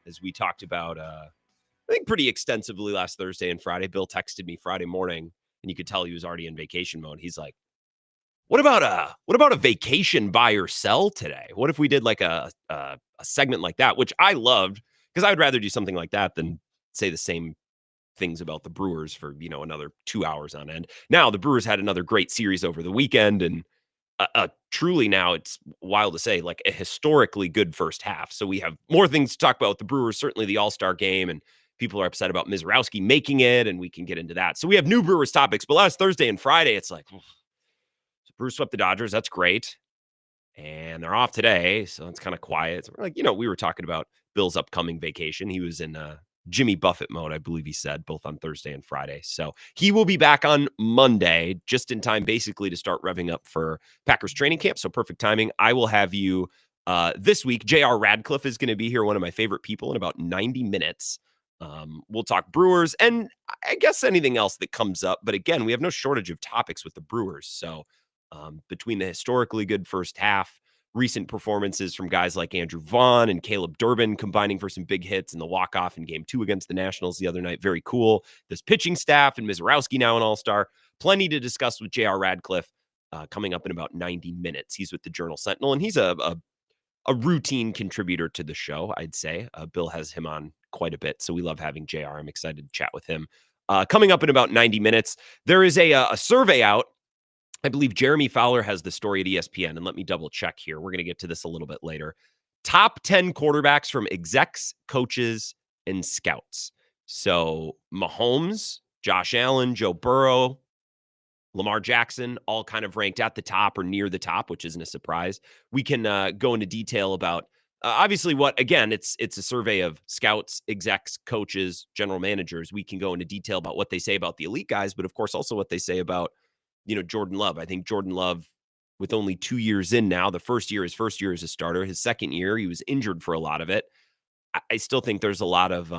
as we talked about, I think pretty extensively last Thursday and Friday. Bill texted me Friday morning, and you could tell he was already in vacation mode. He's like, what about a vacation buy or sell today? What if we did like a segment like that, which I loved because I would rather do something like that than say the same things about the Brewers for, another 2 hours on end. Now, the Brewers had another great series over the weekend, and truly now it's wild to say, like a historically good first half. So we have more things to talk about with the Brewers, certainly the All-Star game, and people are upset about Misiorowski making it, and we can get into that. So we have new Brewers topics, but last Thursday and Friday, it's like, Brewers swept the Dodgers. That's great. And they're off today, so it's kind of quiet. So we're like, we were talking about Bill's upcoming vacation. He was in Jimmy Buffett mode, I believe he said, both on Thursday and Friday. So he will be back on Monday, just in time basically to start revving up for Packers training camp. So perfect timing. I will have you this week. J.R. Radcliffe is going to be here, one of my favorite people, in about 90 minutes. We'll talk Brewers and I guess anything else that comes up. But again, we have no shortage of topics with the Brewers. So between the historically good first half, recent performances from guys like Andrew Vaughn and Caleb Durbin combining for some big hits in the walk-off in Game 2 against the Nationals the other night. Very cool. This pitching staff and Misiorowski now an All-Star. Plenty to discuss with J.R. Radcliffe coming up in about 90 minutes. He's with the Journal-Sentinel, and he's a routine contributor to the show, I'd say. Bill has him on quite a bit, so we love having JR. I'm excited to chat with him. Coming up in about 90 minutes, there is a survey out. I believe Jeremy Fowler has the story at ESPN, and let me double check here. We're going to get to this a little bit later. Top 10 quarterbacks from execs, coaches, and scouts. So Mahomes, Josh Allen, Joe Burrow, Lamar Jackson, all kind of ranked at the top or near the top, which isn't a surprise. We can go into detail about obviously it's a survey of scouts, execs, coaches, general managers. We can go into detail about what they say about the elite guys, but of course also what they say about Jordan Love. I think Jordan Love, with only 2 years in now, his first year as a starter, his second year, he was injured for a lot of it. I still think there's a lot of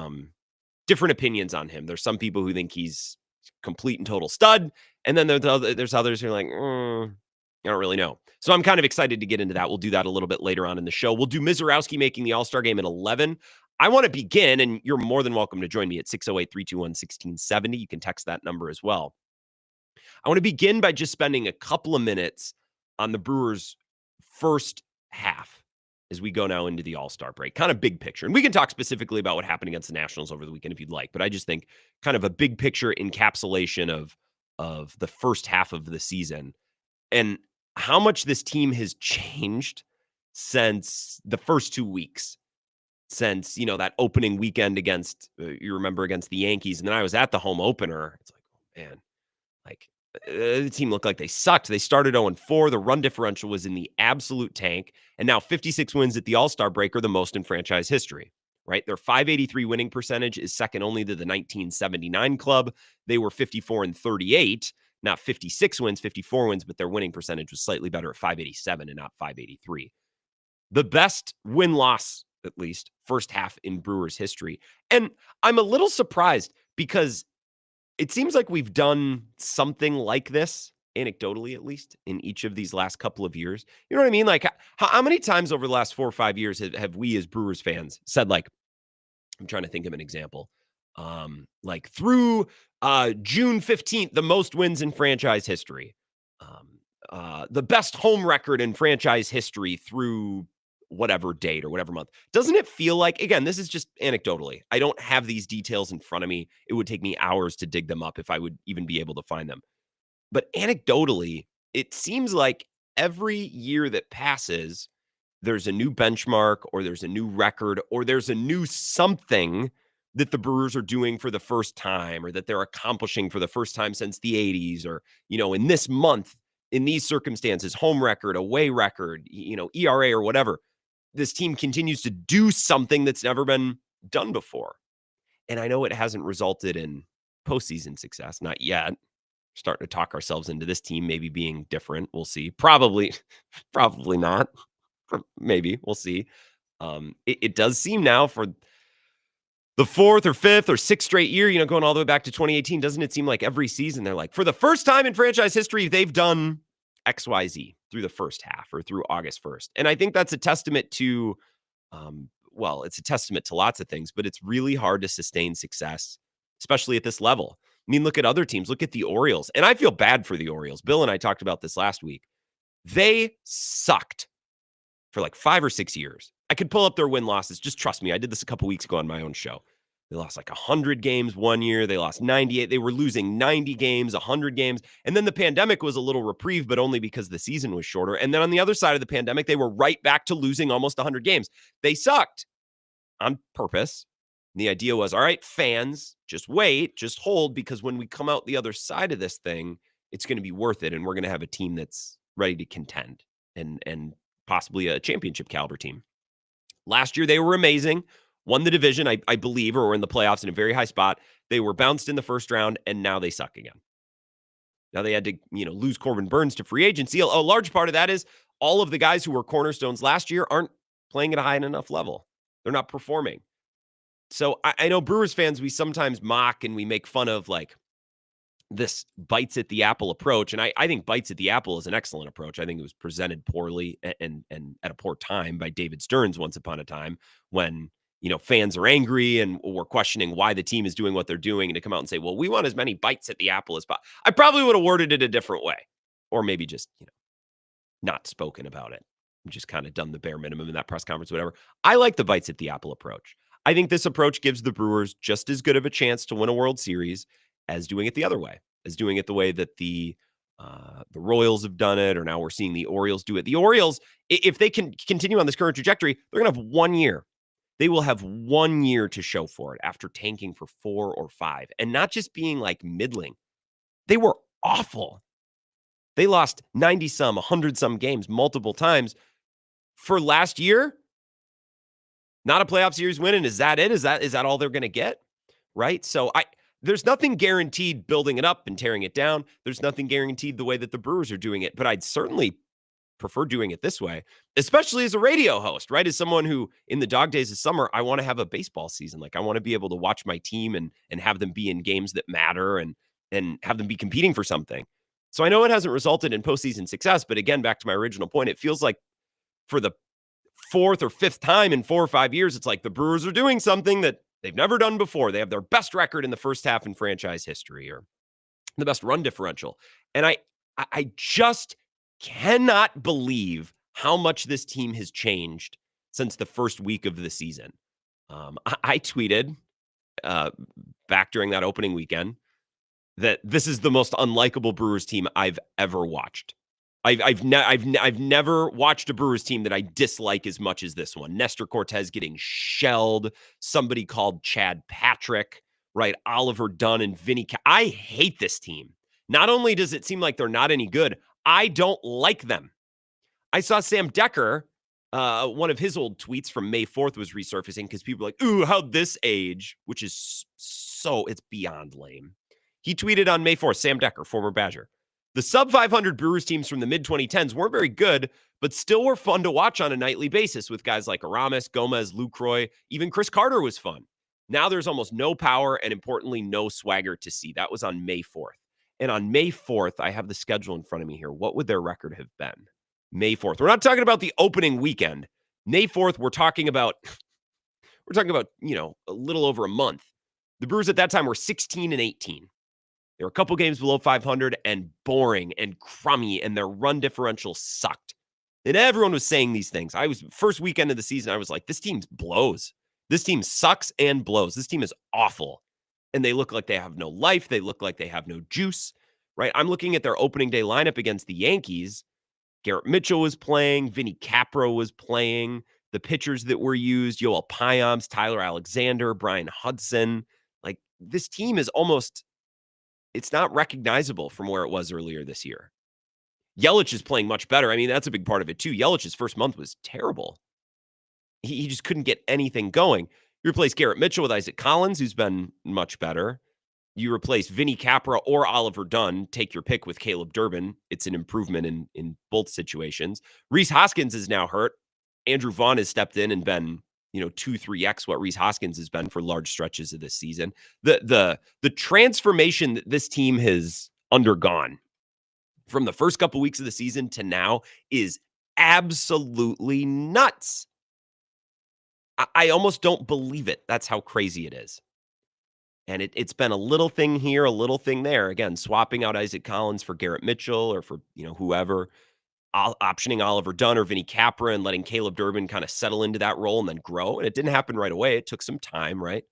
different opinions on him. There's some people who think he's complete and total stud. And then there's others who are like, I don't really know. So I'm kind of excited to get into that. We'll do that a little bit later on in the show. We'll do Misiorowski making the All-Star game at 11. I want to begin, and you're more than welcome to join me at 608-321-1670. You can text that number as well. I want to begin by just spending a couple of minutes on the Brewers' first half as we go now into the All-Star break. Kind of big picture. And we can talk specifically about what happened against the Nationals over the weekend if you'd like. But I just think kind of a big picture encapsulation of the first half of the season and how much this team has changed since the first 2 weeks. Since, that opening weekend against the Yankees. And then I was at the home opener. It's like, oh, man, the team looked like they sucked. They started 0-4. The run differential was in the absolute tank. And now 56 wins at the All-Star break are the most in franchise history, right? Their .583 winning percentage is second only to the 1979 club. They were 54-38, not 56 wins, 54 wins, but their winning percentage was slightly better at .587 and not .583. The best win-loss, at least, first half in Brewers history. And I'm a little surprised because it seems like we've done something like this, anecdotally at least, in each of these last couple of years. You know what I mean? Like, how many times over the last 4 or 5 years have we as Brewers fans said, like, I'm trying to think of an example, like through June 15th, the most wins in franchise history, the best home record in franchise history through whatever date or whatever month. Doesn't it feel like, again, this is just anecdotally, I don't have these details in front of me. It would take me hours to dig them up if I would even be able to find them. But anecdotally, it seems like every year that passes, there's a new benchmark or there's a new record or there's a new something that the Brewers are doing for the first time or that they're accomplishing for the first time since the 80s or, in this month, in these circumstances, home record, away record, ERA or whatever. This team continues to do something that's never been done before. And I know it hasn't resulted in postseason success, not yet. We're starting to talk ourselves into this team maybe being different. We'll see. Probably not. Maybe. We'll see. It does seem now for the 4th or 5th or 6th straight year, going all the way back to 2018, doesn't it seem like every season they're like, for the first time in franchise history, they've done XYZ through the first half or through August 1st. And I think that's a testament to well, it's a testament to lots of things, but it's really hard to sustain success, especially at this level. I mean, look at other teams. Look at the Orioles. And I feel bad for the Orioles. Bill and I talked about this last week. They sucked for like 5 or 6 years. I could pull up their win-losses. Just trust me. I did this a couple weeks ago on my own show. They lost like 100 games one year. They lost 98. They were losing 90 games, 100 games. And then the pandemic was a little reprieve, but only because the season was shorter. And then on the other side of the pandemic, they were right back to losing almost 100 games. They sucked on purpose. And the idea was, all right, fans, just wait, just hold, because when we come out the other side of this thing, it's going to be worth it. And we're going to have a team that's ready to contend and possibly a championship caliber team. Last year, they were amazing. Won the division, I believe, or were in the playoffs in a very high spot. They were bounced in the first round, and now they suck again. Now they had to, lose Corbin Burns to free agency. A large part of that is all of the guys who were cornerstones last year aren't playing at a high enough level. They're not performing. So I know Brewers fans, we sometimes mock and we make fun of like this bites at the apple approach. And I think bites at the apple is an excellent approach. I think it was presented poorly and at a poor time by David Stearns once upon a time when fans are angry and we're questioning why the team is doing what they're doing, and to come out and say, well, we want as many bites at the apple as possible. I probably would have worded it a different way, or maybe just, not spoken about it. Just kind of done the bare minimum in that press conference, whatever. I like the bites at the apple approach. I think this approach gives the Brewers just as good of a chance to win a World Series as doing it the other way, as doing it the way that the Royals have done it, or now we're seeing the Orioles do it. The Orioles, if they can continue on this current trajectory, they're going to have 1 year. They will have 1 year to show for it after tanking for 4 or 5 and not just being like middling. They were awful. They lost 90-some, 100-some games multiple times. For last year, not a playoff series win, and is that it? Is that all they're going to get? Right? So there's nothing guaranteed building it up and tearing it down. There's nothing guaranteed the way that the Brewers are doing it, but I'd certainly prefer doing it this way, especially as a radio host, right? As someone who in the dog days of summer, I want to have a baseball season. Like I want to be able to watch my team and have them be in games that matter and have them be competing for something. So I know it hasn't resulted in postseason success, but again, back to my original point, it feels like for the 4th or 5th time in 4 or 5 years, it's like the Brewers are doing something that they've never done before. They have their best record in the first half in franchise history, or the best run differential. And I just cannot believe how much this team has changed since the first week of the season. I tweeted back during that opening weekend that this is the most unlikable Brewers team I've ever watched. I've never watched a Brewers team that I dislike as much as this one. Nestor Cortez getting shelled. Somebody called Chad Patrick, right? Oliver Dunn and Vinny. I hate this team. Not only does it seem like they're not any good, I don't like them. I saw Sam Decker, one of his old tweets from May 4th was resurfacing because people are like, ooh, how'd this age? Which is it's beyond lame. He tweeted on May 4th, Sam Decker, former Badger. The sub-500 Brewers teams from the mid-2010s weren't very good, but still were fun to watch on a nightly basis with guys like Aramis, Gomez, Lucroy. Even Chris Carter was fun. Now there's almost no power and, importantly, no swagger to see. That was on May 4th. And on May 4th, I have the schedule in front of me here. What would their record have been? May 4th. We're not talking about the opening weekend. May 4th, we're talking about, a little over a month. The Brewers at that time were 16-18. They were a couple games below 500 and boring and crummy, and their run differential sucked. And everyone was saying these things. First weekend of the season, I was like, this team blows. This team sucks and blows. This team is awful. And they look like they have no life. They look like they have no juice, right? I'm looking at their opening day lineup against the Yankees. Garrett Mitchell was playing. Vinny Capra was playing. The pitchers that were used, Yoel Payams, Tyler Alexander, Brian Hudson. Like, this team is almost... it's not recognizable from where it was earlier this year. Yelich is playing much better. I mean, that's a big part of it too. Yelich's first month was terrible. He just couldn't get anything going. You replace Garrett Mitchell with Isaac Collins, who's been much better. You replace Vinny Capra or Oliver Dunn. Take your pick with Caleb Durbin. It's an improvement in both situations. Rhys Hoskins is now hurt. Andrew Vaughn has stepped in and been 2-3x what Rhys Hoskins has been for large stretches of this season. The transformation that this team has undergone from the first couple weeks of the season to now is absolutely nuts. I almost don't believe it. That's how crazy it is. And it's been a little thing here, a little thing there. Again, swapping out Isaac Collins for Garrett Mitchell or for, whoever, optioning Oliver Dunn or Vinny Capra and letting Caleb Durbin kind of settle into that role and then grow. And it didn't happen right away. It took some time, right?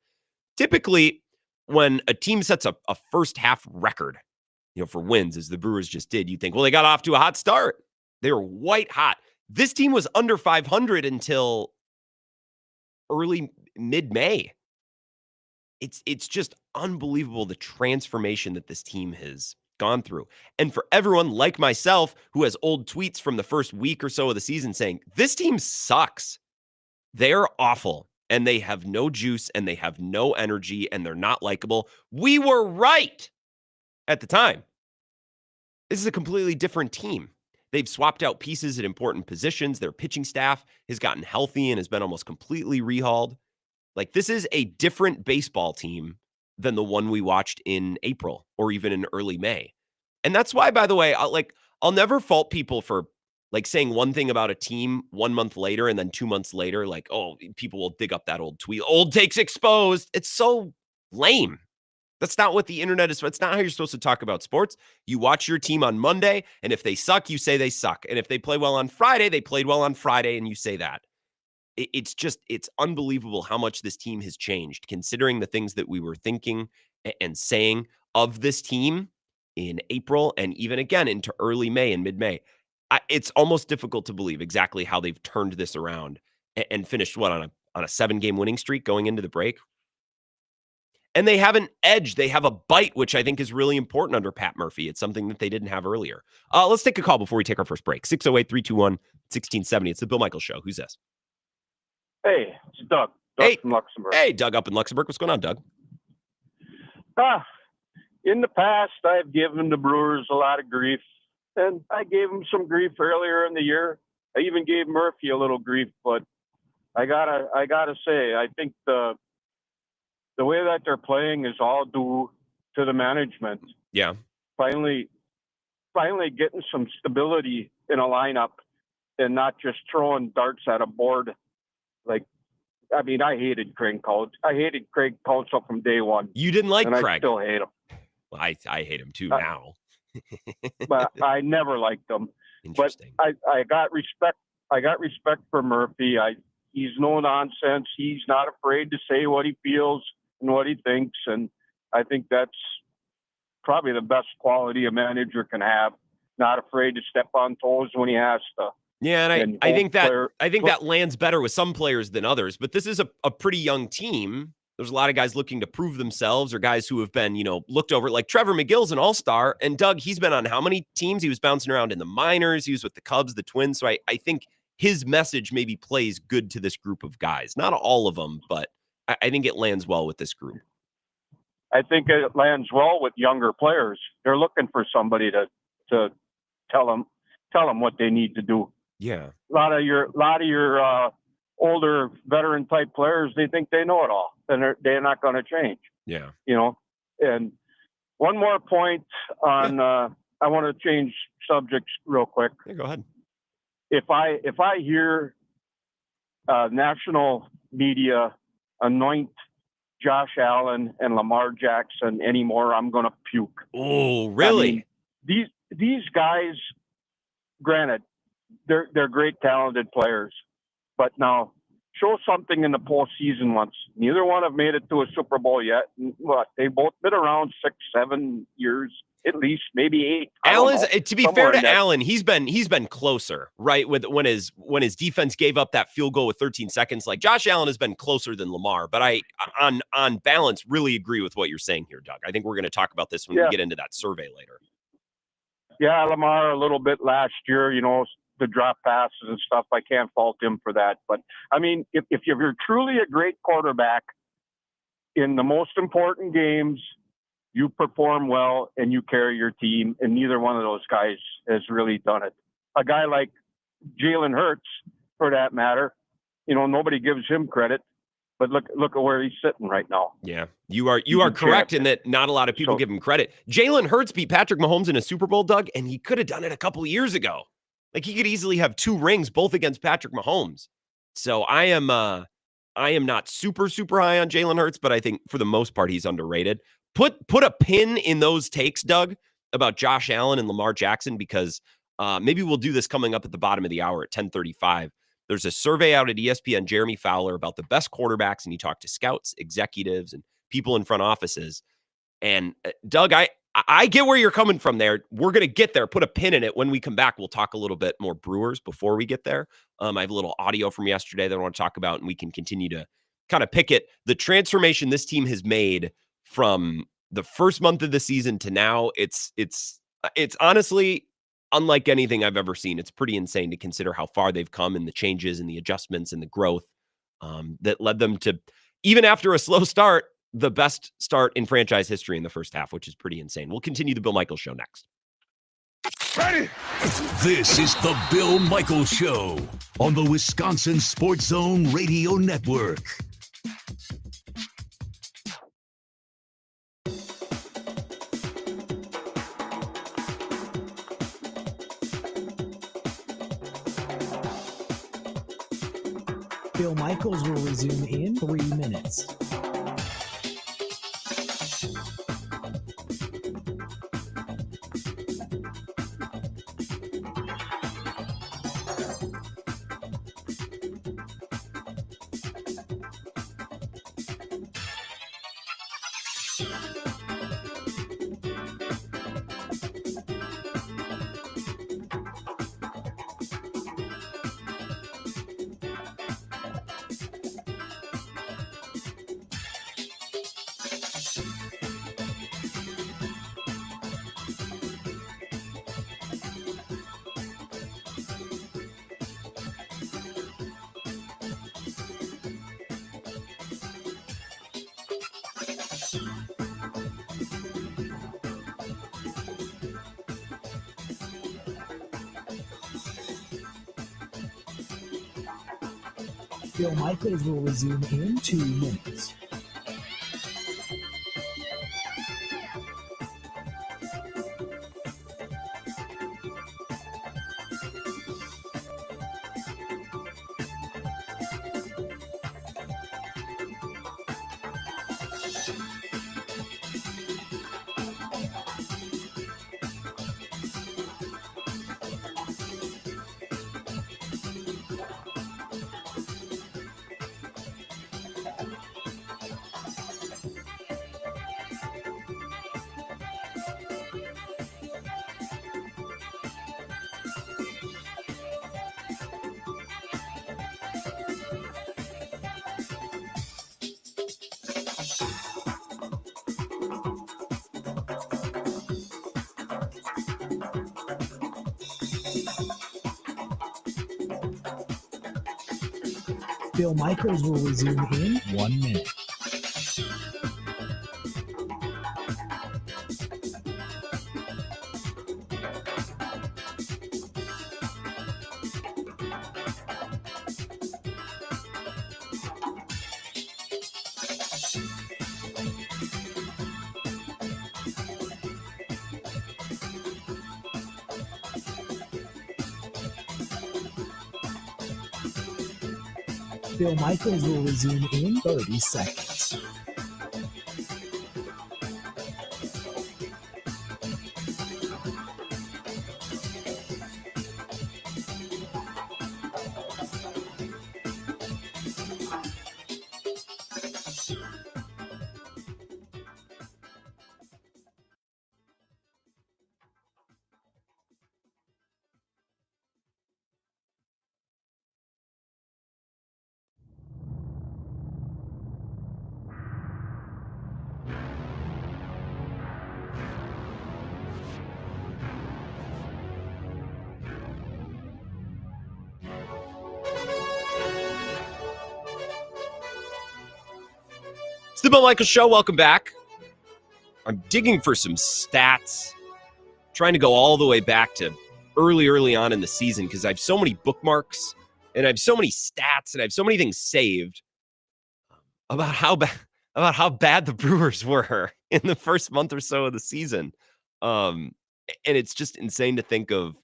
Typically, when a team sets a first half record, for wins, as the Brewers just did, you think, well, they got off to a hot start. They were white hot. This team was under 500 until early mid-May. It's just unbelievable the transformation that this team has gone through. And for everyone like myself who has old tweets from the first week or so of the season saying, this team sucks. They're awful and they have no juice and they have no energy and they're not likable. We were right at the time. This is a completely different team. They've swapped out pieces at important positions. Their pitching staff has gotten healthy and has been almost completely rehauled. Like, this is a different baseball team than the one we watched in April or even in early May. And that's why, by the way, I'll never fault people for saying one thing about a team 1 month later and then 2 months later, people will dig up that old tweet. Old takes exposed. It's so lame. That's not what the internet is. It's not how you're supposed to talk about sports. You watch your team on Monday, and if they suck, you say they suck. And if they play well on Friday, they played well on Friday, and you say that. It's unbelievable how much this team has changed, considering the things that we were thinking and saying of this team in April and even again into early May and mid-May. It's almost difficult to believe exactly how they've turned this around and finished on a 7-game winning streak going into the break. And they have an edge. They have a bite, which I think is really important under Pat Murphy. It's something that they didn't have earlier. Let's take a call before we take our first break. 608-321-1670. It's the Bill Michaels Show. Who's this? Hey, it's Doug. Doug from Luxembourg. Hey, Doug up in Luxembourg. What's going on, Doug? In the past, I've given the Brewers a lot of grief, and I gave them some grief earlier in the year. I even gave Murphy a little grief, but I gotta say, I think the way that they're playing is all due to the management. Yeah. Finally getting some stability in a lineup and not just throwing darts at a board. I hated Craig Counsell. I hated Craig Counsell from day one. You didn't like Craig? I still hate him. Well, I hate him too now. But I never liked him. Interesting. But I got respect. I got respect for Murphy. He's no nonsense. He's not afraid to say what he feels and what he thinks. And I think that's probably the best quality a manager can have. Not afraid to step on toes when he has to. Yeah, and I think that lands better with some players than others. But this is a pretty young team. There's a lot of guys looking to prove themselves or guys who have been, looked over. Like Trevor McGill's an all-star. And Doug, he's been on how many teams? He was bouncing around in the minors. He was with the Cubs, the Twins. So I think his message maybe plays good to this group of guys. Not all of them, but I think it lands well with this group. I think it lands well with younger players. They're looking for somebody to tell them what they need to do. Yeah. A lot of your older veteran type players, they think they know it all, and they're not going to change. Yeah. And one more point on, I want to change subjects real quick. Yeah, go ahead. If I hear national media anoint Josh Allen and Lamar Jackson anymore, I'm going to puke. Oh, really? These guys, granted, they're great, talented players, but now show something in the postseason once. Neither one have made it to a Super Bowl yet. They've both been around 6-7 years, at least, maybe 8. Allen's, to be fair to Allen, he's been closer, right? With when his defense gave up that field goal with 13 seconds, like Josh Allen has been closer than Lamar. But I, on balance, really agree with what you're saying here, Doug. I think we're going to talk about this when we get into that survey later. Yeah, Lamar a little bit last year, the drop passes and stuff. I can't fault him for that. But I mean, if you're truly a great quarterback in the most important games, you perform well and you carry your team. And neither one of those guys has really done it. A guy like Jalen Hurts, for that matter, nobody gives him credit. But look at where he's sitting right now. Yeah, you are correct in that not a lot of people give him credit. Jalen Hurts beat Patrick Mahomes in a Super Bowl, Doug, and he could have done it a couple of years ago. Like, he could easily have 2 rings, both against Patrick Mahomes. So I'm I am not super, super high on Jalen Hurts, but I think for the most part, he's underrated. Put a pin in those takes, Doug, about Josh Allen and Lamar Jackson, because maybe we'll do this coming up at the bottom of the hour at 10:35. There's a survey out at ESPN, Jeremy Fowler, about the best quarterbacks, and he talked to scouts, executives, and people in front offices. And Doug, I get where you're coming from there. We're going to get there. Put a pin in it. When we come back, we'll talk a little bit more Brewers before we get there. I have a little audio from yesterday that I want to talk about, and we can continue to kind of pick it. The transformation this team has made from the first month of the season to now, it's honestly unlike anything I've ever seen. It's pretty insane to consider how far they've come and the changes and the adjustments and the growth that led them to, even after a slow start, the best start in franchise history in the first half, which is pretty insane. We'll continue the Bill Michaels Show next. Ready? This is the Bill Michaels Show on the Wisconsin Sports Zone Radio Network. Bill Michaels will resume in 3 minutes. Bill Michaels will resume in 2 minutes. Bill Michaels will resume in 1 minute. Bill Michaels will resume in 30 seconds. It's the Bill Michaels Show. Welcome back. I'm digging for some stats, trying to go all the way back to early on in the season because I have so many bookmarks and I have so many stats and I have so many things saved about how bad the Brewers were in the first month or so of the season. And it's just insane to think of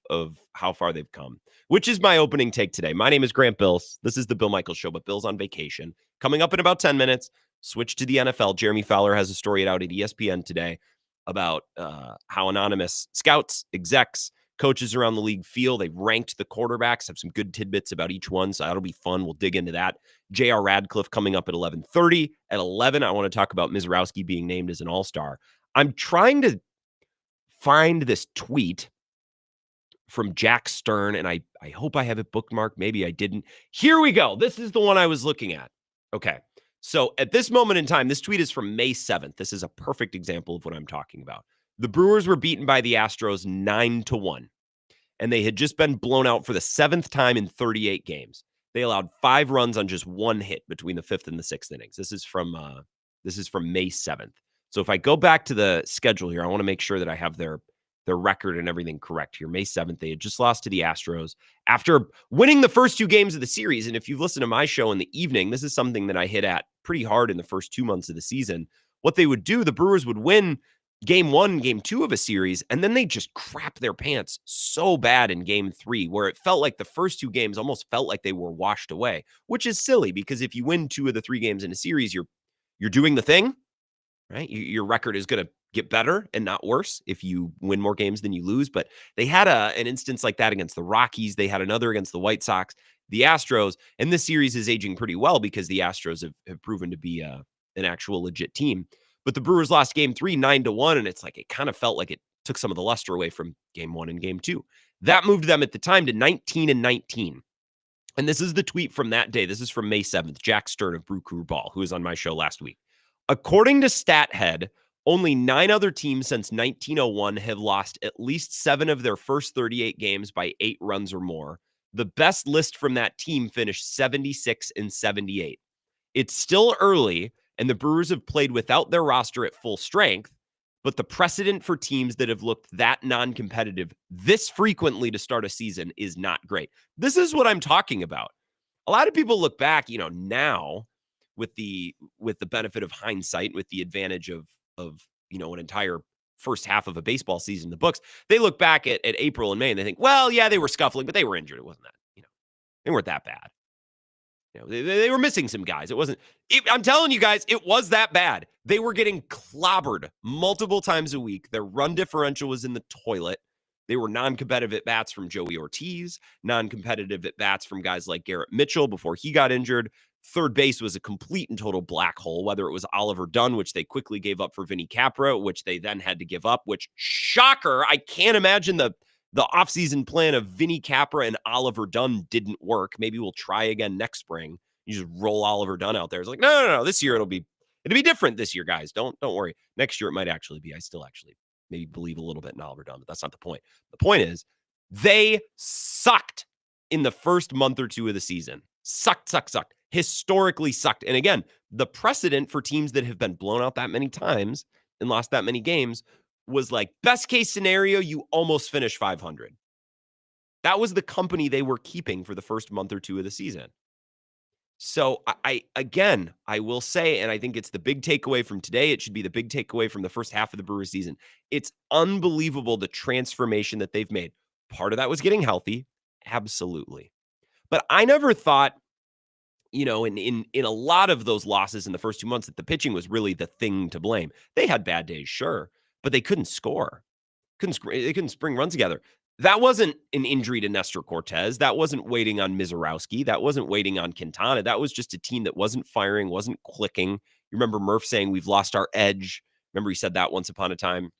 how far they've come, which is my opening take today. My name is Grant Bills. This is the Bill Michaels Show, but Bill's on vacation. Coming up in about 10 minutes, switch to the NFL. Jeremy Fowler has a story out at ESPN today about how anonymous scouts, execs, coaches around the league feel. They've ranked the quarterbacks, have some good tidbits about each one, so that'll be fun. We'll dig into that. J.R. Radcliffe coming up at 11:30. At 11, I want to talk about Misiorowski being named as an All-Star. I'm trying to find this tweet from Jack Stern, and I hope I have it bookmarked. Maybe I didn't. Here we go. This is the one I was looking at. Okay. So at this moment in time, this tweet is from May 7th. This is a perfect example of what I'm talking about. The Brewers were beaten by the Astros 9-1, and they had just been blown out for the 7th time in 38 games. They allowed 5 runs on just 1 hit between the 5th and the 6th innings. This is from May 7th. So if I go back to the schedule here, I want to make sure that I have their record and everything correct here. May 7th, they had just lost to the Astros after winning the first 2 games of the series. And if you've listened to my show in the evening, this is something that I hit at pretty hard in the first 2 months of the season. What they would do, the Brewers would win game 1, game 2 of a series, and then they just crap their pants so bad in game 3, where it felt like the first 2 games almost felt like they were washed away, which is silly because if you win 2 of the 3 games in a series, you're doing the thing, right? Your record is going to get better and not worse if you win more games than you lose. But they had an instance like that against the Rockies. They had another against the White Sox, the Astros, and this series is aging pretty well because the Astros have proven to be an actual legit team. But the Brewers lost game 3, 9-1, and it's like it kind of felt like it took some of the luster away from game 1 and game 2. That moved them at the time to 19-19. And this is the tweet from that day. This is from May 7th, Jack Stern of Brew Crew Ball, who was on my show last week. According to StatHead, only 9 other teams since 1901 have lost at least 7 of their first 38 games by 8 runs or more. The best list from that team finished 76-78. It's still early, and the Brewers have played without their roster at full strength, but the precedent for teams that have looked that non-competitive this frequently to start a season is not great. This is what I'm talking about. A lot of people look back, now with the benefit of hindsight, with the advantage of an entire first half of a baseball season in the books, they look back at April and May and they think, well, yeah, they were scuffling, but they were injured. It wasn't that, they weren't that bad. They were missing some guys. I'm telling you guys, it was that bad. They were getting clobbered multiple times a week. Their run differential was in the toilet. They were non-competitive at bats from Joey Ortiz, non-competitive at bats from guys like Garrett Mitchell before he got injured. Third base was a complete and total black hole, whether it was Oliver Dunn, which they quickly gave up for Vinny Capra, which they then had to give up, which, shocker, I can't imagine the offseason plan of Vinny Capra and Oliver Dunn didn't work. Maybe we'll try again next spring. You just roll Oliver Dunn out there. It's like, no. This year it'll be different this year, guys. Don't worry. Next year it might actually be. I still actually maybe believe a little bit in Oliver Dunn, but that's not the point. The point is they sucked in the first month or 2 of the season. Sucked. Historically sucked. And again, the precedent for teams that have been blown out that many times and lost that many games was like, best case scenario, you almost finish 500. That was the company they were keeping for the first month or 2 of the season. So I will say, and I think it's the big takeaway from today, it should be the big takeaway from the first half of the Brewers season. It's unbelievable the transformation that they've made. Part of that was getting healthy. Absolutely. But I never thought, in a lot of those losses in the first 2 months that the pitching was really the thing to blame. They had bad days, sure, but they couldn't score. They couldn't spring runs together. That wasn't an injury to Nestor Cortez. That wasn't waiting on Misiorowski. That wasn't waiting on Quintana. That was just a team that wasn't firing, wasn't clicking. You remember Murph saying, we've lost our edge. Remember he said that once upon a time.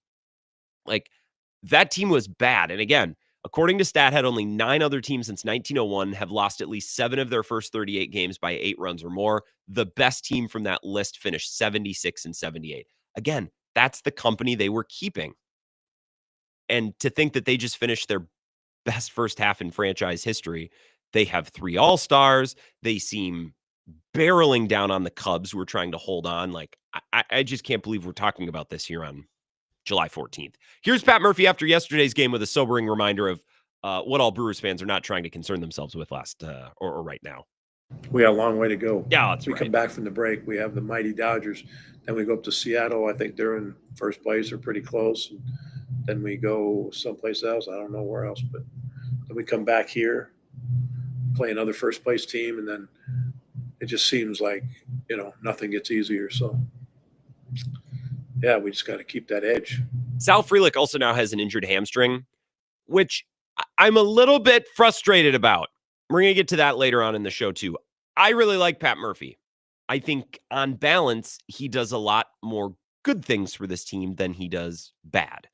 Like, that team was bad. And again, according to StatHead, only 9 other teams since 1901 have lost at least 7 of their first 38 games by 8 runs or more. The best team from that list finished 76-78. Again, that's the company they were keeping. And to think that they just finished their best first half in franchise history, they have 3 All-Stars. They seem barreling down on the Cubs who are trying to hold on. Like, I just can't believe we're talking about this here on July 14th. Here's Pat Murphy after yesterday's game with a sobering reminder of what all Brewers fans are not trying to concern themselves with or right now. We got a long way to go. Yeah, that's right. We come back from the break. We have the mighty Dodgers. Then we go up to Seattle. I think they're in first place or pretty close. And then we go someplace else. I don't know where else, but then we come back here, play another first place team, and then it just seems like nothing gets easier. So, yeah, we just got to keep that edge. Sal Frelick also now has an injured hamstring, which I'm a little bit frustrated about. We're going to get to that later on in the show, too. I really like Pat Murphy. I think on balance, he does a lot more good things for this team than he does bad.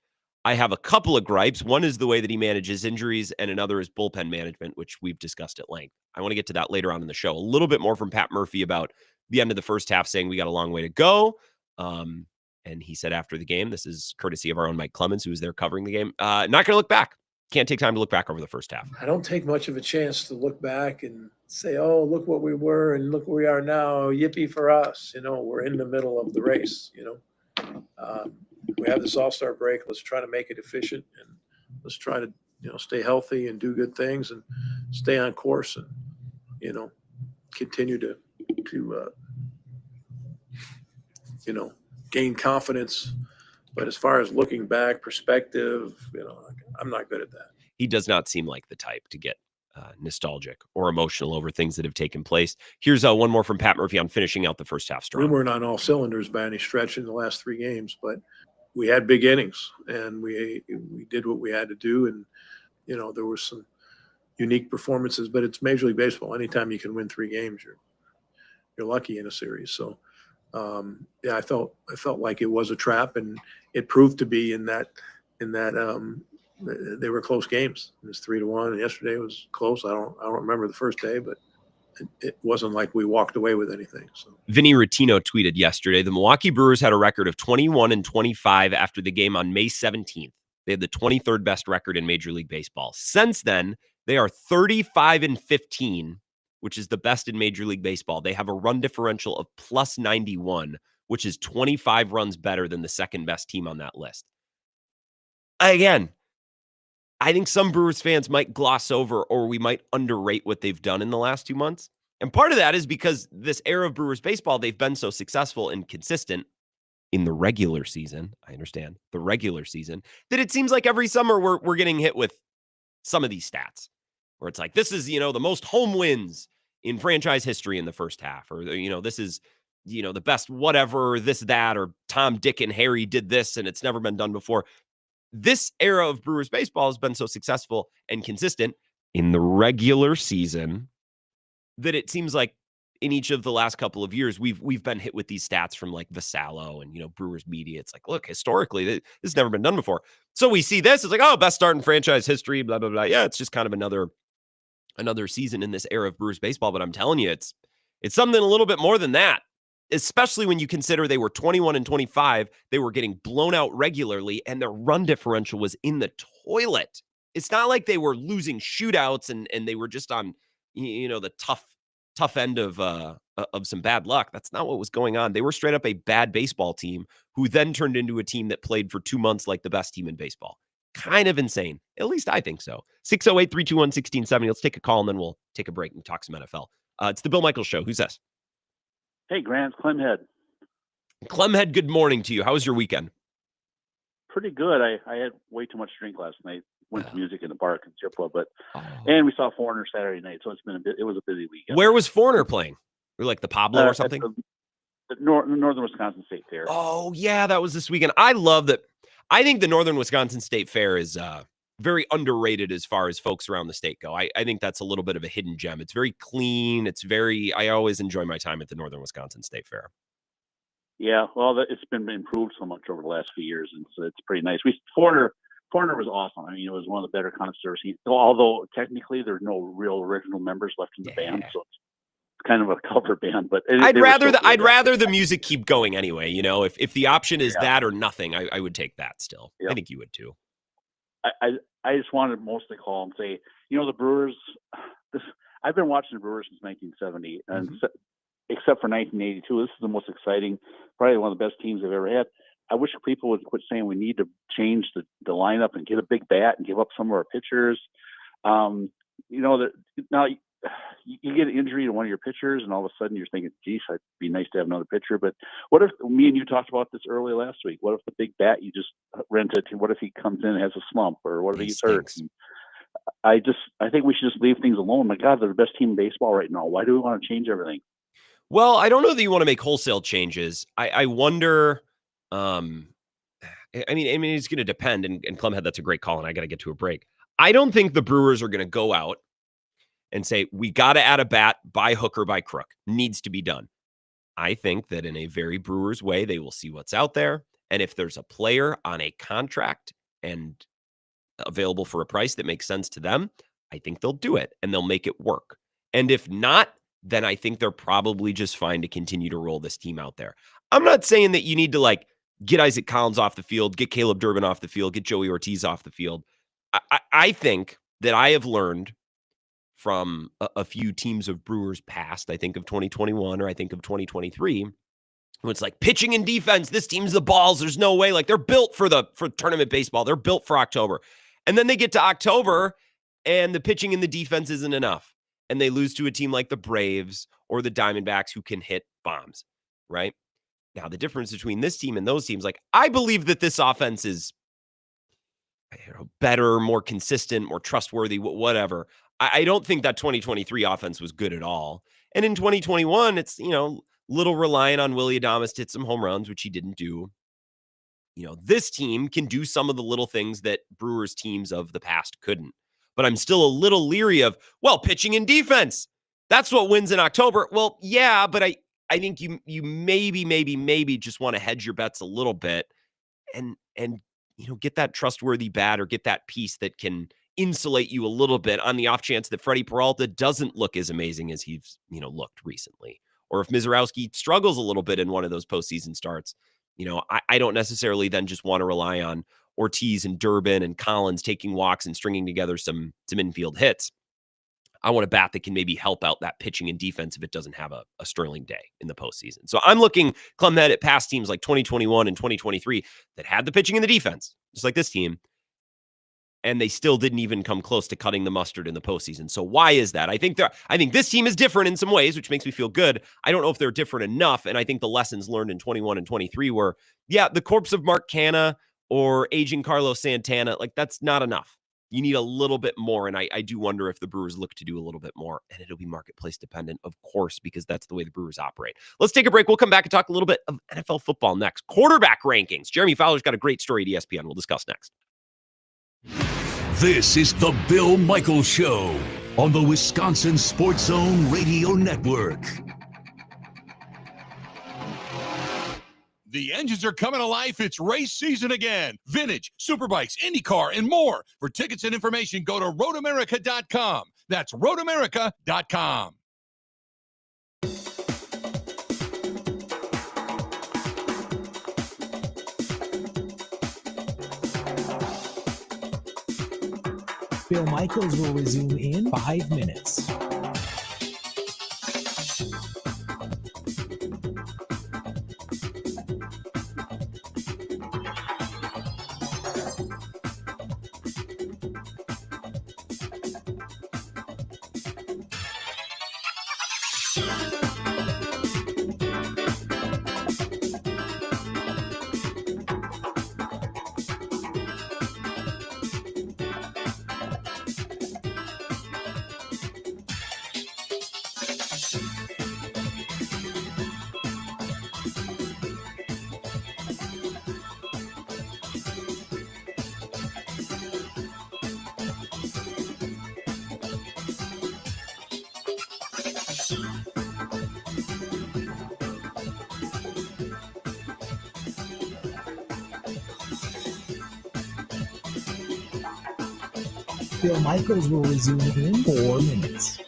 I have a couple of gripes. One is the way that he manages injuries, and another is bullpen management, which we've discussed at length. I want to get to that later on in the show. A little bit more from Pat Murphy about the end of the first half, saying we got a long way to go. And he said after the game, this is courtesy of our own Mike Clemens, who was there covering the game, not going to look back. Can't take time to look back over the first half. I don't take much of a chance to look back and say, oh, look what we were and look where we are now. Yippee for us. We're in the middle of the race. We have this All-Star break. Let's try to make it efficient, and let's try to, stay healthy and do good things and stay on course and, continue to gain confidence. But as far as looking back, perspective, I'm not good at that. He does not seem like the type to get nostalgic or emotional over things that have taken place. Here's one more from Pat Murphy on finishing out the first half strong. We weren't on all cylinders by any stretch in the last 3 games, but we had big innings, and we did what we had to do. And, there were some unique performances, but it's Major League Baseball. Anytime you can win 3 games, you're lucky in a series. So, yeah, I felt like it was a trap, and it proved to be in that they were close games. It was 3-1, and yesterday was close. I don't remember the first day, but it wasn't like we walked away with anything. So Vinny Rottino tweeted yesterday, the Milwaukee Brewers had a record of 21-25 after the game on May 17th. They had the 23rd best record in Major League Baseball. Since then, they are 35-15, which is the best in Major League Baseball. They have a run differential of plus 91, which is 25 runs better than the second best team on that list. Again, I think some Brewers fans might gloss over, or we might underrate what they've done in the last 2 months. And part of that is because this era of Brewers baseball, they've been so successful and consistent in the regular season. I understand the regular season, that it seems like every summer we're getting hit with some of these stats where it's like, this is, the most home wins in franchise history in the first half, or, this is, the best whatever, this, that, or Tom, Dick, and Harry did this, and it's never been done before. This era of Brewers baseball has been so successful and consistent in the regular season that it seems like in each of the last couple of years, we've been hit with these stats from like Vasallo and, Brewers media. It's like, look, historically, this has never been done before. So we see this, it's like, oh, best start in franchise history, blah, blah, blah. Yeah, it's just kind of another season in this era of Brewers baseball. But I'm telling you, it's something a little bit more than that, especially when you consider they were 21-25. They were getting blown out regularly, and their run differential was in the toilet. It's not like they were losing shootouts and they were just on, the tough end of some bad luck. That's not what was going on. They were straight up a bad baseball team who then turned into a team that played for 2 months like the best team in baseball. Kind of insane. At least I think so. 608-321-1670. Let's take a call, and then we'll take a break and talk some NFL. It's the Bill Michaels Show. Who's this? Hey, Grant, Clemhead. Clemhead, good morning to you. How was your weekend? Pretty good. I had way too much to drink last night. Went to music in the park and strip club, and we saw Foreigner Saturday night, so it was a busy weekend. Where was Foreigner playing? Or like the Pablo or something? The Northern Wisconsin State Fair. Oh, yeah, that was this weekend. I love that. I think the Northern Wisconsin State Fair is very underrated as far as folks around the state go. I think that's a little bit of a hidden gem. It's very clean. I always enjoy my time at the Northern Wisconsin State Fair. Yeah, well, it's been improved so much over the last few years, and so it's pretty nice. Foreigner was awesome. I mean, it was one of the better concerts. Although technically there's no real original members left in the band, so it's kind of a cover band. But I'd rather the music keep going anyway. If the option is that or nothing, I would take that still. Yep. I think you would too. I just wanted to mostly call and say, the Brewers. I've been watching the Brewers since 1970, and except for 1982, this is the most exciting, probably one of the best teams I've ever had. I wish people would quit saying we need to change the lineup and get a big bat and give up some of our pitchers. Now you get an injury to one of your pitchers, and all of a sudden you're thinking, geez, it'd be nice to have another pitcher. But what if me and you talked about this early last week? What if the big bat you just rented, what if he comes in and has a slump, or what if he's hurt? I think we should just leave things alone. My God, they're the best team in baseball right now. Why do we want to change everything? Well, I don't know that you want to make wholesale changes. I wonder. I mean, it's going to depend. And Clemhead, that's a great call, and I got to get to a break. I don't think the Brewers are going to go out and say, we got to add a bat by hook or by crook. Needs to be done. I think that in a very Brewers way, they will see what's out there. And if there's a player on a contract and available for a price that makes sense to them, I think they'll do it and they'll make it work. And if not, then I think they're probably just fine to continue to roll this team out there. I'm not saying that you need to get Isaac Collins off the field, get Caleb Durbin off the field, get Joey Ortiz off the field. I think that I have learned from a few teams of Brewers past, I think of 2021 or I think of 2023, when it's like pitching and defense, this team's the balls. There's no way. They're built for tournament baseball. They're built for October. And then they get to October and the pitching and the defense isn't enough. And they lose to a team like the Braves or the Diamondbacks who can hit bombs, right? Now, the difference between this team and those teams, I believe that this offense is better, more consistent, more trustworthy, whatever. I don't think that 2023 offense was good at all. And in 2021, it's, little reliant on Willy Adames to hit some home runs, which he didn't do. This team can do some of the little things that Brewers teams of the past couldn't. But I'm still a little leery of, pitching and defense. That's what wins in October. Well, yeah, but I think you maybe just want to hedge your bets a little bit and get that trustworthy bat or get that piece that can insulate you a little bit on the off chance that Freddie Peralta doesn't look as amazing as he's, looked recently. Or if Misiorowski struggles a little bit in one of those postseason starts, I don't necessarily then just want to rely on Ortiz and Durbin and Collins taking walks and stringing together some infield hits. I want a bat that can maybe help out that pitching and defense if it doesn't have a sterling day in the postseason. So I'm looking, Clemhead, at past teams like 2021 and 2023 that had the pitching and the defense, just like this team, and they still didn't even come close to cutting the mustard in the postseason. So why is that? I think this team is different in some ways, which makes me feel good. I don't know if they're different enough, and I think the lessons learned in 21 and 23 were, the corpse of Mark Canha or aging Carlos Santana, that's not enough. You need a little bit more, and I do wonder if the Brewers look to do a little bit more, and it'll be marketplace dependent, of course, because that's the way the Brewers operate. Let's take a break. We'll come back and talk a little bit of NFL football next. Quarterback rankings. Jeremy Fowler's got a great story at ESPN. We'll discuss next. This is the Bill Michaels Show on the Wisconsin Sports Zone Radio Network. The engines are coming to life. It's race season again. Vintage, Superbikes, IndyCar, and more. For tickets and information, go to roadamerica.com. That's roadamerica.com. Bill Michaels will resume in 5 minutes. Bill Michaels will resume in 4 minutes.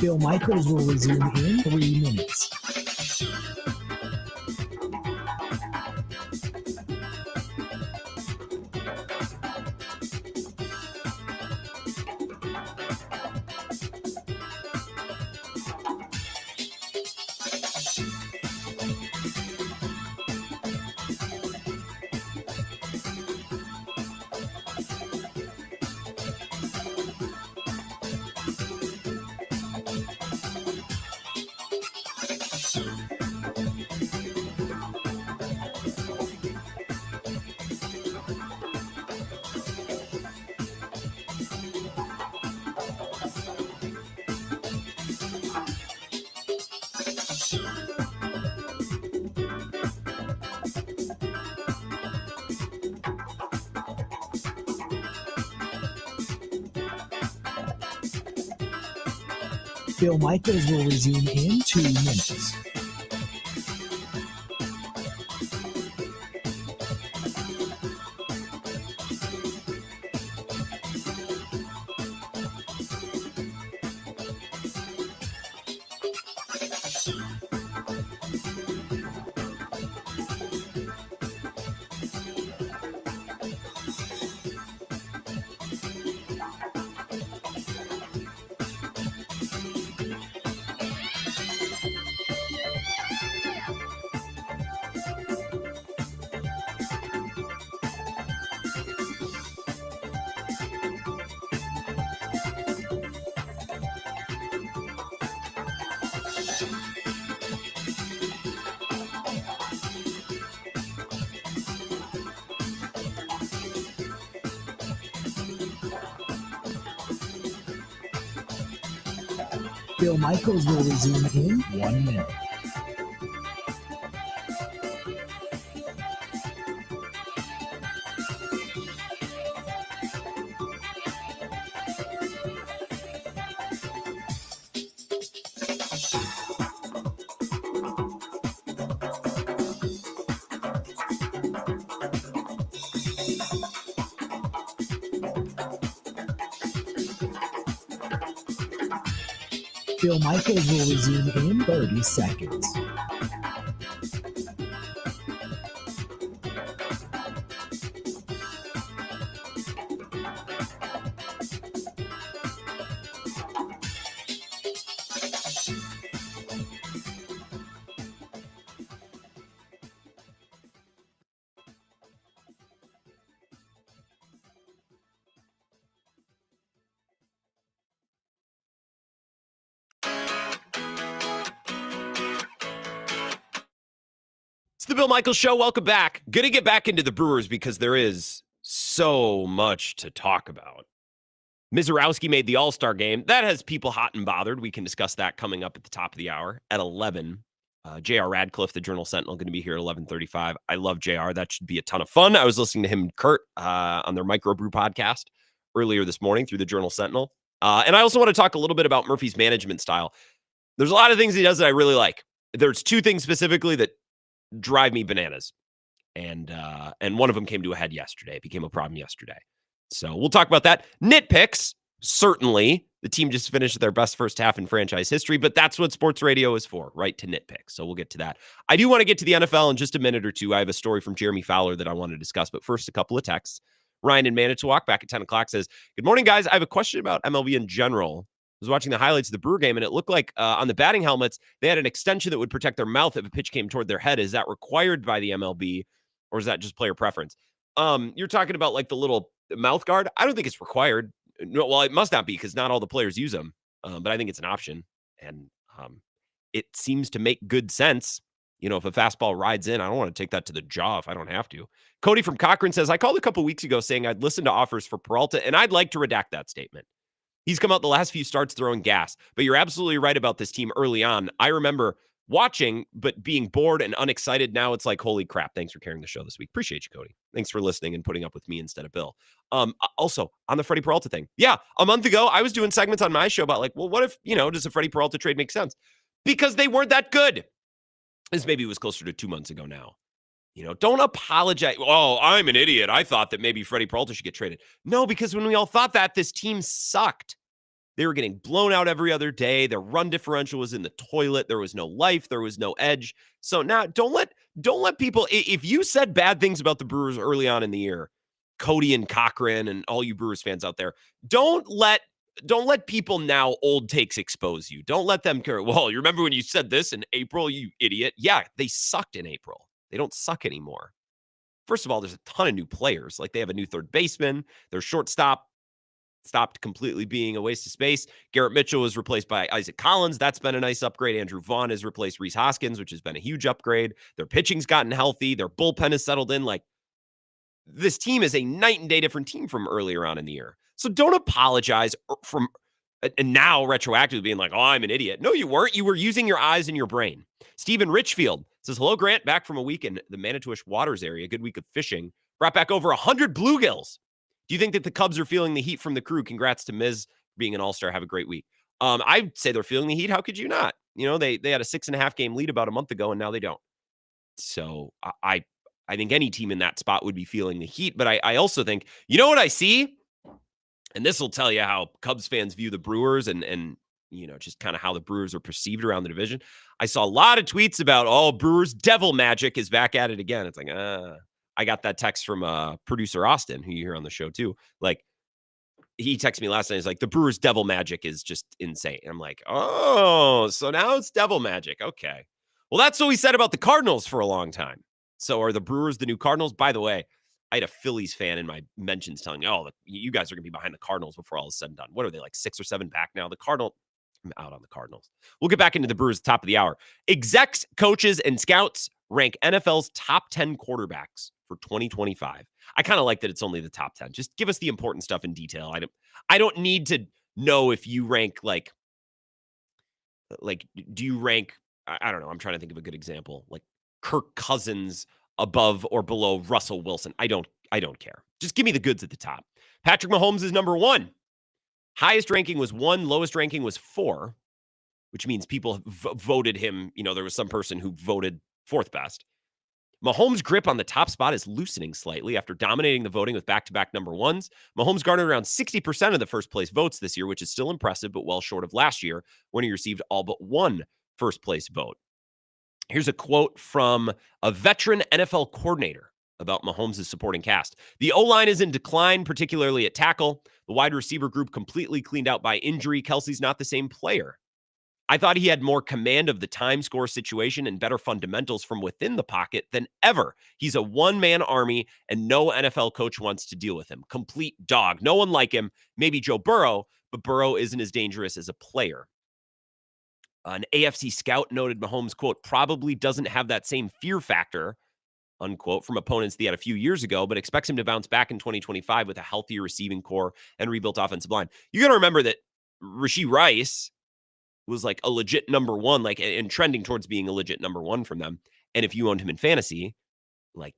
Bill Michaels will resume in 3 minutes. Bill Michaels will resume in 2 minutes. Bill Michaels will resume in 1 minute. Bill Michaels will resume in 30 seconds. It's the Bill Michaels Show. Welcome back. Going to get back into the Brewers because there is so much to talk about. Misiorowski made the All-Star game. That has people hot and bothered. We can discuss that coming up at the top of the hour at 11. J.R. Radcliffe, the Journal Sentinel, going to be here at 11:35. I love J.R. That should be a ton of fun. I was listening to him and Kurt on their Microbrew podcast earlier this morning through the Journal Sentinel. And I also want to talk a little bit about Murphy's management style. There's a lot of things he does that I really like. There's two things specifically that drive me bananas. And one of them came to a head yesterday. It became a problem yesterday. So we'll talk about that. Nitpicks, certainly. The team just finished their best first half in franchise history, but that's what sports radio is for, right? To nitpick. So we'll get to that. I do want to get to the NFL in just a minute or two. I have a story from Jeremy Fowler that I want to discuss, but first, a couple of texts. Ryan in Manitowoc back at 10 o'clock says, "Good morning, guys. I have a question about MLB in general. I was watching the highlights of the Brewer game, and it looked like on the batting helmets, they had an extension that would protect their mouth if a pitch came toward their head. Is that required by the MLB, or is that just player preference?" You're talking about like the little mouth guard. I don't think it's required. No, well, it must not be because not all the players use them, but I think it's an option, and it seems to make good sense. You know, if a fastball rides in, I don't want to take that to the jaw if I don't have to. Cody from Cochrane says, "I called a couple weeks ago saying I'd listen to offers for Peralta, and I'd like to redact that statement. He's come out the last few starts throwing gas, but you're absolutely right about this team early on. I remember watching, but being bored and unexcited. Now it's like, holy crap. Thanks for carrying the show this week. Appreciate you, Cody. Thanks for listening and putting up with me instead of Bill." Also, on the Freddie Peralta thing. Yeah, a month ago, I was doing segments on my show about like, well, what if, does a Freddie Peralta trade make sense? Because they weren't that good. This maybe was closer to 2 months ago now. Don't apologize. Oh, I'm an idiot. I thought that maybe Freddie Peralta should get traded. No, because when we all thought that, this team sucked. They were getting blown out every other day. Their run differential was in the toilet. There was no life. There was no edge. So now don't let people, if you said bad things about the Brewers early on in the year, Cody and Cochran and all you Brewers fans out there, don't let people now old takes expose you. Don't let them care. Well, you remember when you said this in April, you idiot? Yeah, they sucked in April. They don't suck anymore. First of all, there's a ton of new players. Like they have a new third baseman. Their shortstop stopped completely being a waste of space. Garrett Mitchell was replaced by Isaac Collins. That's been a nice upgrade. Andrew Vaughn has replaced Rhys Hoskins, which has been a huge upgrade. Their pitching's gotten healthy. Their bullpen has settled in. Like this team is a night and day different team from earlier on in the year. So don't apologize from and now retroactively being like, oh, I'm an idiot. No, you weren't. You were using your eyes and your brain. Stephen Richfield says, hello, Grant, back from a week in the Manitowish Waters area. Good week of fishing. Brought back over 100 bluegills. Do you think that the Cubs are feeling the heat from the crew? Congrats to Miz being an all-star. Have a great week. I'd say they're feeling the heat. How could you not? You know, they had a 6.5 game lead about a month ago, and now they don't. So I think any team in that spot would be feeling the heat. But I also think, you know what I see? And this will tell you how Cubs fans view the Brewers and you know, just kind of how the Brewers are perceived around the division. I saw a lot of tweets about, oh, Brewers devil magic is back at it again. It's like, I got that text from producer Austin, who you hear on the show too. Like, he texted me last night. He's like, the Brewers devil magic is just insane. And I'm like, oh, so now it's devil magic. Okay. Well, that's what we said about the Cardinals for a long time. So are the Brewers the new Cardinals? By the way, I had a Phillies fan in my mentions telling me, oh, you guys are going to be behind the Cardinals before all is said and done. What are they, like 6 or 7 back now? I'm out on the Cardinals. We'll get back into the Brewers at the top of the hour. Execs, coaches, and scouts rank NFL's top 10 quarterbacks for 2025. I kind of like that it's only the top 10. Just give us the important stuff in detail. I don't need to know if you rank like do you rank, I don't know, I'm trying to think of a good example, like Kirk Cousins above or below Russell Wilson. I don't care. Just give me the goods at the top. Patrick Mahomes is number 1. Highest ranking was 1, lowest ranking was 4, which means people voted him. You know, there was some person who voted 4th best. Mahomes' grip on the top spot is loosening slightly after dominating the voting with back-to-back number 1s. Mahomes garnered around 60% of the first-place votes this year, which is still impressive, but well short of last year when he received all but 1 first-place vote. Here's a quote from a veteran NFL coordinator about Mahomes' supporting cast. The O-line is in decline, particularly at tackle. The wide receiver group completely cleaned out by injury. Kelsey's not the same player. I thought he had more command of the time score situation and better fundamentals from within the pocket than ever. He's a one-man army, and no NFL coach wants to deal with him. Complete dog. No one like him. Maybe Joe Burrow, but Burrow isn't as dangerous as a player. An AFC scout noted Mahomes, quote, probably doesn't have that same fear factor, unquote, from opponents that he had a few years ago, but expects him to bounce back in 2025 with a healthier receiving core and rebuilt offensive line. You got to remember that Rashee Rice was like a legit number 1, like, and trending towards being a legit number 1 from them. And if you owned him in fantasy, like,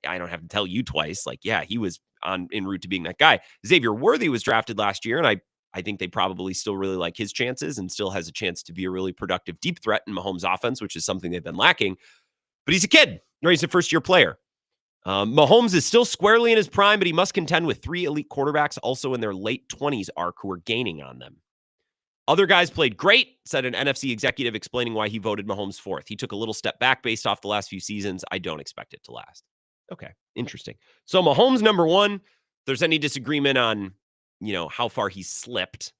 I don't have to tell you twice, like, yeah, he was en route to being that guy. Xavier Worthy was drafted last year, and I think they probably still really like his chances and still has a chance to be a really productive deep threat in Mahomes' offense, which is something they've been lacking. But he's a kid, right? He's a first-year player. Mahomes is still squarely in his prime, but he must contend with 3 elite quarterbacks also in their late 20s arc who are gaining on them. Other guys played great, said an NFC executive explaining why he voted Mahomes 4th. He took a little step back based off the last few seasons. I don't expect it to last. Okay, interesting. So Mahomes number 1. If there's any disagreement on, you know, how far he slipped.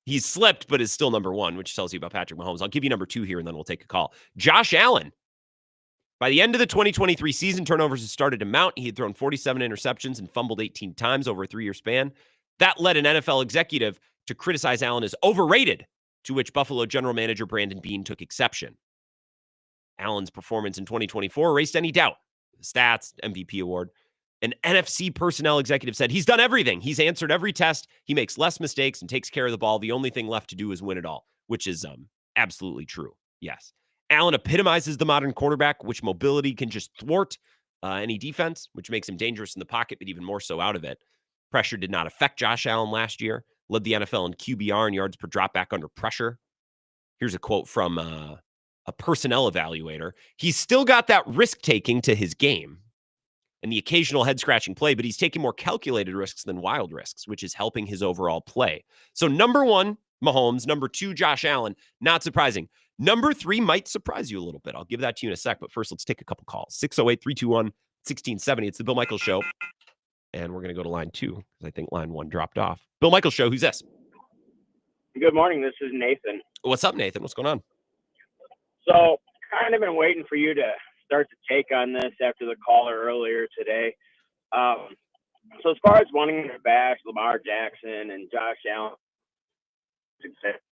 He's slipped, but is still number 1, which tells you about Patrick Mahomes. I'll give you number 2 here, and then we'll take a call. Josh Allen. By the end of the 2023 season, turnovers had started to mount. He had thrown 47 interceptions and fumbled 18 times over a 3-year span. That led an NFL executive to criticize Allen as overrated, to which Buffalo general manager Brandon Beane took exception. Allen's performance in 2024 erased any doubt. The stats, MVP award. An NFC personnel executive said, he's done everything. He's answered every test. He makes less mistakes and takes care of the ball. The only thing left to do is win it all, which is absolutely true. Yes. Allen epitomizes the modern quarterback, which mobility can just thwart any defense, which makes him dangerous in the pocket, but even more so out of it. Pressure did not affect Josh Allen last year. Led the NFL in QBR and yards per dropback under pressure. Here's a quote from a personnel evaluator. He's still got that risk-taking to his game. and the occasional head-scratching play, but he's taking more calculated risks than wild risks, which is helping his overall play. So number 1, Mahomes. Number 2, Josh Allen. Not surprising. Number 3 might surprise you a little bit. I'll give that to you in a sec, but first let's take a couple calls. 608-321-1670. It's the Bill Michaels Show. And we're going to go to line 2 because I think line 1 dropped off. Bill Michaels Show, who's this? Good morning. This is Nathan. What's up, Nathan? What's going on? So, kind of been waiting for you to start to take on this after the caller earlier today. So, as far as wanting to bash Lamar Jackson and Josh Allen,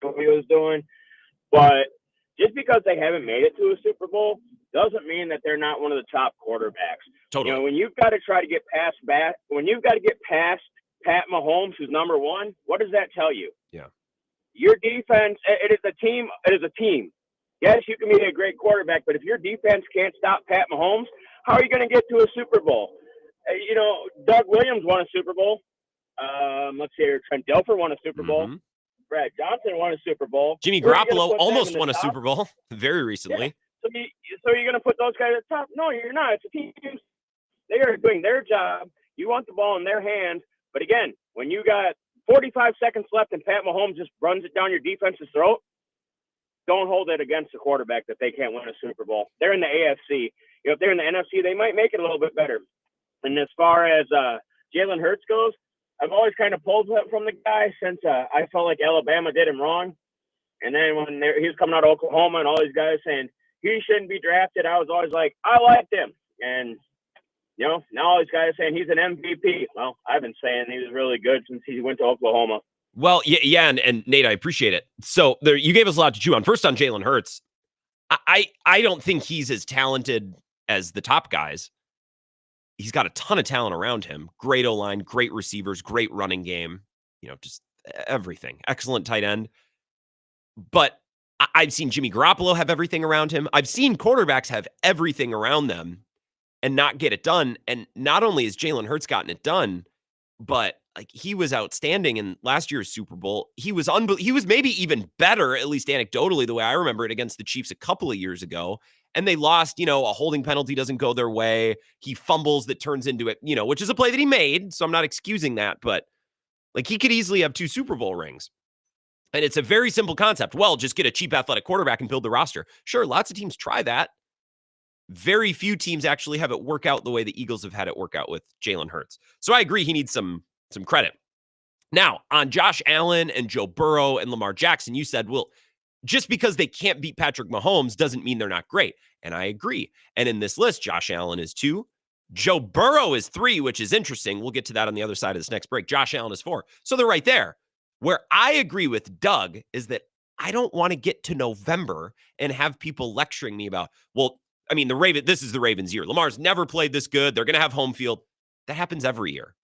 what he was doing, but just because they haven't made it to a Super Bowl doesn't mean that they're not one of the top quarterbacks. Totally. You know, when you've got to try to get past Pat Mahomes, who's number 1, what does that tell you? Yeah. Your defense, it is a team. It is a team. Yes, you can be a great quarterback, but if your defense can't stop Pat Mahomes, how are you going to get to a Super Bowl? You know, Doug Williams won a Super Bowl. Let's see here. Trent Dilfer won a Super Bowl. Brad Johnson won a Super Bowl. Jimmy Garoppolo almost won a Super Bowl very recently. Yeah. So you're going to put those guys at the top? No, you're not. It's a team. They are doing their job. You want the ball in their hands. But again, when you got 45 seconds left and Pat Mahomes just runs it down your defense's throat, don't hold it against the quarterback that they can't win a Super Bowl. They're in the AFC. You know, if they're in the NFC, they might make it a little bit better. And as far as Jalen Hurts goes, I've always kind of pulled from the guy since I felt like Alabama did him wrong. And then when he was coming out of Oklahoma and all these guys saying he shouldn't be drafted, I was always like, I liked him. And, you know, now all these guys saying he's an MVP. Well, I've been saying he was really good since he went to Oklahoma. Well, yeah, and Nate, I appreciate it. So there, you gave us a lot to chew on. First on Jalen Hurts, I don't think he's as talented as the top guys. He's got a ton of talent around him. Great O-line, great receivers, great running game. You know, just everything. Excellent tight end. But I've seen Jimmy Garoppolo have everything around him. I've seen quarterbacks have everything around them and not get it done. And not only has Jalen Hurts gotten it done, but like he was outstanding in last year's Super Bowl. He was maybe even better, at least anecdotally, the way I remember it, against the Chiefs a couple of years ago. And they lost, you know, a holding penalty doesn't go their way. He fumbles that turns into it, you know, which is a play that he made. So I'm not excusing that, but like he could easily have 2 Super Bowl rings. And it's a very simple concept. Well, just get a cheap athletic quarterback and build the roster. Sure, lots of teams try that. Very few teams actually have it work out the way the Eagles have had it work out with Jalen Hurts. So I agree he needs some credit. Now, on Josh Allen and Joe Burrow and Lamar Jackson, you said, well, just because they can't beat Patrick Mahomes doesn't mean they're not great. And I agree. And in this list, Josh Allen is 2. Joe Burrow is 3, which is interesting. We'll get to that on the other side of this next break. Josh Allen is 4. So they're right there. Where I agree with Doug is that I don't want to get to November and have people lecturing me about, well, I mean, this is the Ravens' year. Lamar's never played this good. They're going to have home field. That happens every year.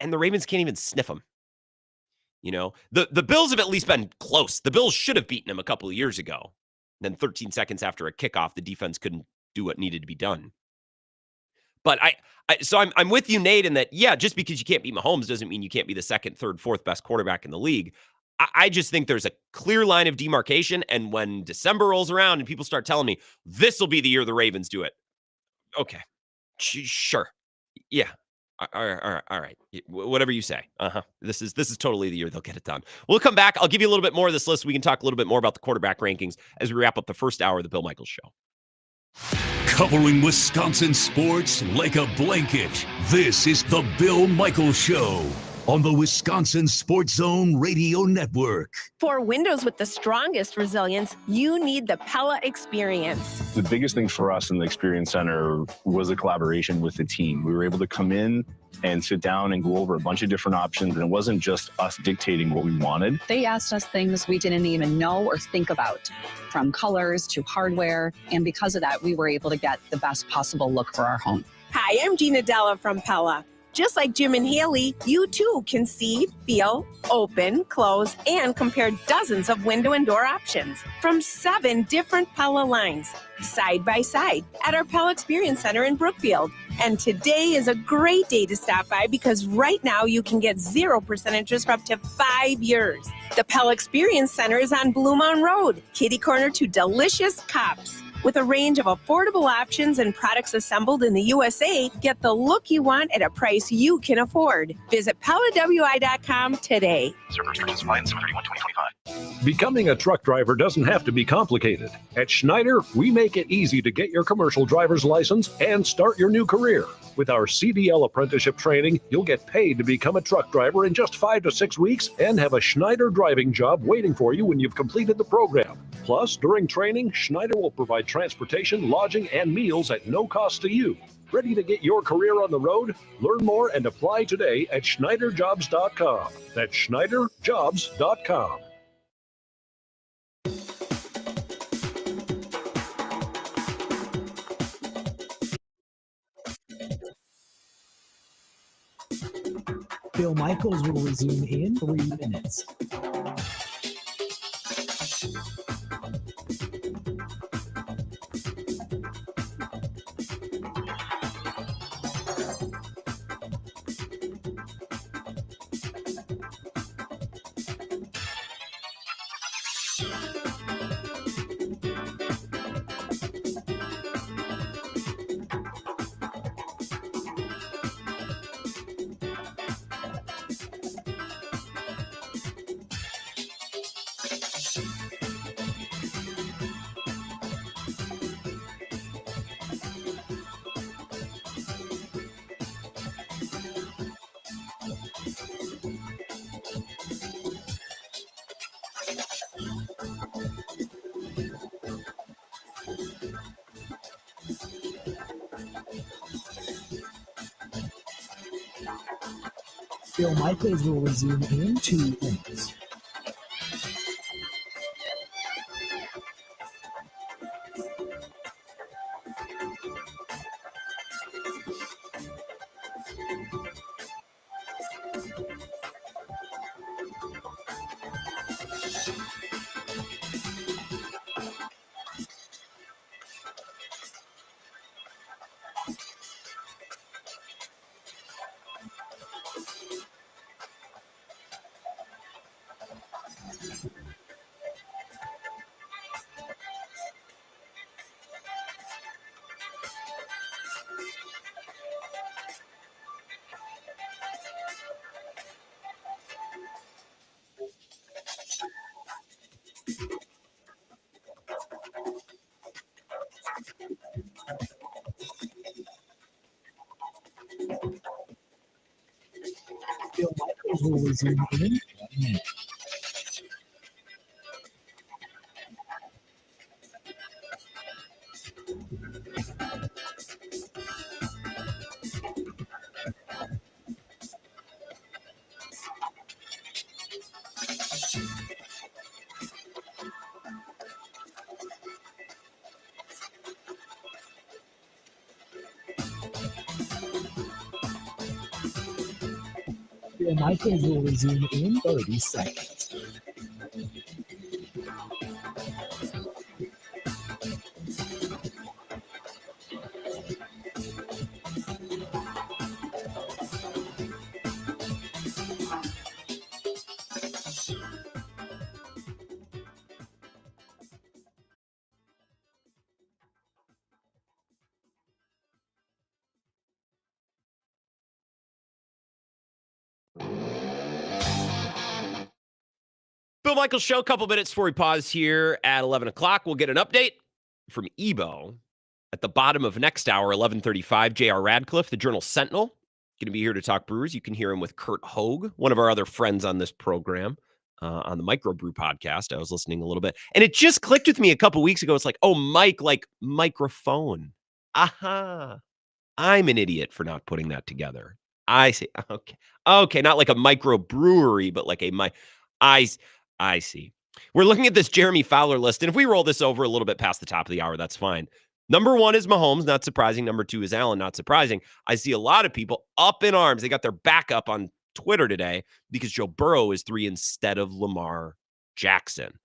And the Ravens can't even sniff them. You know, the Bills have at least been close. The Bills should have beaten them a couple of years ago. Then 13 seconds after a kickoff, the defense couldn't do what needed to be done. But I'm with you, Nate, in that, yeah, just because you can't beat Mahomes doesn't mean you can't be the 2nd, 3rd, 4th best quarterback in the league. I just think there's a clear line of demarcation. And when December rolls around and people start telling me this will be the year the Ravens do it. Okay, sure. Yeah. All right. Whatever you say. This is totally the year they'll get it done. We'll come back. I'll give you a little bit more of this list. We can talk a little bit more about the quarterback rankings as we wrap up the first hour of the Bill Michaels Show. Covering Wisconsin sports like a blanket. This is the Bill Michaels Show on the Wisconsin Sports Zone Radio Network. For windows with the strongest resilience, you need the Pella Experience. The biggest thing for us in the Experience Center was a collaboration with the team. We were able to come in and sit down and go over a bunch of different options, and it wasn't just us dictating what we wanted. They asked us things we didn't even know or think about, from colors to hardware, and because of that, we were able to get the best possible look for our home. Hi, I'm Gina Della from Pella. Just like Jim and Haley, you too can see, feel, open, close, and compare dozens of window and door options from 7 different Pella lines, side by side, at our Pella Experience Center in Brookfield. And today is a great day to stop by because right now you can get 0% interest for up to 5 years. The Pella Experience Center is on Blue Mountain Road, kitty corner to delicious Cups. With a range of affordable options and products assembled in the USA, get the look you want at a price you can afford. Visit PellaWI.com today. Server restrictions apply in December 31, 2025. Becoming a truck driver doesn't have to be complicated. At Schneider, we make it easy to get your commercial driver's license and start your new career. With our CDL apprenticeship training, you'll get paid to become a truck driver in just 5 to 6 weeks and have a Schneider driving job waiting for you when you've completed the program. Plus, during training, Schneider will provide transportation, lodging, and meals at no cost to you. Ready to get your career on the road? Learn more and apply today at SchneiderJobs.com. That's SchneiderJobs.com. Bill Michaels will resume in 3 minutes. Bill Michaels will resume in 2 minutes. Bill Michaels will resume in 1 minute. Bill Michaels will resume in 30 seconds. Bill Michaels Show, a couple minutes before we pause here at 11 o'clock. We'll get an update from Ebo at the bottom of next hour, 11:35. J.R. Radcliffe, the Journal Sentinel, going to be here to talk Brewers. You can hear him with Kurt Hogue, one of our other friends on this program, on the Microbrew podcast. I was listening a little bit, and it just clicked with me a couple weeks ago. It's like, oh, Mike, like microphone. Aha. I'm an idiot for not putting that together. I see. Okay. Not like a microbrewery, but like I see. We're looking at this Jeremy Fowler list, and if we roll this over a little bit past the top of the hour, that's fine. Number 1 is Mahomes, not surprising. Number 2 is Allen, not surprising. I see a lot of people up in arms. They got their back up on Twitter today because Joe Burrow is 3 instead of Lamar Jackson.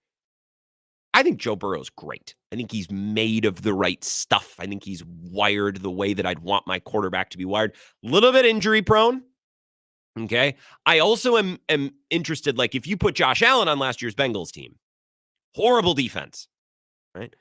I think Joe Burrow's great. I think he's made of the right stuff. I think he's wired the way that I'd want my quarterback to be wired. A little bit injury prone. Okay. I also am interested, like if you put Josh Allen on last year's Bengals team, horrible defense, right?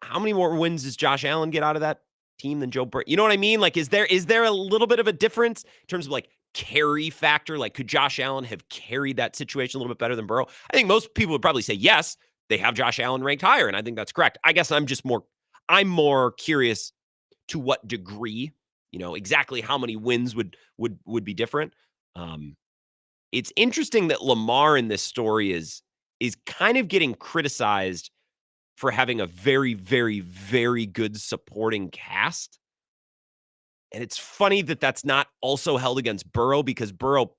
how many more wins does Josh Allen get out of that team than Joe Burrow? You know what I mean? Like, is there a little bit of a difference in terms of like carry factor? Like, could Josh Allen have carried that situation a little bit better than Burrow? I think most people would probably say yes. They have Josh Allen ranked higher, and I think that's correct. I guess I'm more curious to what degree, exactly how many wins would be different. It's interesting that Lamar in this story is kind of getting criticized for having a very, very, very good supporting cast. And it's funny that that's not also held against Burrow, because Burrow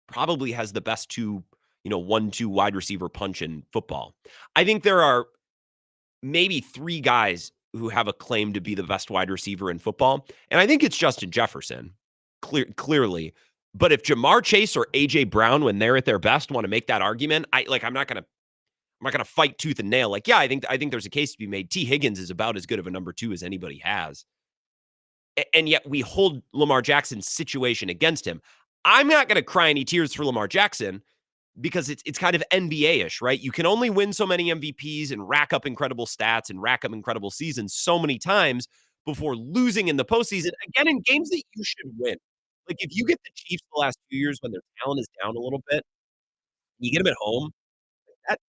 probably has the best 1-2 wide receiver punch in football. I think there are maybe 3 guys who have a claim to be the best wide receiver in football. And I think it's Justin Jefferson, clearly. But if Jamar Chase or A.J. Brown, when they're at their best, want to make that argument, I'm not going to fight tooth and nail. Like, yeah, I think there's a case to be made. T. Higgins is about as good of a number 2 as anybody has. And yet we hold Lamar Jackson's situation against him. I'm not going to cry any tears for Lamar Jackson, because it's kind of NBA-ish, right? You can only win so many MVPs and rack up incredible stats and rack up incredible seasons so many times before losing in the postseason, again, in games that you should win. Like, if you get the Chiefs the last few years when their talent is down a little bit, you get them at home, that's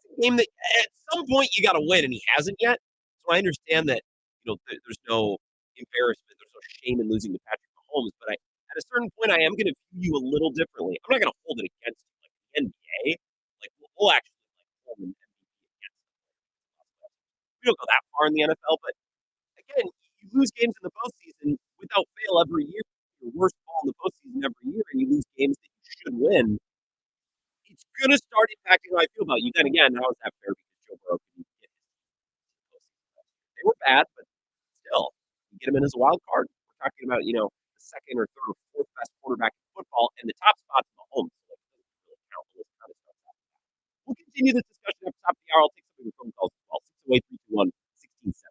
a game that at some point you got to win, and he hasn't yet. So I understand that, there's no embarrassment, there's no shame in losing to Patrick Mahomes, but at a certain point, I am going to view you a little differently. I'm not going to hold it against you like the NBA. Like, we'll actually hold an MVP against them. We don't go that far in the NFL, but again, you lose games in the postseason without fail every year. Your worst ball in the postseason every year, and you lose games that you should win. It's going to start impacting how I feel about you. Then again, how is that fair? Because Joe Burrow couldn't get his postseason. They were bad, but still, you get him in as a wild card. We're talking about, the second or third or fourth best quarterback in football, and the top spot's Mahomes. So it doesn't really count for this kind of stuff. We'll continue this discussion at the top of the hour. I'll take some of your phone calls as well. 608-321-1670.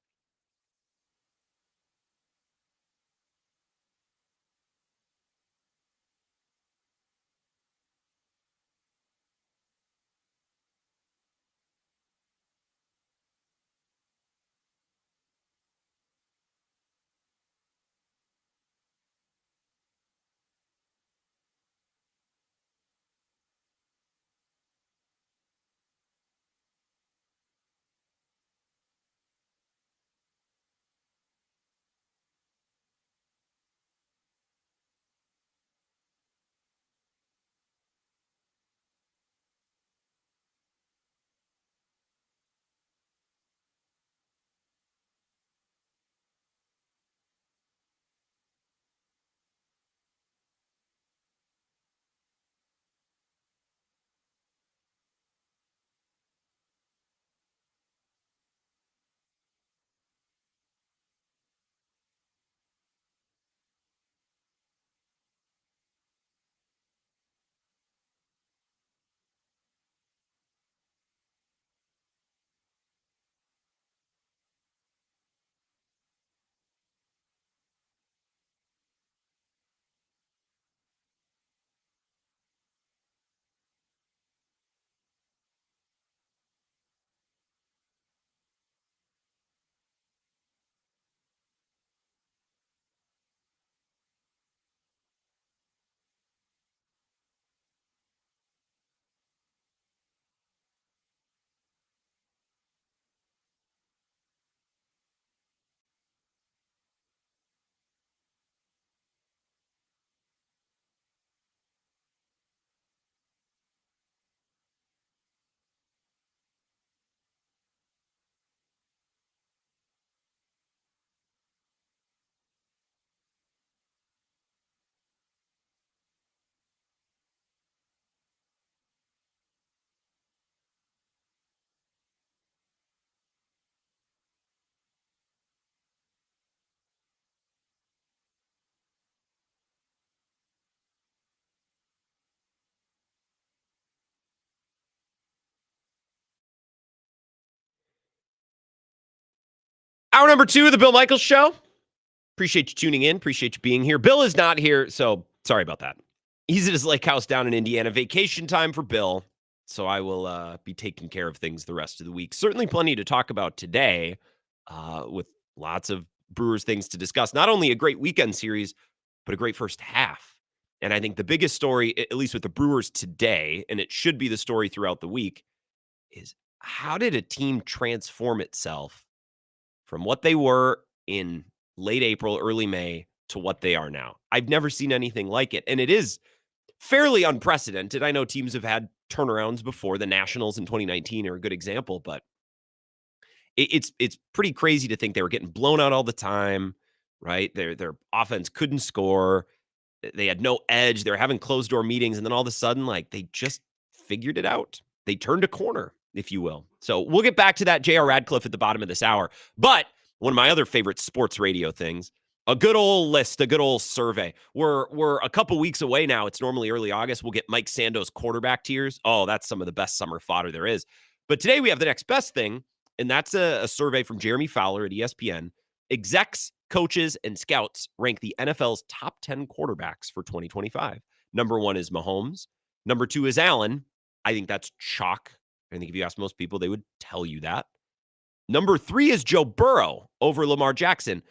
Hour number 2 of the Bill Michaels Show. Appreciate you tuning in. Appreciate you being here. Bill is not here, so sorry about that. He's at his lake house down in Indiana. Vacation time for Bill. So I will be taking care of things the rest of the week. Certainly plenty to talk about today with lots of Brewers things to discuss. Not only a great weekend series, but a great first half. And I think the biggest story, at least with the Brewers today, and it should be the story throughout the week, is how did a team transform itself from what they were in late April, early May to what they are now? I've never seen anything like it. And it is fairly unprecedented. I know teams have had turnarounds before. The Nationals in 2019 are a good example, but it's pretty crazy to think they were getting blown out all the time, right? Their offense couldn't score. They had no edge. They were having closed door meetings, and then all of a sudden, like, they just figured it out. They turned a corner, if you will. So we'll get back to that J.R. Radcliffe at the bottom of this hour. But one of my other favorite sports radio things, a good old list, a good old survey. We're a couple weeks away now. It's normally early August. We'll get Mike Sando's quarterback tiers. Oh, that's some of the best summer fodder there is. But today we have the next best thing, and that's a survey from Jeremy Fowler at ESPN. Execs, coaches, and scouts rank the NFL's top 10 quarterbacks for 2025. Number 1 is Mahomes. Number 2 is Allen. I think that's chalk. I think if you ask most people, they would tell you that. Number 3 is Joe Burrow over Lamar Jackson,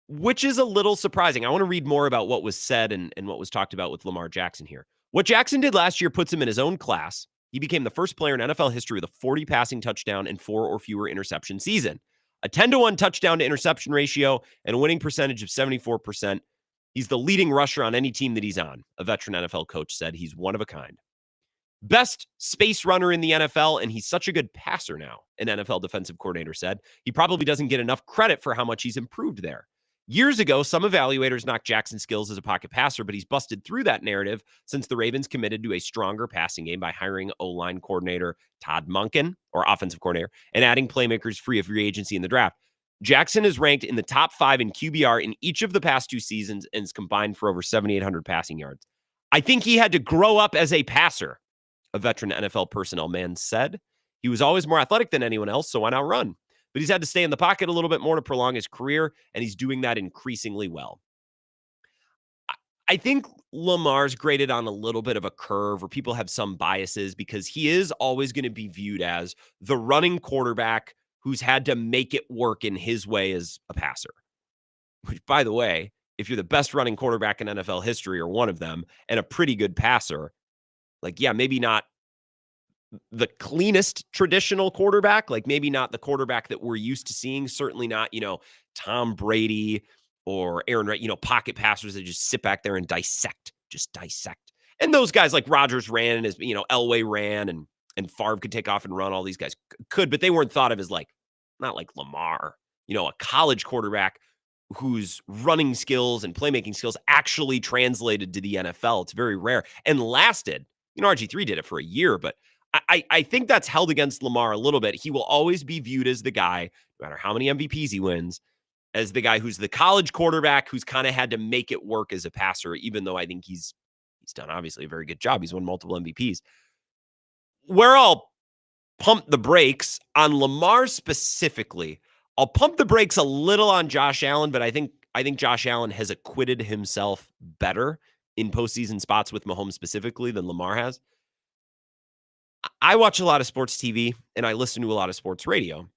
which is a little surprising. I want to read more about what was said and what was talked about with Lamar Jackson here. What Jackson did last year puts him in his own class. He became the first player in NFL history with a 40 passing touchdown and 4 or fewer interception season. A 10-to-1 touchdown to interception ratio and a winning percentage of 74%. He's the leading rusher on any team that he's on. A veteran NFL coach said he's one of a kind. Best space runner in the NFL, and he's such a good passer now, an NFL defensive coordinator said. He probably doesn't get enough credit for how much he's improved there. Years ago, some evaluators knocked Jackson's skills as a pocket passer, but he's busted through that narrative since the Ravens committed to a stronger passing game by hiring O-line coordinator Todd Monken, or offensive coordinator, and adding playmakers free of free agency in the draft. Jackson is ranked in the top 5 in QBR in each of the past 2 seasons and is combined for over 7,800 passing yards. I think he had to grow up as a passer, a veteran NFL personnel man said. He was always more athletic than anyone else, so why not run? But he's had to stay in the pocket a little bit more to prolong his career, and he's doing that increasingly well. I think Lamar's graded on a little bit of a curve, or people have some biases, because he is always going to be viewed as the running quarterback who's had to make it work in his way as a passer. Which, by the way, if you're the best running quarterback in NFL history, or one of them, and a pretty good passer, like, yeah, maybe not the cleanest traditional quarterback, like maybe not the quarterback that we're used to seeing, certainly not, Tom Brady or Aaron, pocket passers that just sit back there and dissect. And those guys like Rodgers ran, as Elway ran, and Favre could take off and run. All these guys could, but they weren't thought of as not like Lamar, a college quarterback whose running skills and playmaking skills actually translated to the NFL. It's very rare and lasted. RG3 did it for a year, but I think that's held against Lamar a little bit. He will always be viewed as the guy, no matter how many MVPs he wins, as the guy who's the college quarterback who's kind of had to make it work as a passer, even though I think he's done obviously a very good job. He's won multiple MVPs. Where I'll pump the brakes on Lamar specifically, I'll pump the brakes a little on Josh Allen, but I think Josh Allen has acquitted himself better in postseason spots with Mahomes specifically than Lamar has. I watch a lot of sports TV and I listen to a lot of sports radio.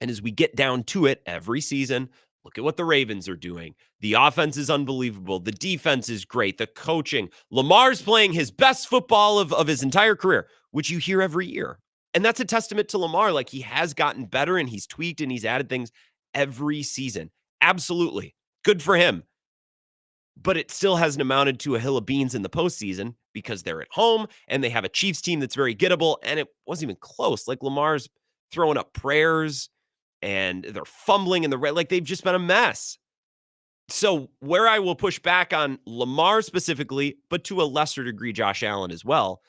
And as we get down to it every season, look at what the Ravens are doing. The offense is unbelievable. The defense is great. The coaching. Lamar's playing his best football of his entire career, which you hear every year. And that's a testament to Lamar. Like, he has gotten better and he's tweaked and he's added things every season. Absolutely. Good for him. But it still hasn't amounted to a hill of beans in the postseason because they're at home and they have a Chiefs team that's very gettable, and it wasn't even close. Like, Lamar's throwing up prayers and they're fumbling in the red. Like, they've just been a mess. So where I will push back on Lamar specifically, but to a lesser degree Josh Allen as well,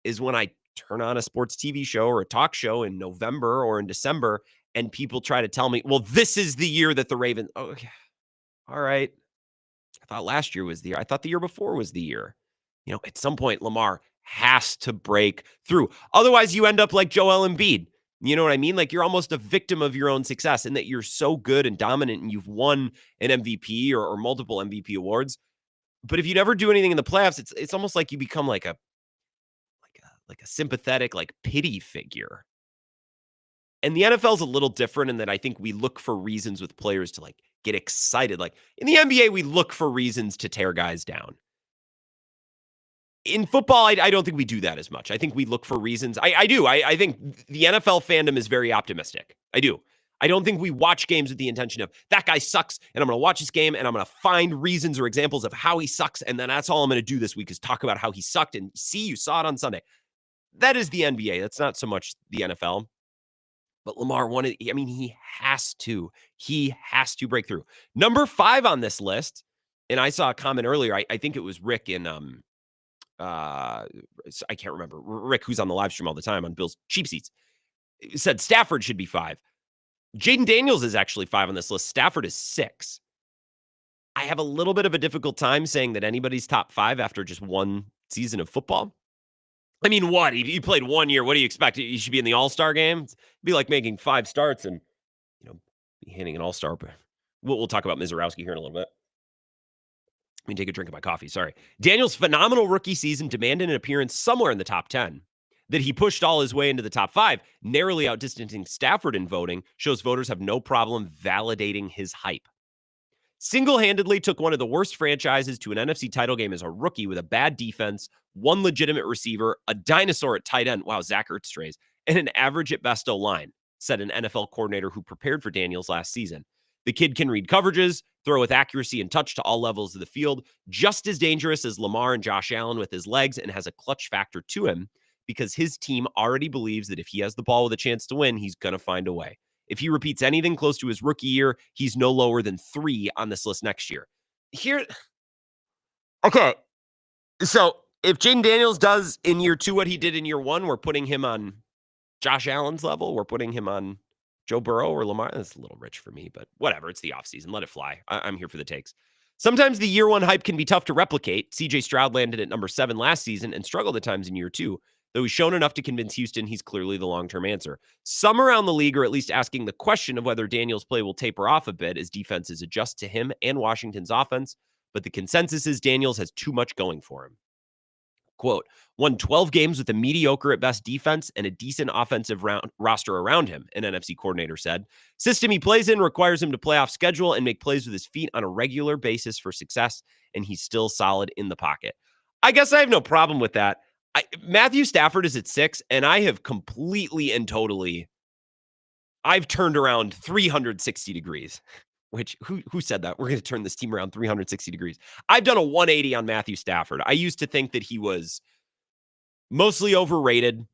is when I turn on a sports TV show or a talk show in November or in December and people try to tell me, well, this is the year that the Ravens, okay, all right. I thought last year was the year. I thought the year before was the year. At some point, Lamar has to break through. Otherwise, you end up like Joel Embiid. You know what I mean? Like, you're almost a victim of your own success in that you're so good and dominant and you've won an MVP or multiple MVP awards. But if you never do anything in the playoffs, it's almost like you become like like a sympathetic, like pity figure. And the NFL is a little different in that I think we look for reasons with players to like get excited. Like in the NBA, we look for reasons to tear guys down. In football, I don't think we do that as much. I think we look for reasons. I do. I think the NFL fandom is very optimistic. I do. I don't think we watch games with the intention of that guy sucks and I'm going to watch this game and I'm going to find reasons or examples of how he sucks. And then that's all I'm going to do this week is talk about how he sucked and see, you saw it on Sunday. That is the NBA. That's not so much the NFL. But Lamar wanted, I mean, he has to break through. Number 5 on this list, and I saw a comment earlier, I think it was Rick in, I can't remember, Rick, who's on the live stream all the time on Bill's Cheap Seats, said Stafford should be 5. Jaden Daniels is actually 5 on this list. Stafford is 6. I have a little bit of a difficult time saying that anybody's top 5 after just one season of football. I mean, what? He played 1 year. What do you expect? He should be in the All-Star game? It'd be like making 5 starts and, be hitting an All-Star. We'll talk about Misiorowski here in a little bit. Let me take a drink of my coffee. Sorry. Daniels' phenomenal rookie season demanded an appearance somewhere in the top 10. That he pushed all his way into the top 5, narrowly outdistancing Stafford in voting, shows voters have no problem validating his hype. Single-handedly took one of the worst franchises to an NFC title game as a rookie with a bad defense, one legitimate receiver, a dinosaur at tight end, wow, Zach Ertz strays, and an average at best O-line, said an NFL coordinator who prepared for Daniels last season. The kid can read coverages, throw with accuracy and touch to all levels of the field, just as dangerous as Lamar and Josh Allen with his legs, and has a clutch factor to him because his team already believes that if he has the ball with a chance to win, he's going to find a way. If he repeats anything close to his rookie year, he's no lower than 3 on this list next year. Okay. So if Jaden Daniels does in year 2 what he did in year 1, we're putting him on Josh Allen's level. We're putting him on Joe Burrow or Lamar. That's a little rich for me, but whatever. It's the offseason. Let it fly. I'm here for the takes. Sometimes the year 1 hype can be tough to replicate. CJ Stroud landed at number 7 last season and struggled at times in year 2. Though he's shown enough to convince Houston he's clearly the long-term answer. Some around the league are at least asking the question of whether Daniels' play will taper off a bit as defenses adjust to him and Washington's offense, but the consensus is Daniels has too much going for him. Quote, won 12 games with a mediocre at best defense and a decent offensive roster around him, an NFC coordinator said. System he plays in requires him to play off schedule and make plays with his feet on a regular basis for success, and he's still solid in the pocket. I guess I have no problem with that. Matthew Stafford is at 6, and I have completely and totally, I've turned around 360 degrees, which who said that? We're going to turn this team around 360 degrees. I've done a 180 on Matthew Stafford. I used to think that he was mostly overrated,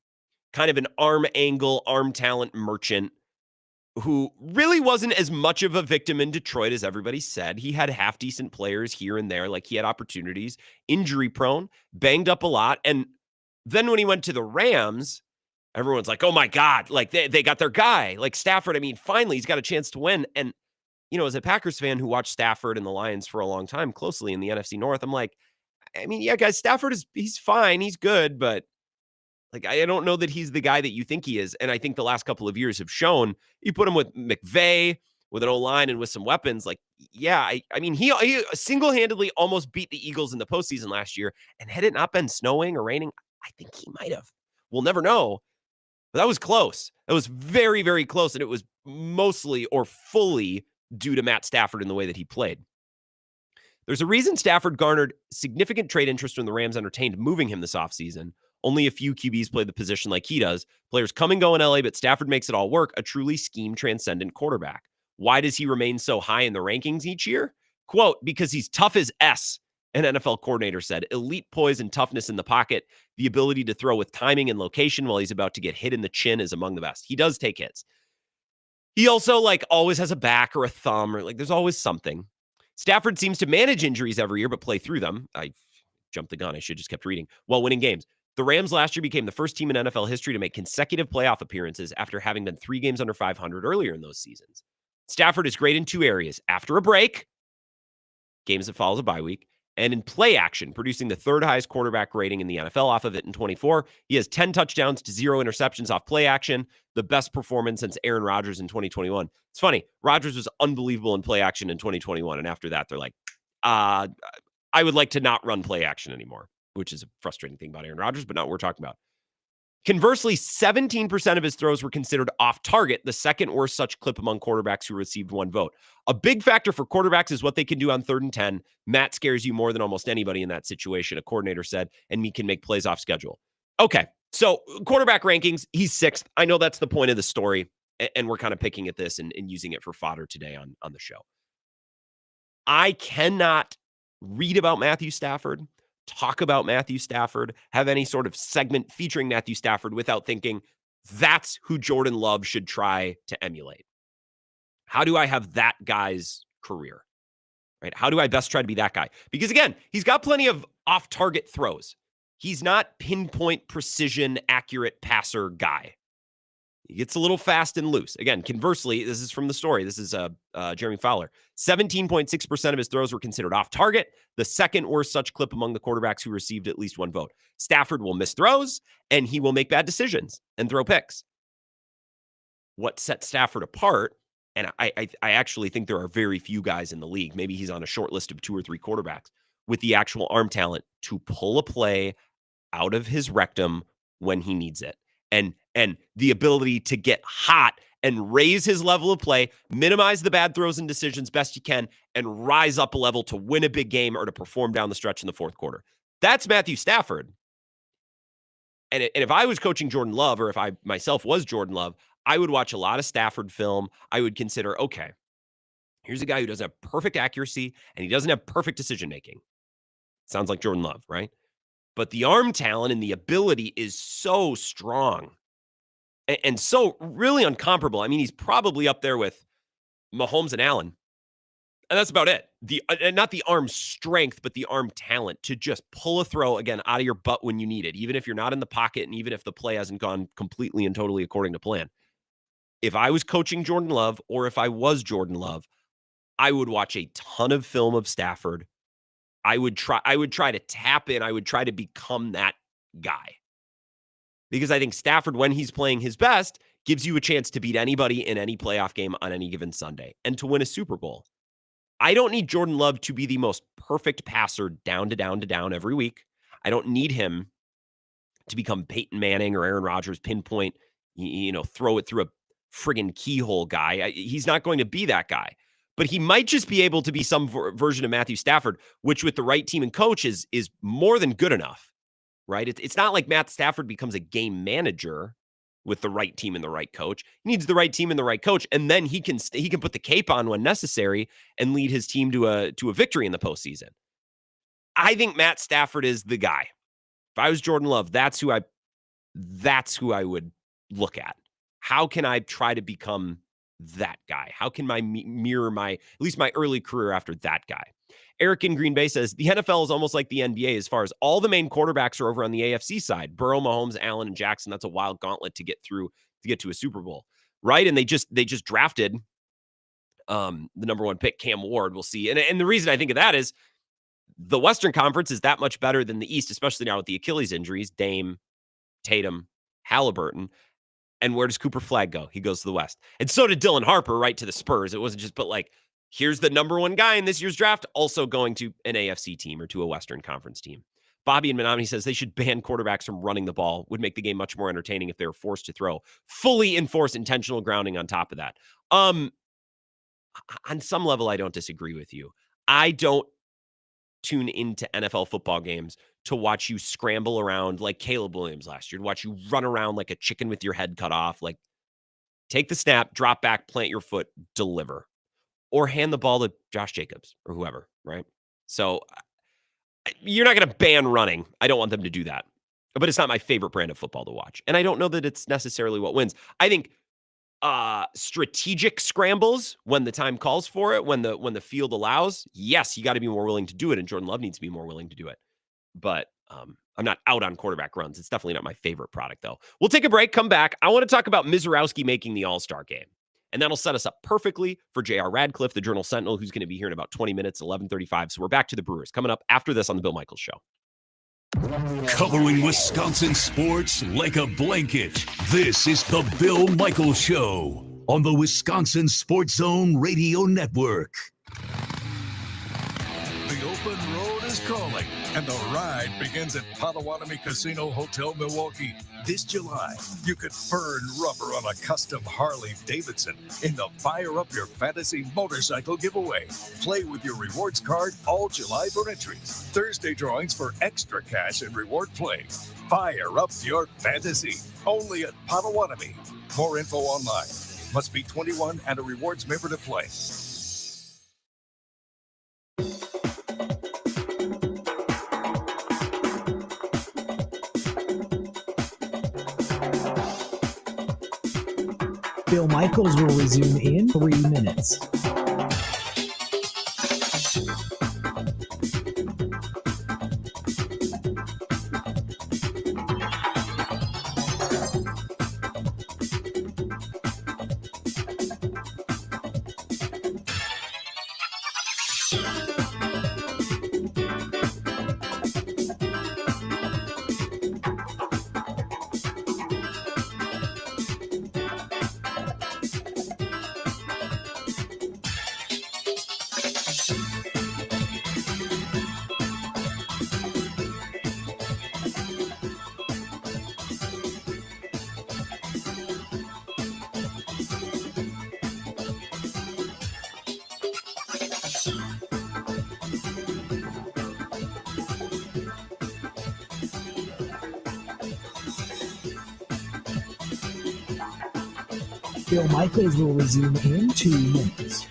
kind of an arm angle, arm talent merchant who really wasn't as much of a victim in Detroit as everybody said. He had half decent players here and there, like he had opportunities, injury prone, banged up a lot. And then when he went to the Rams, everyone's like, oh my God, like they got their guy. Like Stafford, I mean, finally he's got a chance to win. And, as a Packers fan who watched Stafford and the Lions for a long time closely in the NFC North, I'm like, I mean, yeah, guys, Stafford he's fine. He's good, but like, I don't know that he's the guy that you think he is. And I think the last couple of years have shown, you put him with McVay, with an O-line and with some weapons. Like, yeah, I mean, he single-handedly almost beat the Eagles in the postseason last year. And had it not been snowing or raining, I think he might have. We'll never know. But that was close. That was very, very close. And it was mostly or fully due to Matt Stafford in the way that he played. There's a reason Stafford garnered significant trade interest when the Rams entertained moving him this offseason. Only a few QBs play the position like he does. Players come and go in LA, but Stafford makes it all work. A truly scheme-transcendent quarterback. Why does he remain so high in the rankings each year? Quote, because he's tough as S, an NFL coordinator said. Elite poise and toughness in the pocket. The ability to throw with timing and location while he's about to get hit in the chin is among the best. He does take hits. He also always has a back or a thumb or there's always something. Stafford seems to manage injuries every year, but play through them. I jumped the gun. I should just kept reading. While winning games. The Rams last year became the first team in NFL history to make consecutive playoff appearances after having been 3 games under 500 earlier in those seasons. Stafford is great in 2 areas. After a break, games that follows a bye week, and in play action, producing the 3rd highest quarterback rating in the NFL off of it in 24. He has 10 touchdowns to 0 interceptions off play action, the best performance since Aaron Rodgers in 2021. It's funny. Rodgers was unbelievable in play action in 2021, and after that, they're like, I would like to not run play action anymore, which is a frustrating thing about Aaron Rodgers, but not what we're talking about. Conversely, 17% of his throws were considered off target, the second worst such clip among quarterbacks who received 1 vote. A big factor for quarterbacks is what they can do on 3rd and 10. Matt scares you more than almost anybody in that situation, a coordinator said, and me can make plays off schedule. Okay, so quarterback rankings, he's 6th. I know that's the point of the story, and we're kind of picking at this and using it for fodder today on the show. I cannot read about Matthew Stafford, talk about Matthew Stafford, have any sort of segment featuring Matthew Stafford without thinking that's who Jordan Love should try to emulate. How do I have that guy's career? Right? How do I best try to be that guy? Because again, he's got plenty of off-target throws. He's not pinpoint, precision, accurate passer guy. He gets a little fast and loose. Again, conversely, this is from the story. This is Jeremy Fowler. 17.6% of his throws were considered off target, the second worst such clip among the quarterbacks who received at least 1 vote. Stafford will miss throws, and he will make bad decisions and throw picks. What sets Stafford apart, and I actually think there are very few guys in the league, maybe he's on a short list of 2 or 3 quarterbacks, with the actual arm talent to pull a play out of his rectum when he needs it. And the ability to get hot and raise his level of play, minimize the bad throws and decisions best you can, and rise up a level to win a big game or to perform down the stretch in the 4th quarter. That's Matthew Stafford. And if I was coaching Jordan Love, or if I myself was Jordan Love, I would watch a lot of Stafford film. I would consider, okay, here's a guy who doesn't have perfect accuracy and he doesn't have perfect decision-making. Sounds like Jordan Love, right? But the arm talent and the ability is so strong and so really uncomparable. I mean, he's probably up there with Mahomes and Allen. And that's about it. Not the arm strength, but the arm talent to just pull a throw, again, out of your butt when you need it, even if you're not in the pocket and even if the play hasn't gone completely and totally according to plan. If I was coaching Jordan Love, or if I was Jordan Love, I would watch a ton of film of Stafford. I would try to tap in. I would try to become that guy. Because I think Stafford, when he's playing his best, gives you a chance to beat anybody in any playoff game on any given Sunday and to win a Super Bowl. I don't need Jordan Love to be the most perfect passer down to down every week. I don't need him to become Peyton Manning or Aaron Rodgers, pinpoint, throw it through a friggin' keyhole guy. He's not going to be that guy. But he might just be able to be some version of Matthew Stafford, which with the right team and coach is more than good enough, right? It's not like Matt Stafford becomes a game manager with the right team and the right coach. He needs the right team and the right coach, and then he can put the cape on when necessary and lead his team to a victory in the postseason. I think Matt Stafford is the guy. If I was Jordan Love, that's who I would look at. How can I try to become that guy? How can I mirror at least my early career after that guy? Eric in Green Bay says, the NFL is almost like the NBA as far as all the main quarterbacks are over on the AFC side. Burrow, Mahomes, Allen, and Jackson. That's a wild gauntlet to get to a Super Bowl, right? And they just drafted the number 1 pick, Cam Ward. We'll see. And the reason I think of that is the Western Conference is that much better than the East, especially now with the Achilles injuries, Dame, Tatum, Halliburton. And where does Cooper Flagg go? He goes to the West. And so did Dylan Harper, right, to the Spurs. It wasn't just, but like, here's the number 1 guy in this year's draft, also going to an AFC team or to a Western Conference team. Bobby in Menominee says they should ban quarterbacks from running the ball. Would make the game much more entertaining if they were forced to throw. Fully enforce intentional grounding on top of that. On some level, I don't disagree with you. I don't tune into NFL football games to watch you scramble around like Caleb Williams last year, to watch you run around like a chicken with your head cut off. Like, take the snap, drop back, plant your foot, deliver. Or hand the ball to Josh Jacobs or whoever, right? So you're not going to ban running. I don't want them to do that. But it's not my favorite brand of football to watch. And I don't know that it's necessarily what wins. I think strategic scrambles when the time calls for it, when the field allows, yes, you got to be more willing to do it. And Jordan Love needs to be more willing to do it. But I'm not out on quarterback runs. It's definitely not my favorite product, though. We'll take a break, come back. I want to talk about Misiorowski making the All-Star game. And that'll set us up perfectly for J.R. Radcliffe, the Journal Sentinel, who's going to be here in about 20 minutes, 11:35. So we're back to the Brewers coming up after this on the Bill Michaels Show. Covering Wisconsin sports like a blanket. This is the Bill Michaels Show on the Wisconsin Sports Zone Radio Network. The open road is is calling, and the ride begins at Potawatomi Casino Hotel Milwaukee. This July, you could burn rubber on a custom Harley-Davidson in the Fire Up Your Fantasy Motorcycle giveaway. Play with your rewards card all July for entries. Thursday drawings for extra cash and reward play. Fire up your fantasy. Only at Potawatomi. More info online. Must be 21 and a rewards member to play. Bill Michaels will resume in 3 minutes. Bill Michaels will resume in 2 minutes.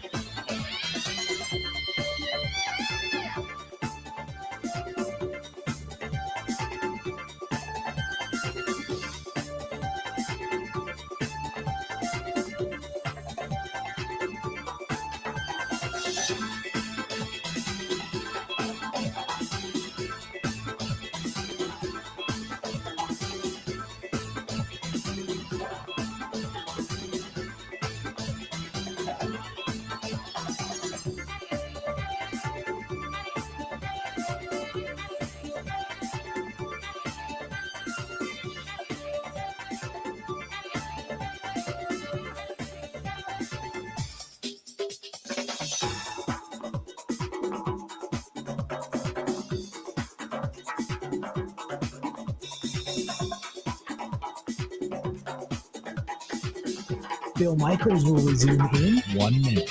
Bill Michaels will resume in 1 minute.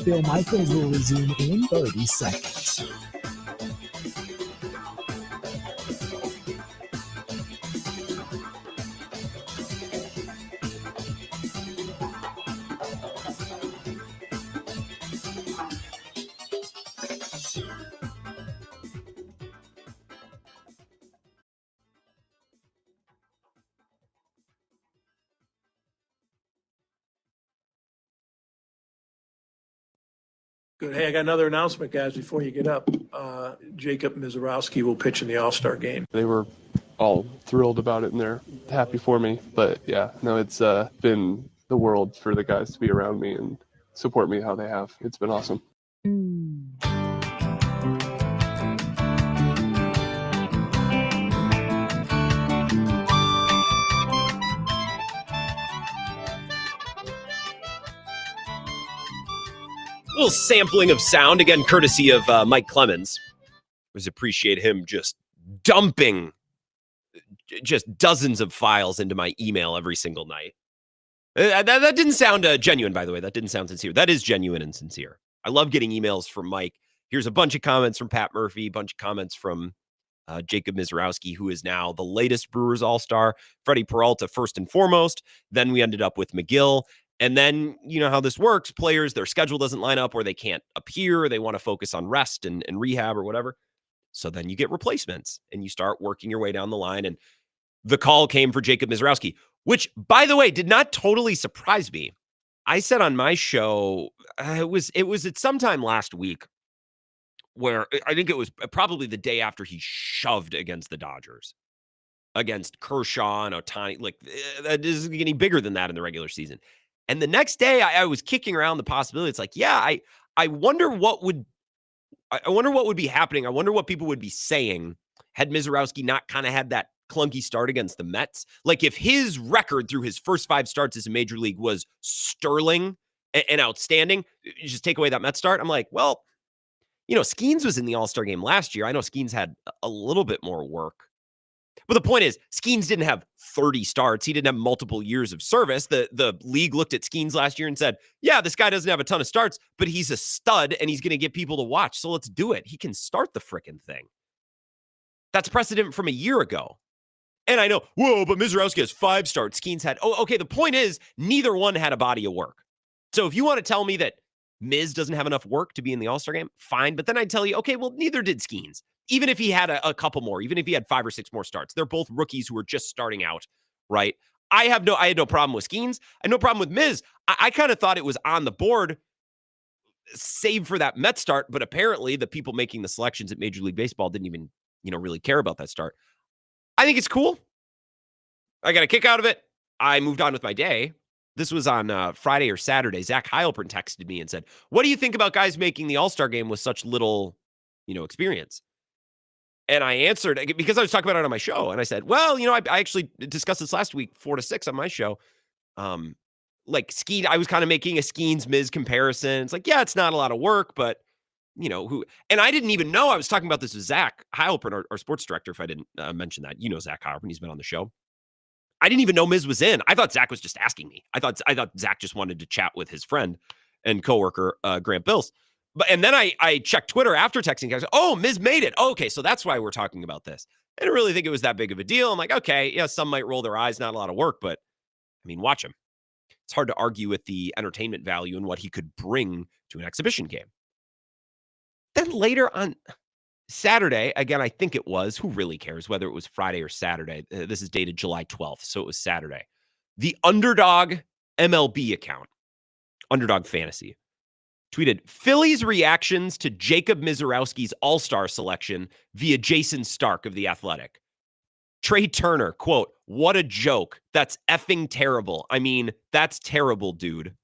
Bill Michaels will resume in 30 seconds. Good. Hey, I got another announcement, guys, before you get up. Jacob Misiorowski will pitch in the All-Star game. They were all thrilled about it and they're happy for me. But yeah, no, it's been the world for the guys to be around me and support me how they have. It's been awesome. Little sampling of sound, again, courtesy of Mike Clemens. Always appreciate him just dumping just dozens of files into my email every single night. That didn't sound genuine, by the way. That didn't sound sincere. That is genuine and sincere. I love getting emails from Mike. Here's a bunch of comments from Pat Murphy, a bunch of comments from Jacob Misiorowski, who is now the latest Brewers All-Star. Freddie Peralta, first and foremost. Then we ended up with McGill. And then, you know how this works. Players, their schedule doesn't line up or they can't appear. They want to focus on rest and rehab or whatever. So then you get replacements and you start working your way down the line. And the call came for Jacob Misiorowski, which, by the way, did not totally surprise me. I said on my show, it was at sometime last week where I think it was probably the day after he shoved against the Dodgers. against Kershaw and Ohtani. Like, that is getting bigger than that in the regular season. And the next day, I was kicking around the possibility. It's like, yeah, I wonder what would be happening. I wonder what people would be saying had Misiorowski not kind of had that clunky start against the Mets. Like, if his record through his first 5 starts as a major league was sterling and outstanding, you just take away that Mets start. I'm like, well, Skeens was in the All-Star game last year. I know Skeens had a little bit more work. But the point is, Skeens didn't have 30 starts. He didn't have multiple years of service. The league looked at Skeens last year and said, yeah, this guy doesn't have a ton of starts, but he's a stud and he's going to get people to watch. So let's do it. He can start the frickin' thing. That's precedent from a year ago. And I know, whoa, but Misiorowski has 5 starts. Skeens had, okay. The point is, neither one had a body of work. So if you want to tell me that Miz doesn't have enough work to be in the All-Star game, fine. But then I'd tell you, okay, well, neither did Skeens. Even if he had a couple more, even if he had 5 or 6 more starts, they're both rookies who are just starting out, right? I had no problem with Skeens. I had no problem with Miz. I kind of thought it was on the board, save for that Mets start, but apparently the people making the selections at Major League Baseball didn't even, really care about that start. I think it's cool. I got a kick out of it. I moved on with my day. This was on Friday or Saturday. Zach Heilprin texted me and said, what do you think about guys making the All-Star game with such little, experience? And I answered, because I was talking about it on my show, and I said, well, I actually discussed this last week, 4 to 6 on my show. Like Skeen, I was kind of making a Skeens Miz comparison. It's like, yeah, it's not a lot of work, but and I didn't even know I was talking about this with Zach Heilprin, our sports director, if I didn't mention that. Zach Heilprin, he's been on the show. I didn't even know Miz was in. I thought Zach was just asking me. I thought Zach just wanted to chat with his friend and coworker, Grant Bills. And then I checked Twitter after texting. I said, oh, Miz made it. Oh, okay, so that's why we're talking about this. I didn't really think it was that big of a deal. I'm like, okay, yeah, some might roll their eyes, not a lot of work, but I mean, watch him. It's hard to argue with the entertainment value and what he could bring to an exhibition game. Then later on Saturday, again, I think it was, who really cares whether it was Friday or Saturday? This is dated July 12th, so it was Saturday. The Underdog MLB account, Underdog Fantasy, tweeted Phillies reactions to Jacob Misiorowski's All-Star selection via Jason Stark of The Athletic. Trey Turner, quote, what a joke. That's effing terrible. I mean, that's terrible, dude.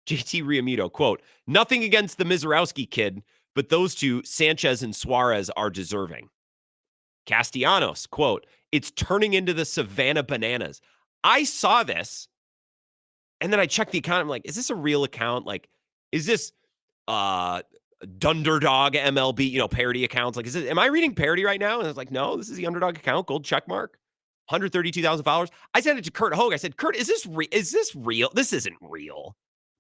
JT Realmuto, quote, nothing against the Misiorowski kid, but those two, Sanchez and Suarez, are deserving. Castellanos, quote, it's turning into the Savannah Bananas. I saw this, and then I checked the account. I'm like, is this a real account? Like, is this Dunderdog MLB, parody accounts? Like, am I reading parody right now? And I was like, no, this is the Underdog account, gold check mark, 132,000 followers. I sent it to Kurt Hogue. I said, Kurt, is this real? This isn't real.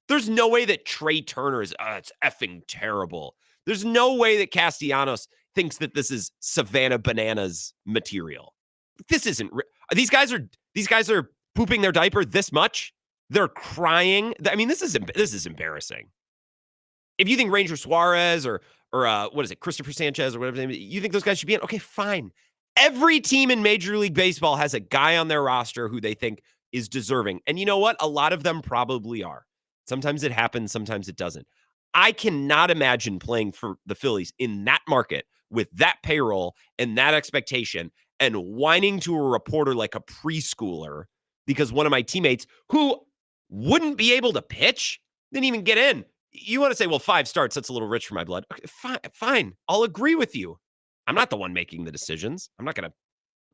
There's no way that Trey Turner is, it's effing terrible. There's no way that Castellanos thinks that this is Savannah Bananas material. This isn't. These guys are pooping their diaper this much. They're crying. I mean, this is embarrassing. If you think Ranger Suarez or what is it, Christopher Sanchez or whatever his name is, you think those guys should be in? Okay, fine. Every team in Major League Baseball has a guy on their roster who they think is deserving, and you know what? A lot of them probably are. Sometimes it happens. Sometimes it doesn't. I cannot imagine playing for the Phillies in that market with that payroll and that expectation and whining to a reporter like a preschooler because one of my teammates who wouldn't be able to pitch didn't even get in. You want to say, well, 5 starts, that's a little rich for my blood. Okay, fine. I'll agree with you. I'm not the one making the decisions. I'm not going to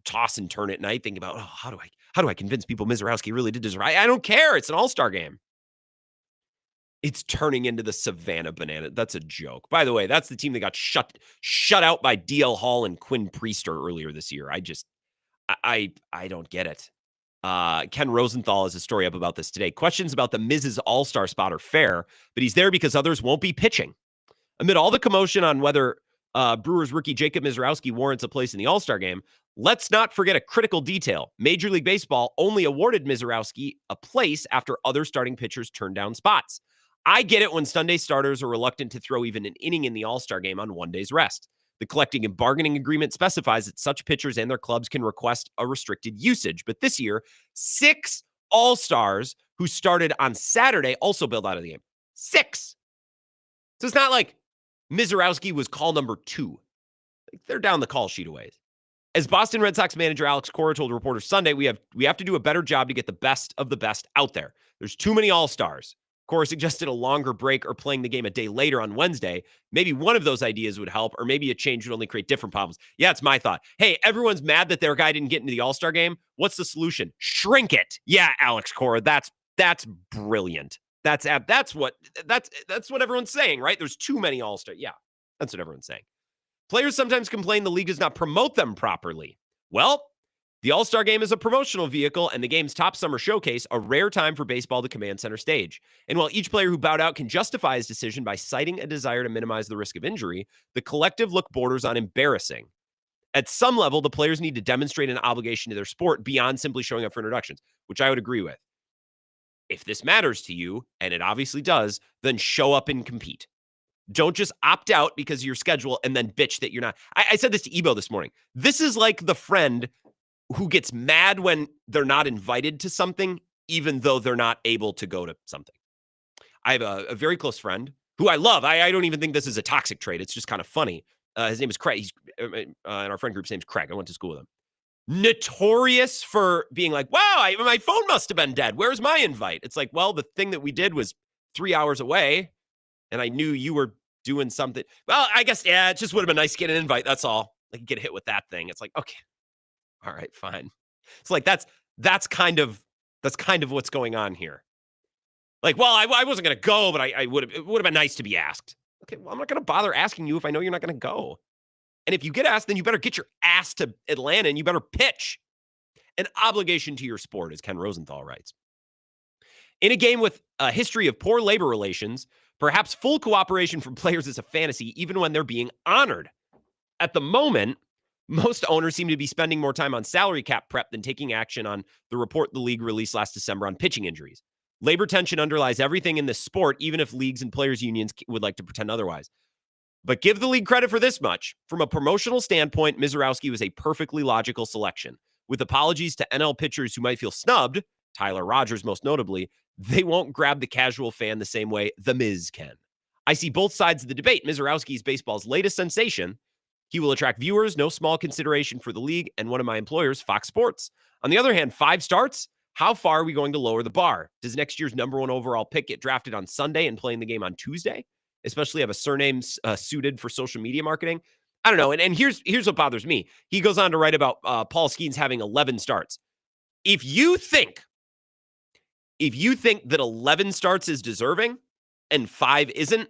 toss and turn at night thinking about, how do I convince people Misiorowski really did deserve? I don't care. It's an all-star game. It's turning into the Savannah Banana. That's a joke. By the way, that's the team that got shut out by DL Hall and Quinn Priester earlier this year. I don't get it. Ken Rosenthal has a story up about this today. Questions about the Mrs. All-Star spot are fair, but he's there because others won't be pitching. Amid all the commotion on whether Brewers rookie Jacob Misiorowski warrants a place in the All-Star game, let's not forget a critical detail. Major League Baseball only awarded Misiorowski a place after other starting pitchers turned down spots. I get it when Sunday starters are reluctant to throw even an inning in the All-Star game on one day's rest. The collective and bargaining agreement specifies that such pitchers and their clubs can request a restricted usage. But this year, 6 All-Stars who started on Saturday also bailed out of the game. 6. So it's not like Misiorowski was call number 2. They're down the call sheet a ways. As Boston Red Sox manager Alex Cora told reporters Sunday, we have to do a better job to get the best of the best out there. There's too many all-stars. Cora suggested a longer break or playing the game a day later on Wednesday. Maybe one of those ideas would help, or maybe a change would only create different problems. Yeah, it's my thought. Hey, everyone's mad that their guy didn't get into the All-Star game. What's the solution? Shrink it. Yeah, Alex Cora, that's brilliant. That's what everyone's saying, right? There's too many All-Star. Yeah, that's what everyone's saying. Players sometimes complain the league does not promote them properly. Well, the All-Star game is a promotional vehicle and the game's top summer showcase, a rare time for baseball to command center stage. And while each player who bowed out can justify his decision by citing a desire to minimize the risk of injury, the collective look borders on embarrassing. At some level, the players need to demonstrate an obligation to their sport beyond simply showing up for introductions, which I would agree with. If this matters to you, and it obviously does, then show up and compete. Don't just opt out because of your schedule and then bitch that you're not. I said this to Ebo this morning. This is like the friend who gets mad when they're not invited to something, even though they're not able to go to something. I have a very close friend who I love. I don't even think this is a toxic trait. It's just kind of funny. His name is Craig. He's in our friend group's name's Craig. I went to school with him. Notorious for being like, wow, my phone must have been dead. Where's my invite? It's like, well, the thing that we did was 3 hours away, and I knew you were doing something. Well, I guess, yeah, it just would have been nice to get an invite. That's all. Like, get hit with that thing. It's like, okay, all right, fine. It's like, that's kind of what's going on here. Like, well, I wasn't going to go, but it would have been nice to be asked. Okay, well, I'm not going to bother asking you if I know you're not going to go. And if you get asked, then you better get your ass to Atlanta and you better pitch. An obligation to your sport, as Ken Rosenthal writes. In a game with a history of poor labor relations, perhaps full cooperation from players is a fantasy, even when they're being honored. At the moment, most owners seem to be spending more time on salary cap prep than taking action on the report the league released last December on pitching injuries. Labor tension underlies everything in this sport, even if leagues and players' unions would like to pretend otherwise. But give the league credit for this much. From a promotional standpoint, Misiorowski was a perfectly logical selection. With apologies to NL pitchers who might feel snubbed, Tyler Rogers most notably, they won't grab the casual fan the same way the Miz can. I see both sides of the debate. Misiorowski is baseball's latest sensation. He will attract viewers, no small consideration for the league, and one of my employers, Fox Sports. On the other hand, 5 starts? How far are we going to lower the bar? Does next year's number 1 overall pick get drafted on Sunday and playing the game on Tuesday? Especially have a surname suited for social media marketing? I don't know. And here's what bothers me. He goes on to write about Paul Skeens having 11 starts. If you think that 11 starts is deserving and 5 isn't,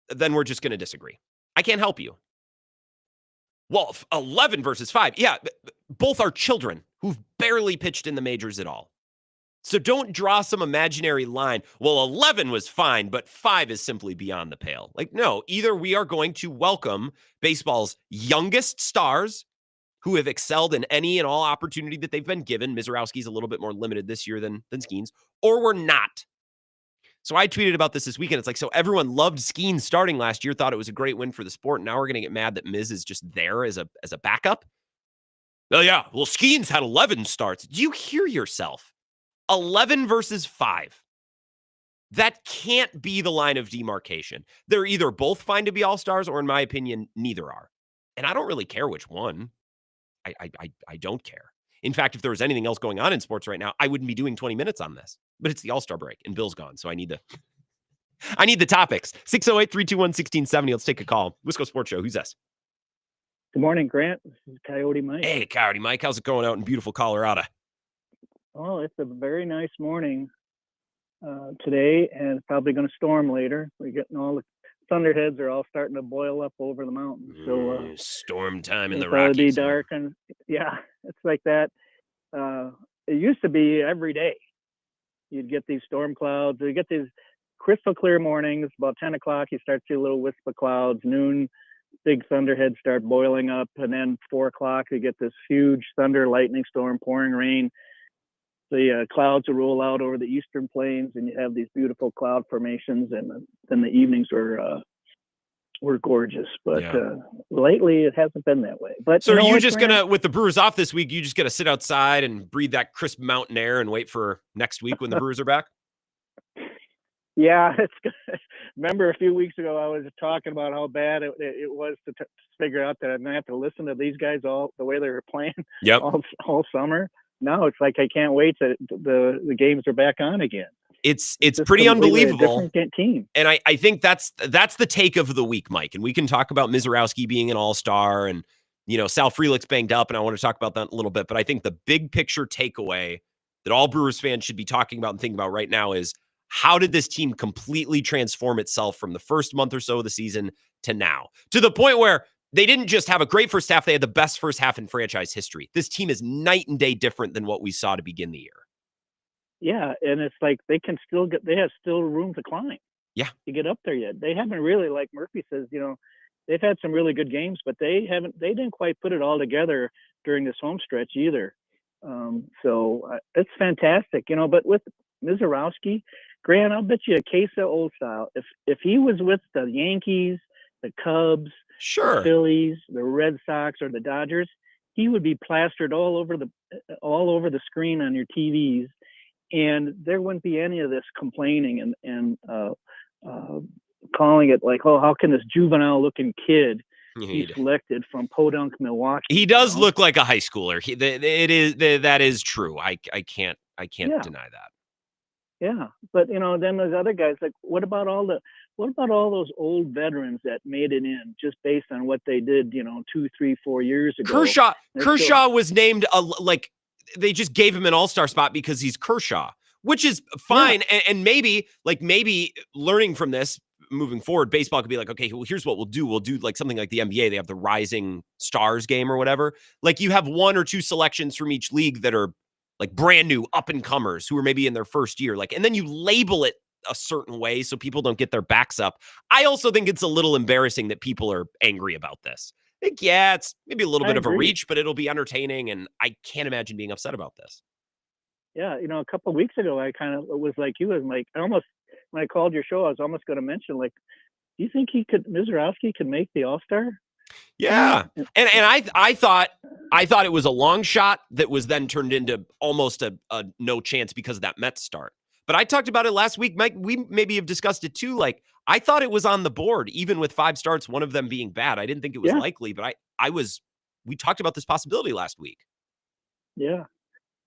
then we're just going to disagree. I can't help you. Well, 11 versus 5. Yeah, both are children who've barely pitched in the majors at all. So don't draw some imaginary line. Well, 11 was fine, but 5 is simply beyond the pale. Like, no, either we are going to welcome baseball's youngest stars who have excelled in any and all opportunity that they've been given. Misiorowski's a little bit more limited this year than Skeens, or we're not. So I tweeted about this weekend. It's like, so everyone loved Skeens starting last year, thought it was a great win for the sport. Now we're going to get mad that Miz is just there as a backup. Oh, yeah. Well, Skeens had 11 starts. Do you hear yourself? 11 versus 5. That can't be the line of demarcation. They're either both fine to be all-stars, or in my opinion, neither are. And I don't really care which one. I don't care. In fact, if there was anything else going on in sports right now, I wouldn't be doing 20 minutes on this. But it's the All-Star break, and Bill's gone, so I need the topics. 608-321-1670. Let's take a call. Wisco Sports Show. Who's this? Good morning, Grant. This is Coyote Mike. Hey, Coyote Mike. How's it going out in beautiful Colorado? Well, it's a very nice morning today, and it's probably going to storm later. We're getting all the thunderheads are all starting to boil up over the mountains. So storm time in the Rockies. It'll be Rockies. dark, and yeah, it's like that. It used to be every day. You'd get these storm clouds. You get these crystal clear mornings. About 10 o'clock, you start to see a little wisp of clouds. Noon, big thunderheads start boiling up, and then 4 o'clock, you get this huge thunder, lightning storm, pouring rain. The clouds will roll out over the eastern plains, and you have these beautiful cloud formations. And then the evenings were gorgeous. But lately, it hasn't been that way. But so, are you just gonna, with the Brewers off this week, you just gonna sit outside and breathe that crisp mountain air and wait for next week when the Brewers are back? Yeah, it's good. Remember a few weeks ago I was talking about how bad it was to figure out that I'm gonna have to listen to these guys all the way they were playing Yep. all summer. Now it's like I can't wait that the games are back on again. It's just pretty completely a unbelievable. different team. And I think that's the take of the week, Mike. And we can talk about Misiorowski being an all-star and, Sal Frelick's banged up, and I want to talk about that a little bit. But I think the big picture takeaway that all Brewers fans should be talking about and thinking about right now is how did this team completely transform itself from the first month or so of the season to now? To the point where they didn't just have a great first half, they had the best first half in franchise history. This team is night and day different than what we saw to begin the year. Yeah, and it's like they have still room to climb. Yeah. To get up there yet. They haven't really, like Murphy says, they've had some really good games, but they didn't quite put it all together during this home stretch either. So it's fantastic, but with Misiorowski, Grant, I'll bet you a case of old style. If he was with the Yankees, the Cubs, sure, the Phillies, the Red Sox, or the Dodgers, he would be plastered all over the screen on your TVs, and there wouldn't be any of this complaining and calling it like, oh, how can this juvenile-looking kid be selected from Podunk, Milwaukee? He does look like a high schooler. That is true. I can't deny that. Yeah, but then there's other guys. Like, what about all those old veterans that made it in just based on what they did, 2, 3, 4 years ago? Kershaw was named they just gave him an all-star spot because he's Kershaw, which is fine. Yeah. And maybe learning from this moving forward, baseball could be like, okay, well, here's what we'll do. We'll do like something like the NBA. They have the Rising Stars game or whatever. Like you have 1 or 2 selections from each league that are like brand new up and comers who are maybe in their first year. And then you label it a certain way so people don't get their backs up. I also think it's a little embarrassing that people are angry about this. Yeah, it's maybe a little bit of a reach, but it'll be entertaining. And I can't imagine being upset about this. Yeah. A couple of weeks ago, I kind of was like you. Was like, almost when I called your show, I was almost going to mention, like, do you think Misiorowski could make the All-Star? Yeah. And I thought it was a long shot that was then turned into almost a no chance because of that Mets start. But I talked about it last week, Mike. We maybe have discussed it too. Like, I thought it was on the board, even with 5 starts, one of them being bad. I didn't think it was likely, but we talked about this possibility last week. Yeah.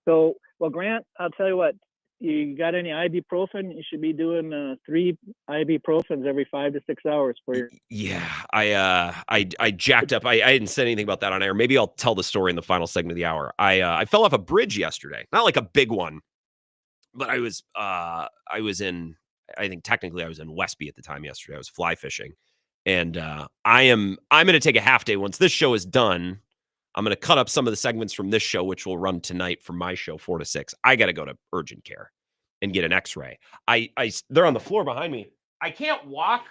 So, well, Grant, I'll tell you what, you got any ibuprofen? You should be doing 3 ibuprofens every 5 to 6 hours for your. Yeah, I jacked up. I didn't say anything about that on air. Maybe I'll tell the story in the final segment of the hour. I fell off a bridge yesterday, not like a big one, but I was in. I think technically I was in Westby at the time yesterday. I was fly fishing, and I'm going to take a half day once this show is done. I'm going to cut up some of the segments from this show, which will run tonight from my show 4 to 6. I got to go to urgent care and get an x-ray. They're on the floor behind me. I can't walk.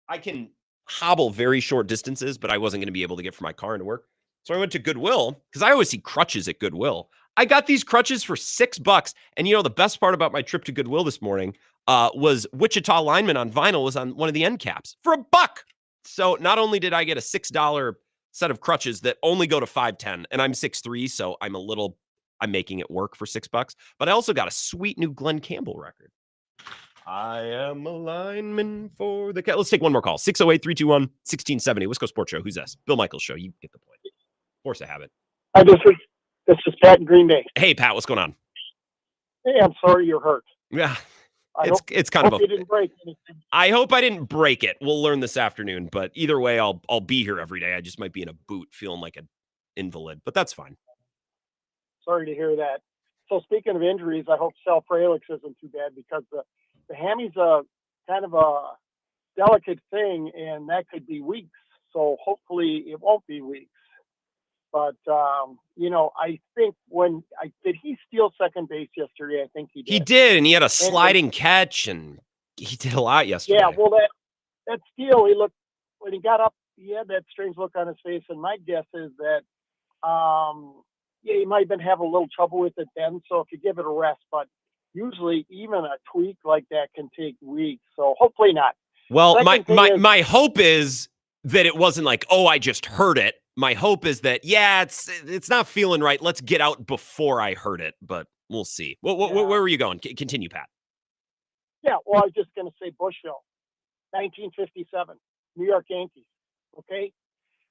I can hobble very short distances, but I wasn't going to be able to get from my car into work. So I went to Goodwill because I always see crutches at Goodwill. I got these crutches for $6. And the best part about my trip to Goodwill this morning was Wichita lineman on vinyl was on one of the end caps for $1. So not only did I get a $6 set of crutches that only go to 5'10", and I'm 6'3", so I'm making it work for $6. But I also got a sweet new Glenn Campbell record. I am a lineman for the cat. Let's take one more call. 608-321-1670. Wisco Sports Show. Who's this? Bill Michaels Show. You get the point. Force a habit. Hi, this is Pat in Green Bay. Hey, Pat, what's going on? Hey, I'm sorry you're hurt. Yeah. It's kind of you didn't break anything. I hope I didn't break it. We'll learn this afternoon, but either way, I'll be here every day. I just might be in a boot feeling like an invalid, but that's fine. Sorry to hear that. So speaking of injuries, I hope Sal Frelick's isn't too bad because the hammies a kind of a delicate thing, and that could be weeks. So hopefully it won't be weeks. But, I think did he steal second base yesterday? I think he did. He did, and he had a sliding catch, and he did a lot yesterday. Yeah, well, that steal, when he got up, he had that strange look on his face, and my guess is that, he might have been having a little trouble with it then, so if you give it a rest, but usually even a tweak like that can take weeks, so hopefully not. Well, my hope is that it wasn't like, oh, I just heard it. My hope is that, it's not feeling right. Let's get out before I heard it, but we'll see. Where were you going? Continue, Pat. Yeah, well, I was just going to say Bushville, 1957, New York Yankees. Okay,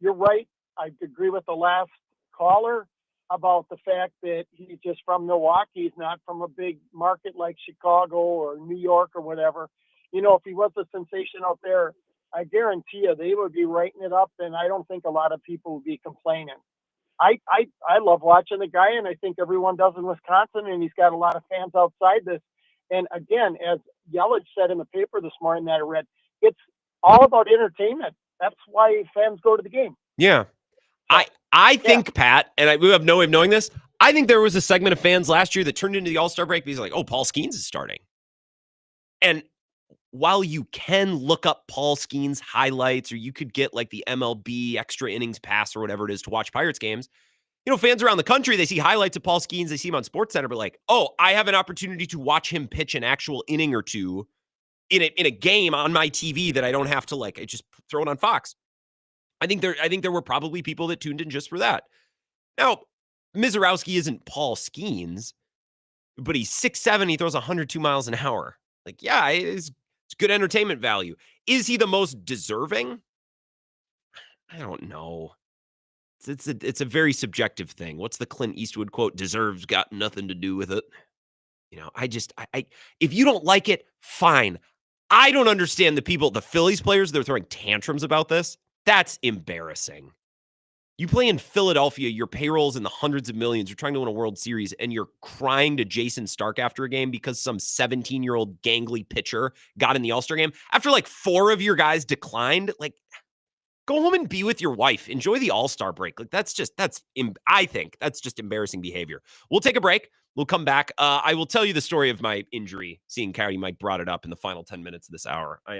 you're right. I agree with the last caller about the fact that he's just from Milwaukee. He's not from a big market like Chicago or New York or whatever. You know, if he was a sensation out there, I guarantee you they would be writing it up, and I don't think a lot of people would be complaining. I love watching the guy, and I think everyone does in Wisconsin, and he's got a lot of fans outside this. And again, as Yelich said in the paper this morning that I read, it's all about entertainment. That's why fans go to the game. Yeah. I think, Pat, and we have no way of knowing this, I think there was a segment of fans last year that turned into the All-Star break because like, oh, Paul Skeens is starting. And while you can look up Paul Skeens highlights, or you could get like the MLB extra innings pass or whatever it is to watch Pirates games, you know, fans around the country, they see highlights of Paul Skeens, they see him on SportsCenter, but like, oh, I have an opportunity to watch him pitch an actual inning or two in a game on my TV that I don't have to like, I just throw it on Fox. I think there were probably people that tuned in just for that. Now, Misiorowski isn't Paul Skeens, but he's 6'7", he throws 102 miles an hour. Like, yeah, it's good entertainment value. Is he the most deserving? I don't know. It's a very subjective thing. What's the Clint Eastwood quote? Deserves got nothing to do with it. You know, I if you don't like it, fine. I don't understand the Phillies players, they're throwing tantrums about this. That's embarrassing. You play in Philadelphia, your payroll's in the hundreds of millions, you're trying to win a World Series, and you're crying to Jason Stark after a game because some 17-year-old gangly pitcher got in the All-Star game. After like 4 of your guys declined, like, go home and be with your wife. Enjoy the All-Star break. Like, I think that's just embarrassing behavior. We'll take a break. We'll come back. I will tell you the story of my injury, seeing Carrie Mike brought it up in the final 10 minutes of this hour. I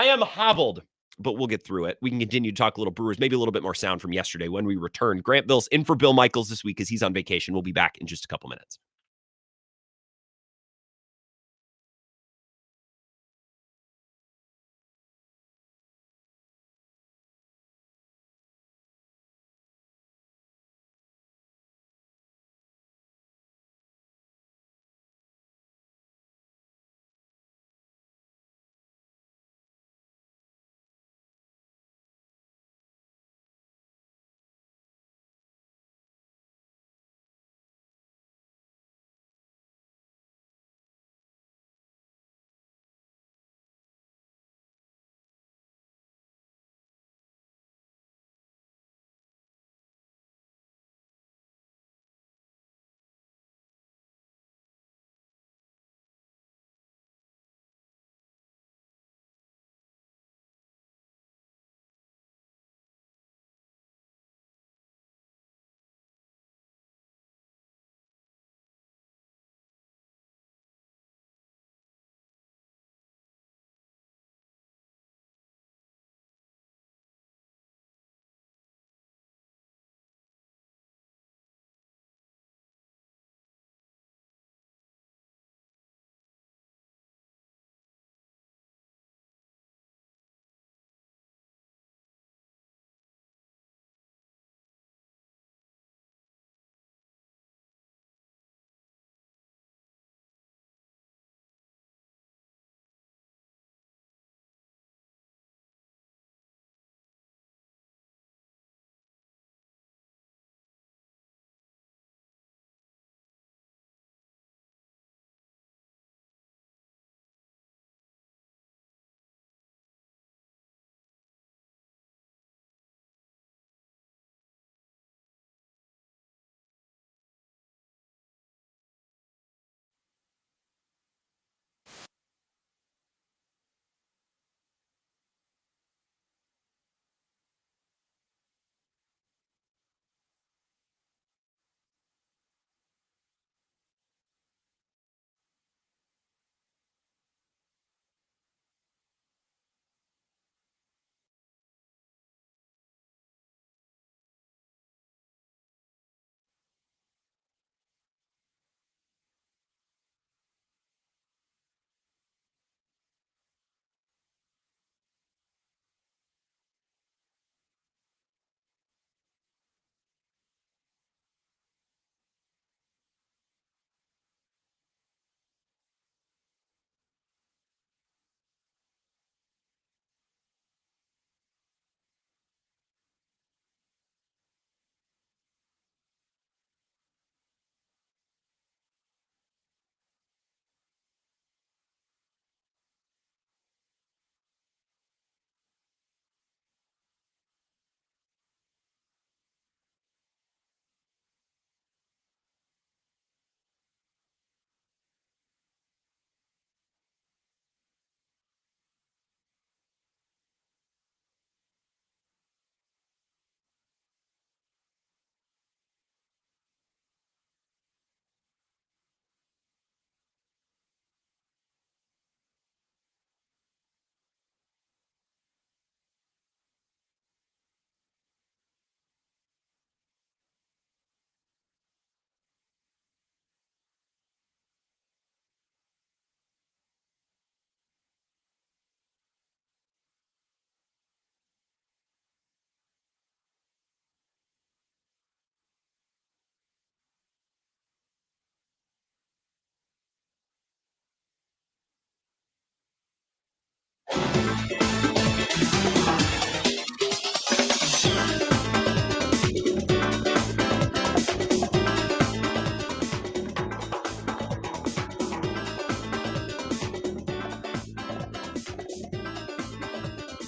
am hobbled, but we'll get through it. We can continue to talk a little Brewers, maybe a little bit more sound from yesterday when we return. Grant Bill's in for Bill Michaels this week as he's on vacation. We'll be back in just a couple minutes.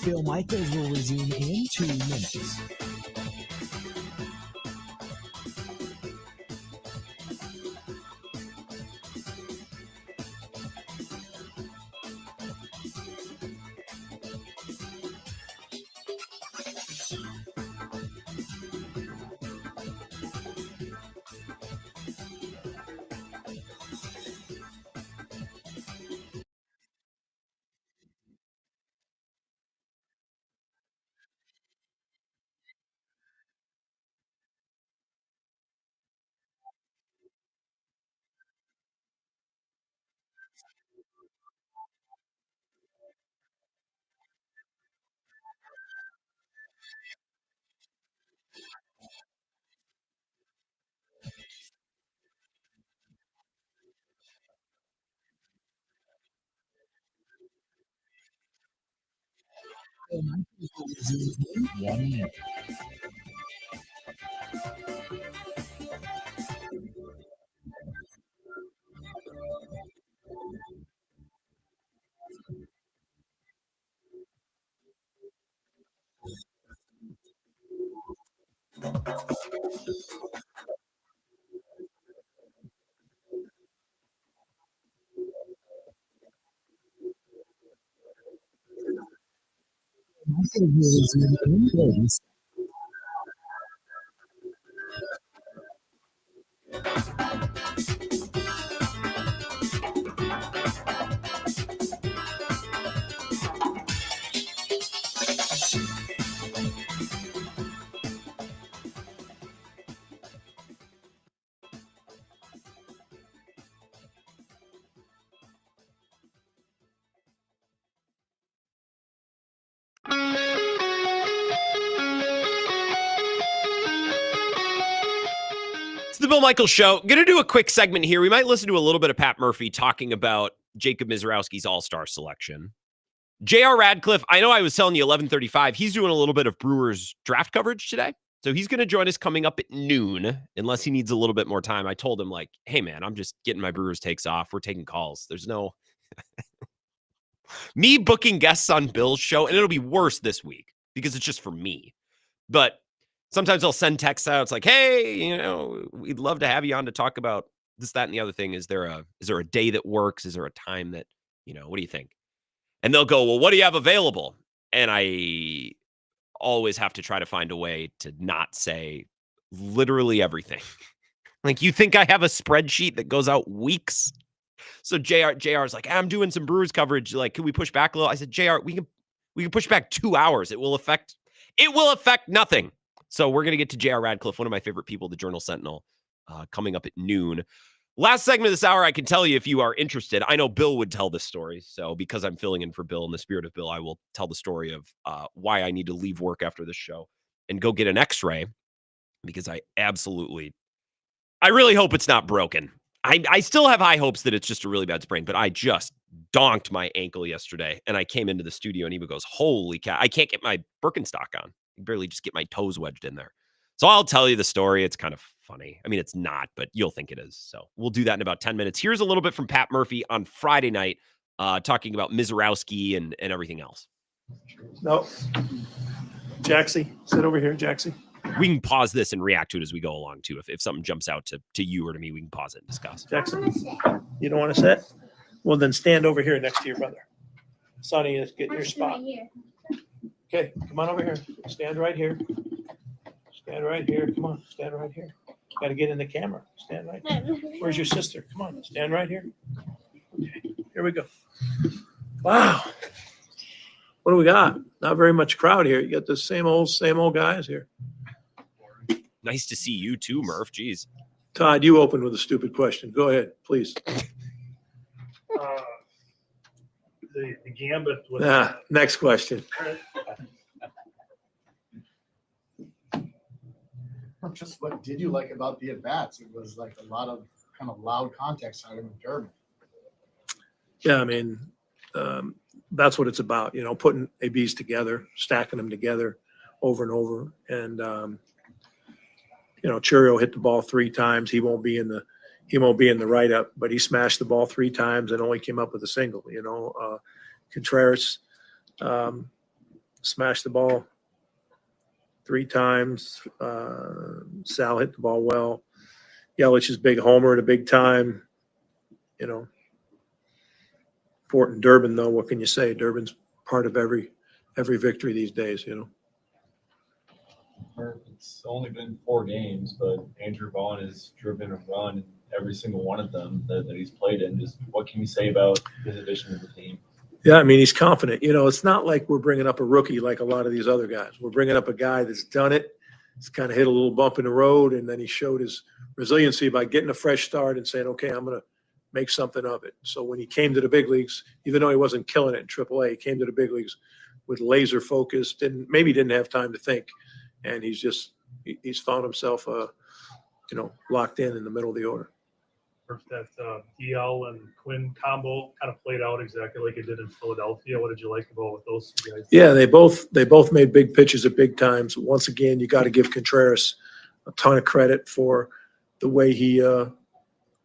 Bill Michaels will resume in 2 minutes. Bill Michaels will resume in 1 minute. Michaels will resume in 30 seconds. It's the Bill Michaels Show. Going to do a quick segment here. We might listen to a little bit of Pat Murphy talking about Jacob Misowski's All-Star selection. J.R. Radcliffe, I know I was telling you 11:35. He's doing a little bit of Brewers draft coverage today. So he's going to join us coming up at noon, unless he needs a little bit more time. I told him, like, hey, man, I'm just getting my Brewers takes off. We're taking calls. There's no me booking guests on Bill's show, and it'll be worse this week because it's just for me. But sometimes I'll send texts out. It's like, hey, we'd love to have you on to talk about this, that, and the other thing. Is there a day that works? Is there a time that, what do you think? And they'll go, well, what do you have available? And I always have to try to find a way to not say literally everything. Like, you think I have a spreadsheet that goes out weeks? So JR's like, I'm doing some Brewers coverage. Like, can we push back a little? I said, JR, we can push back 2 hours. It will affect nothing. So we're going to get to J.R. Radcliffe, one of my favorite people, the Journal-Sentinel, coming up at noon. Last segment of this hour, I can tell you if you are interested. I know Bill would tell this story. So because I'm filling in for Bill in the spirit of Bill, I will tell the story of why I need to leave work after this show and go get an x-ray, because I really hope it's not broken. I still have high hopes that it's just a really bad sprain, but I just donked my ankle yesterday, and I came into the studio, and Eva goes, holy cow, I can't get my Birkenstock on. I barely just get my toes wedged in there. So I'll tell you the story. It's kind of funny. I mean, it's not, but you'll think it is. So we'll do that in about 10 minutes. Here's a little bit from Pat Murphy on Friday night, talking about Misiorowski and everything else. No. Jaxie, sit over here, Jaxie. We can pause this and react to it as we go along, too. If something jumps out to you or to me, we can pause it and discuss. Jackson, you don't want to sit? Well, then stand over here next to your brother. Sonny is getting your spot. Okay, come on over here. Stand right here. Stand right here. Come on, stand right here. Got to get in the camera. Stand right here. Where's your sister? Come on, stand right here. Okay, here we go. Wow. What do we got? Not very much crowd here. You got the same old guys here. Nice to see you too, Murph. Jeez. Todd, you opened with a stupid question. Go ahead, please. The gambit was next question. Just what did you like about the at-bats? It was like a lot of kind of loud context out of McDermott. Yeah, I mean, that's what it's about, putting ABs together, stacking them together over and over. And, Churio hit the ball 3 times. He won't be in the write-up, but he smashed the ball 3 times and only came up with a single. Contreras smashed the ball 3 times. Sal hit the ball well. Yelich's big homer at a big time. You know, Fort and Durbin, though, what can you say? Durbin's part of every victory these days, you know. It's only been 4 games, but Andrew Vaughn has driven a run in every single one of them that he's played in. Just what can you say about his addition to the team? Yeah, I mean, he's confident. You know, it's not like we're bringing up a rookie like a lot of these other guys. We're bringing up a guy that's done it. He's kind of hit a little bump in the road, and then he showed his resiliency by getting a fresh start and saying, okay, I'm going to make something of it. So when he came to the big leagues, even though he wasn't killing it in AAA, he came to the big leagues with laser focused and maybe didn't have time to think. And he's found himself, locked in the middle of the order. First, that DL and Quinn combo kind of played out exactly like it did in Philadelphia. What did you like about what those 2 guys did? Yeah, they both made big pitches at big times. Once again, you got to give Contreras a ton of credit for the way he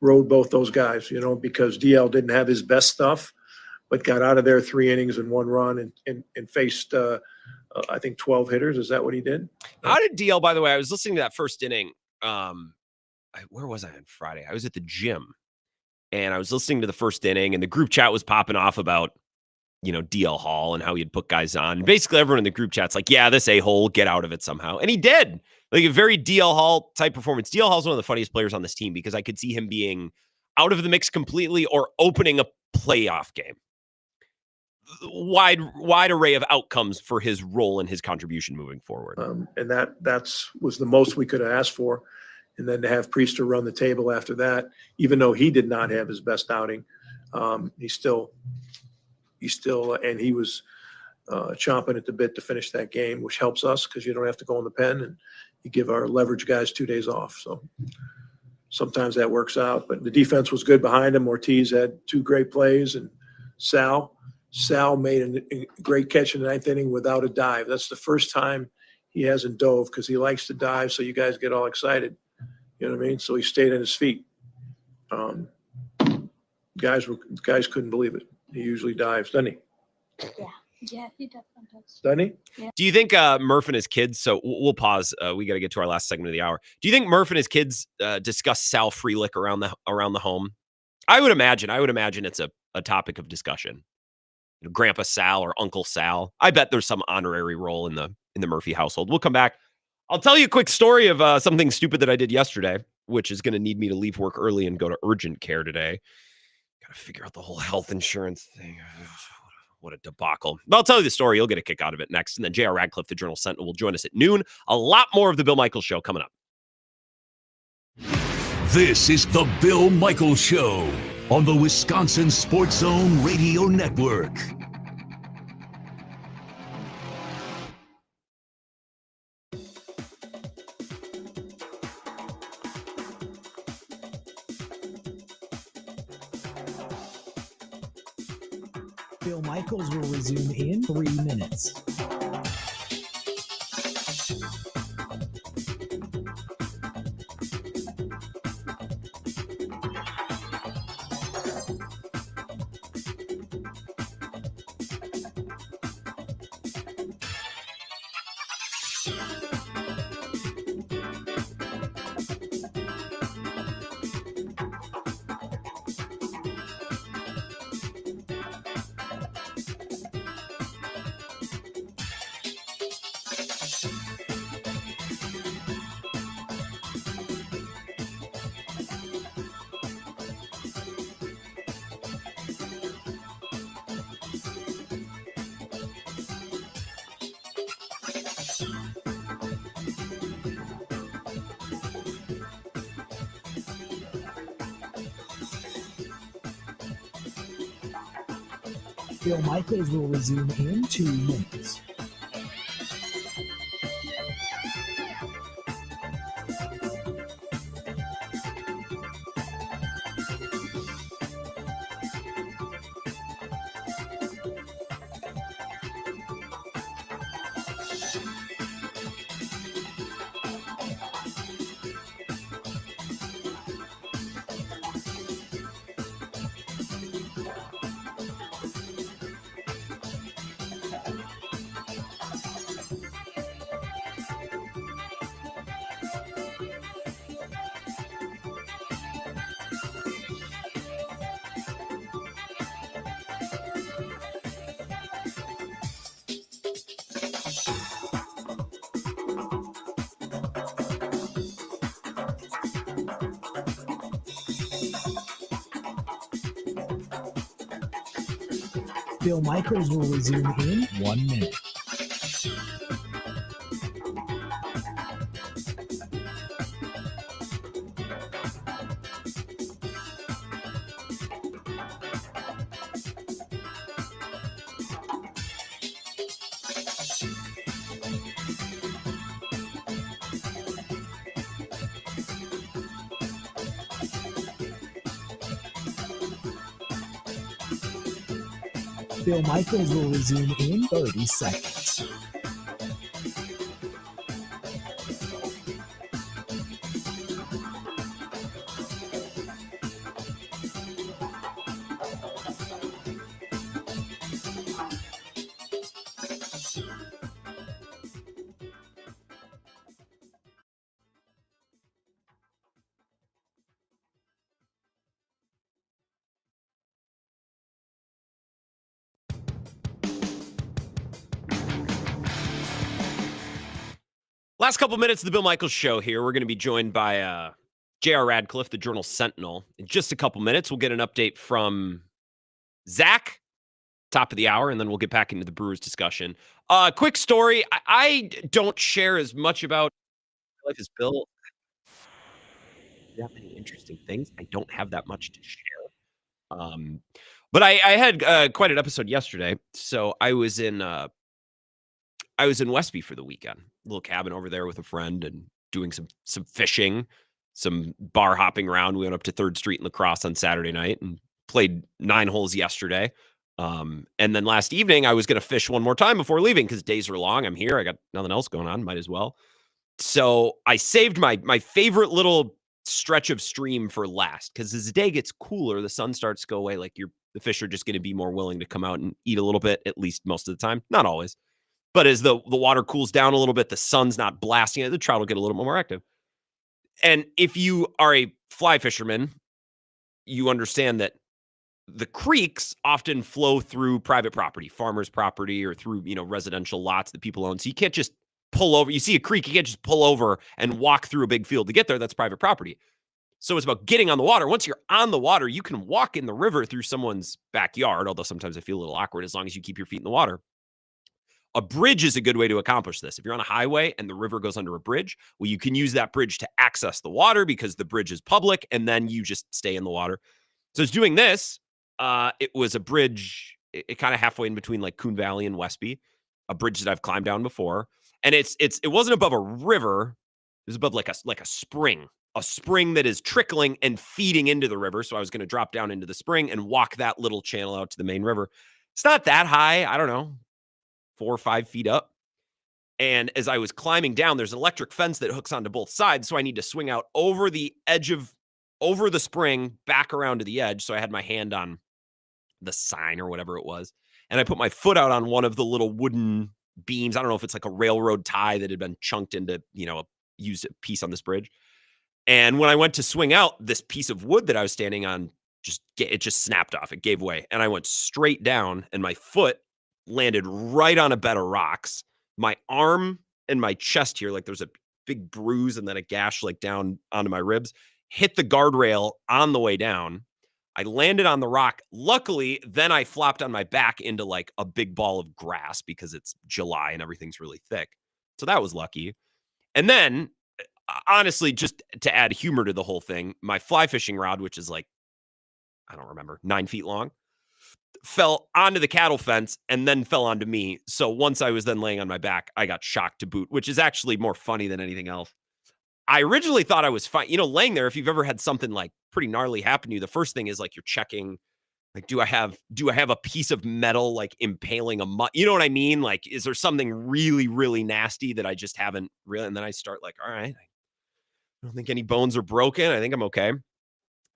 rode both those guys, because DL didn't have his best stuff, but got out of there 3 innings and 1 run and faced, I think, 12 hitters. Is that what he did? How did DL, by the way, I was listening to that first inning. Where was I on Friday? I was at the gym and I was listening to the first inning and the group chat was popping off about, DL Hall and how he had put guys on. And basically everyone in the group chat's like, yeah, this a-hole, get out of it somehow. And he did. Like a very DL Hall type performance. DL Hall's one of the funniest players on this team because I could see him being out of the mix completely or opening a playoff game. Wide array of outcomes for his role and his contribution moving forward. And that was the most we could have asked for. And then to have Priester run the table after that, even though he did not have his best outing, he still, and he was chomping at the bit to finish that game, which helps us because you don't have to go in the pen and you give our leverage guys 2 days off. So sometimes that works out, but the defense was good behind him. Ortiz had 2 great plays, and Sal made a great catch in the 9th inning without a dive. That's the first time he hasn't dove because he likes to dive, so you guys get all excited. You know what I mean? So he stayed on his feet. Guys couldn't believe it. He usually dives, doesn't he? Yeah, he definitely does. Doesn't he? Yeah. Do you think Murph and his kids, so we'll pause. We got to get to our last segment of the hour. Do you think Murph and his kids discuss Sal Frelick around the home? I would imagine it's a topic of discussion. Grandpa Sal or Uncle Sal. I bet there's some honorary role in the Murphy household. We'll come back. I'll tell you a quick story of something stupid that I did yesterday, which is going to need me to leave work early and go to urgent care today. Got to figure out the whole health insurance thing. What a debacle. But I'll tell you the story. You'll get a kick out of it next. And then J.R. Radcliffe, the Journal Sentinel, will join us at noon. A lot more of the Bill Michaels Show coming up. This is the Bill Michaels Show on the Wisconsin Sports Zone Radio Network. Bill Michaels will resume in 3 minutes. Bill Michaels will resume in 2 minutes. Bill Michaels will resume in 1 minute. Bill Michaels will resume in 30 seconds. Last couple minutes of the Bill Michaels Show here. We're going to be joined by J.R. Radcliffe, the Journal Sentinel. In just a couple minutes, we'll get an update from Zach, top of the hour, and then we'll get back into the Brewers discussion. Quick story. I don't share as much about life as Bill. That many interesting things. I don't have that much to share. But I had quite an episode yesterday. So I was in Westby for the weekend, little cabin over there with a friend and doing some fishing, some bar hopping around. We went up to 3rd Street in La Crosse on Saturday night and played 9 holes yesterday. And then last evening, I was going to fish one more time before leaving because days are long. I'm here. I got nothing else going on. Might as well. So I saved my favorite little stretch of stream for last because as the day gets cooler, the sun starts to go away. Like the fish are just going to be more willing to come out and eat a little bit, at least most of the time. Not always. But as the water cools down a little bit, the sun's not blasting it, the trout will get a little more active. And if you are a fly fisherman, you understand that the creeks often flow through private property, farmers' property, or through, residential lots that people own. So you can't just pull over. You see a creek, you can't just pull over and walk through a big field to get there. That's private property. So it's about getting on the water. Once you're on the water, you can walk in the river through someone's backyard, although sometimes I feel a little awkward as long as you keep your feet in the water. A bridge is a good way to accomplish this. If you're on a highway and the river goes under a bridge, well, you can use that bridge to access the water because the bridge is public, and then you just stay in the water. So it's doing this. It was a bridge, it kind of halfway in between like Coon Valley and Westby, a bridge that I've climbed down before. And it wasn't above a river. It was above like a spring that is trickling and feeding into the river. So I was going to drop down into the spring and walk that little channel out to the main river. It's not that high. I don't know, 4 or 5 feet up. And as I was climbing down, there's an electric fence that hooks onto both sides. So I need to swing out over the spring, back around to the edge. So I had my hand on the sign or whatever it was. And I put my foot out on one of the little wooden beams. I don't know if it's like a railroad tie that had been chunked into, used a piece on this bridge. And when I went to swing out, this piece of wood that I was standing on, it just snapped off. It gave way. And I went straight down and my foot landed right on a bed of rocks. My arm and my chest here, like there's a big bruise and then a gash like down onto my ribs, hit the guardrail on the way down. I landed on the rock. Luckily, then I flopped on my back into like a big ball of grass because it's July and everything's really thick. So that was lucky. And then, honestly, just to add humor to the whole thing, my fly fishing rod, which is like, I don't remember, 9 feet long, fell onto the cattle fence and then fell onto me. So once I was then laying on my back, I got shocked to boot, which is actually more funny than anything else. I originally thought I was fine. Laying there, if you've ever had something like pretty gnarly happen to you, the first thing is like you're checking, like, do I have a piece of metal like impaling you know what I mean? Like, is there something really, really nasty that I just haven't really? And then I start like, all right, I don't think any bones are broken. I think I'm okay.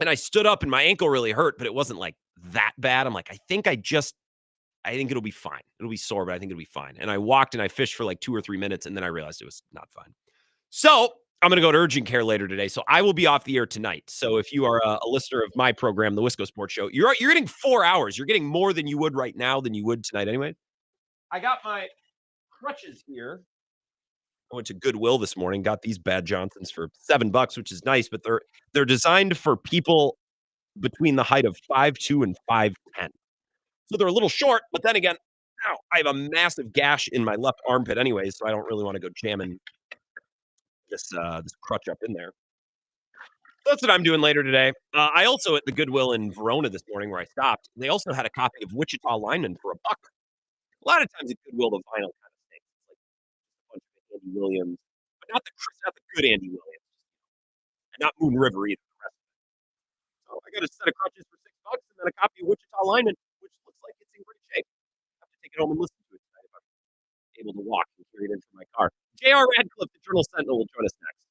And I stood up and my ankle really hurt, but it wasn't like that bad. I'm like, I think it'll be fine. It'll be sore, but I think it'll be fine. And I walked and I fished for like 2 or 3 minutes. And then I realized it was not fine. So I'm going to go to urgent care later today. So I will be off the air tonight. So if you are a listener of my program, the Wisco Sports Show, you're getting 4 hours. You're getting more than you would right now than you would tonight anyway. I got my crutches here. I went to Goodwill this morning, got these Bad Johnsons for $7, which is nice, but they're designed for people between the height of 5'2" and 5'10". So they're a little short, but then again, ow, I have a massive gash in my left armpit anyway, so I don't really want to go jamming this crutch up in there. That's what I'm doing later today. I also at the Goodwill in Verona this morning where I stopped, they also had a copy of Wichita Lineman for $1. A lot of times at Goodwill, the vinyl kind of stinks. It's like a bunch of Andy Williams, but not the good Andy Williams, and not Moon River either. The rest of it. So I got a set of crutches for $6 and then a copy of Wichita Lineman, which looks like it's in great shape. I have to take it home and listen to it tonight if I'm able to walk and carry it into my car. J.R. Radcliffe, the Journal Sentinel, will join us next.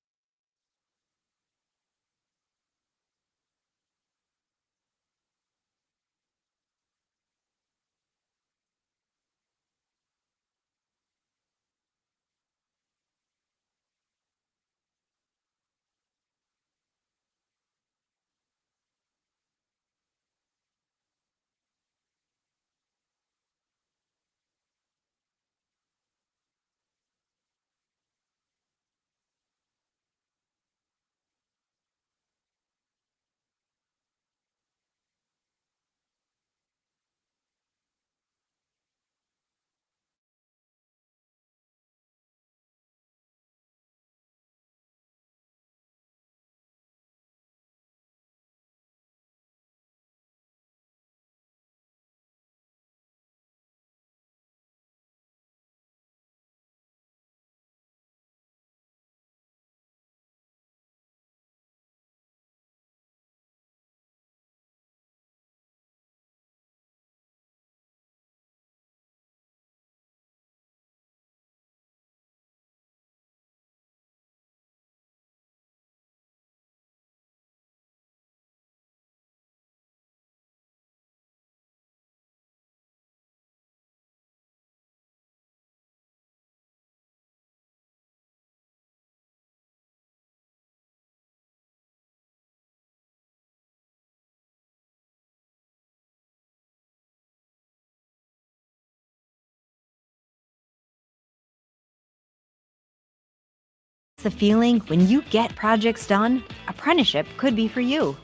The feeling when you get projects done, apprenticeship could be for you.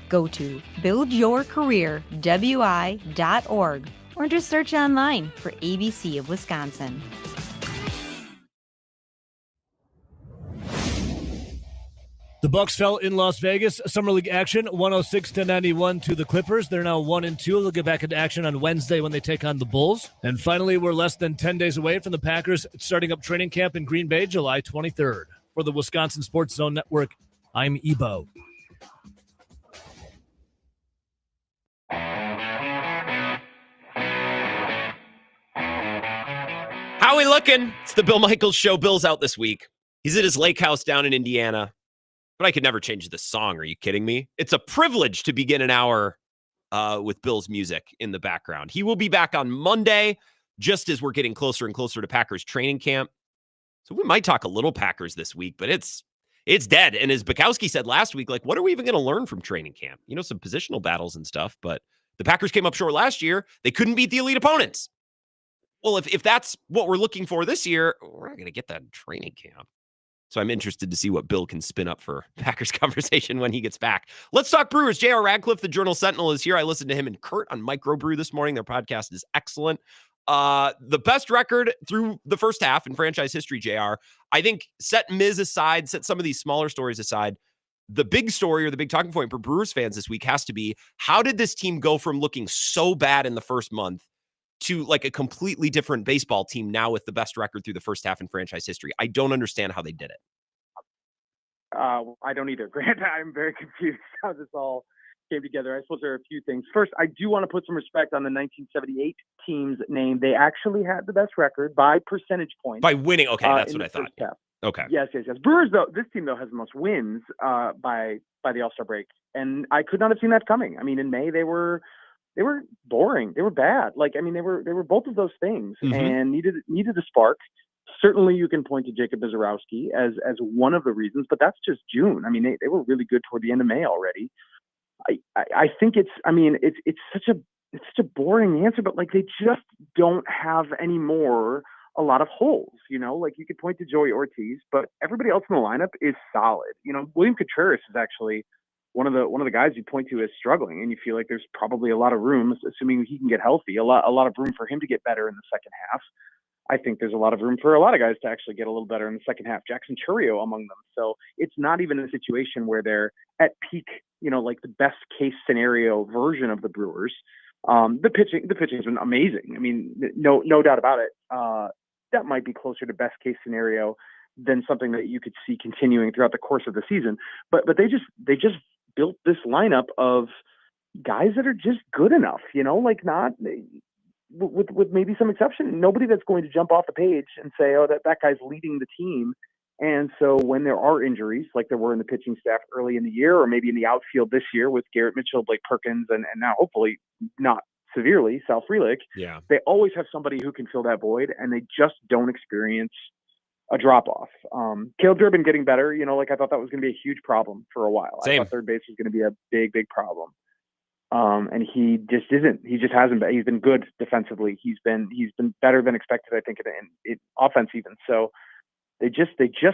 Go to buildyourcareerwi.org or just search online for ABC of Wisconsin. The Bucks fell in Las Vegas. Summer League action, 106-91 to the Clippers. They're now 1-2. They'll get back into action on Wednesday when they take on the Bulls. And finally, we're less than 10 days away from the Packers starting up training camp in Green Bay, July 23rd. For the Wisconsin Sports Zone Network, I'm Ebo. How we looking? It's the Bill Michaels Show. Bill's out this week. He's at his lake house down in Indiana. But I could never change this song. Are you kidding me? It's a privilege to begin an hour with Bill's music in the background. He will be back on Monday, just as we're getting closer and closer to Packers training camp. So we might talk a little Packers this week, but it's dead. And as Bukowski said last week, like, what are we even going to learn from training camp? You know, some positional battles and stuff, but the Packers came up short last year. They couldn't beat the elite opponents. Well, if that's what we're looking for this year, we're not going to get that in training camp. So I'm interested to see what Bill can spin up for Packers conversation when he gets back. Let's talk Brewers. J.R. Radcliffe, the Journal Sentinel, is here. I listened to him and Kurt on Microbrew this morning. Their podcast is excellent. The best record through the first half in franchise history, JR. I think set Miz aside, set some of these smaller stories aside, the big story or the big talking point for Brewers fans this week has to be, how did this team go from looking so bad in the first month to like a completely different baseball team now with the best record through the first half in franchise history? I don't understand how they did it. I don't either, Grant. I'm very confused how this all came together. I suppose there are a few things. First, I do want to put some respect on the 1978 team's name. They actually had the best record by percentage points. By winning. Okay, that's what I thought. Okay. Yes. Brewers, though, this team, though, has the most wins by the All-Star break. And I could not have seen that coming. I mean, in May, they were boring. They were bad. Like, I mean, they were both of those things and needed a spark. Certainly, you can point to Jacob Misiorowski as one of the reasons, but that's just June. I mean, they were really good toward the end of May already. I think it's such a boring answer, but like they just don't have anymore a lot of holes. You know, like you could point to Joey Ortiz, but everybody else in the lineup is solid. You know, William Contreras is actually one of the guys you point to is struggling, and you feel like there's probably a lot of room, assuming he can get healthy, a lot of room for him to get better in the second half. I think there's a lot of room for a lot of guys to actually get a little better in the second half. Jackson Churio among them. So it's not even a situation where they're at peak, like the best case scenario version of the Brewers. The pitching's been amazing. I mean, no doubt about it. That might be closer to best case scenario than something that you could see continuing throughout the course of the season. But they just built this lineup of guys that are just good enough, like not with maybe some exception, nobody that's going to jump off the page and say, oh, that guy's leading the team. And so when there are injuries, like there were in the pitching staff early in the year, or maybe in the outfield this year with Garrett Mitchell, Blake Perkins, and now hopefully not severely, Sal Frelick, they always have somebody who can fill that void, and they just don't experience a drop-off. Caleb Durbin getting better, I thought that was going to be a huge problem for a while. Same. I thought third base was going to be a big, big problem. And he just isn't. He just hasn't been. He's been good defensively. He's been better than expected, I think, in offense even. So they just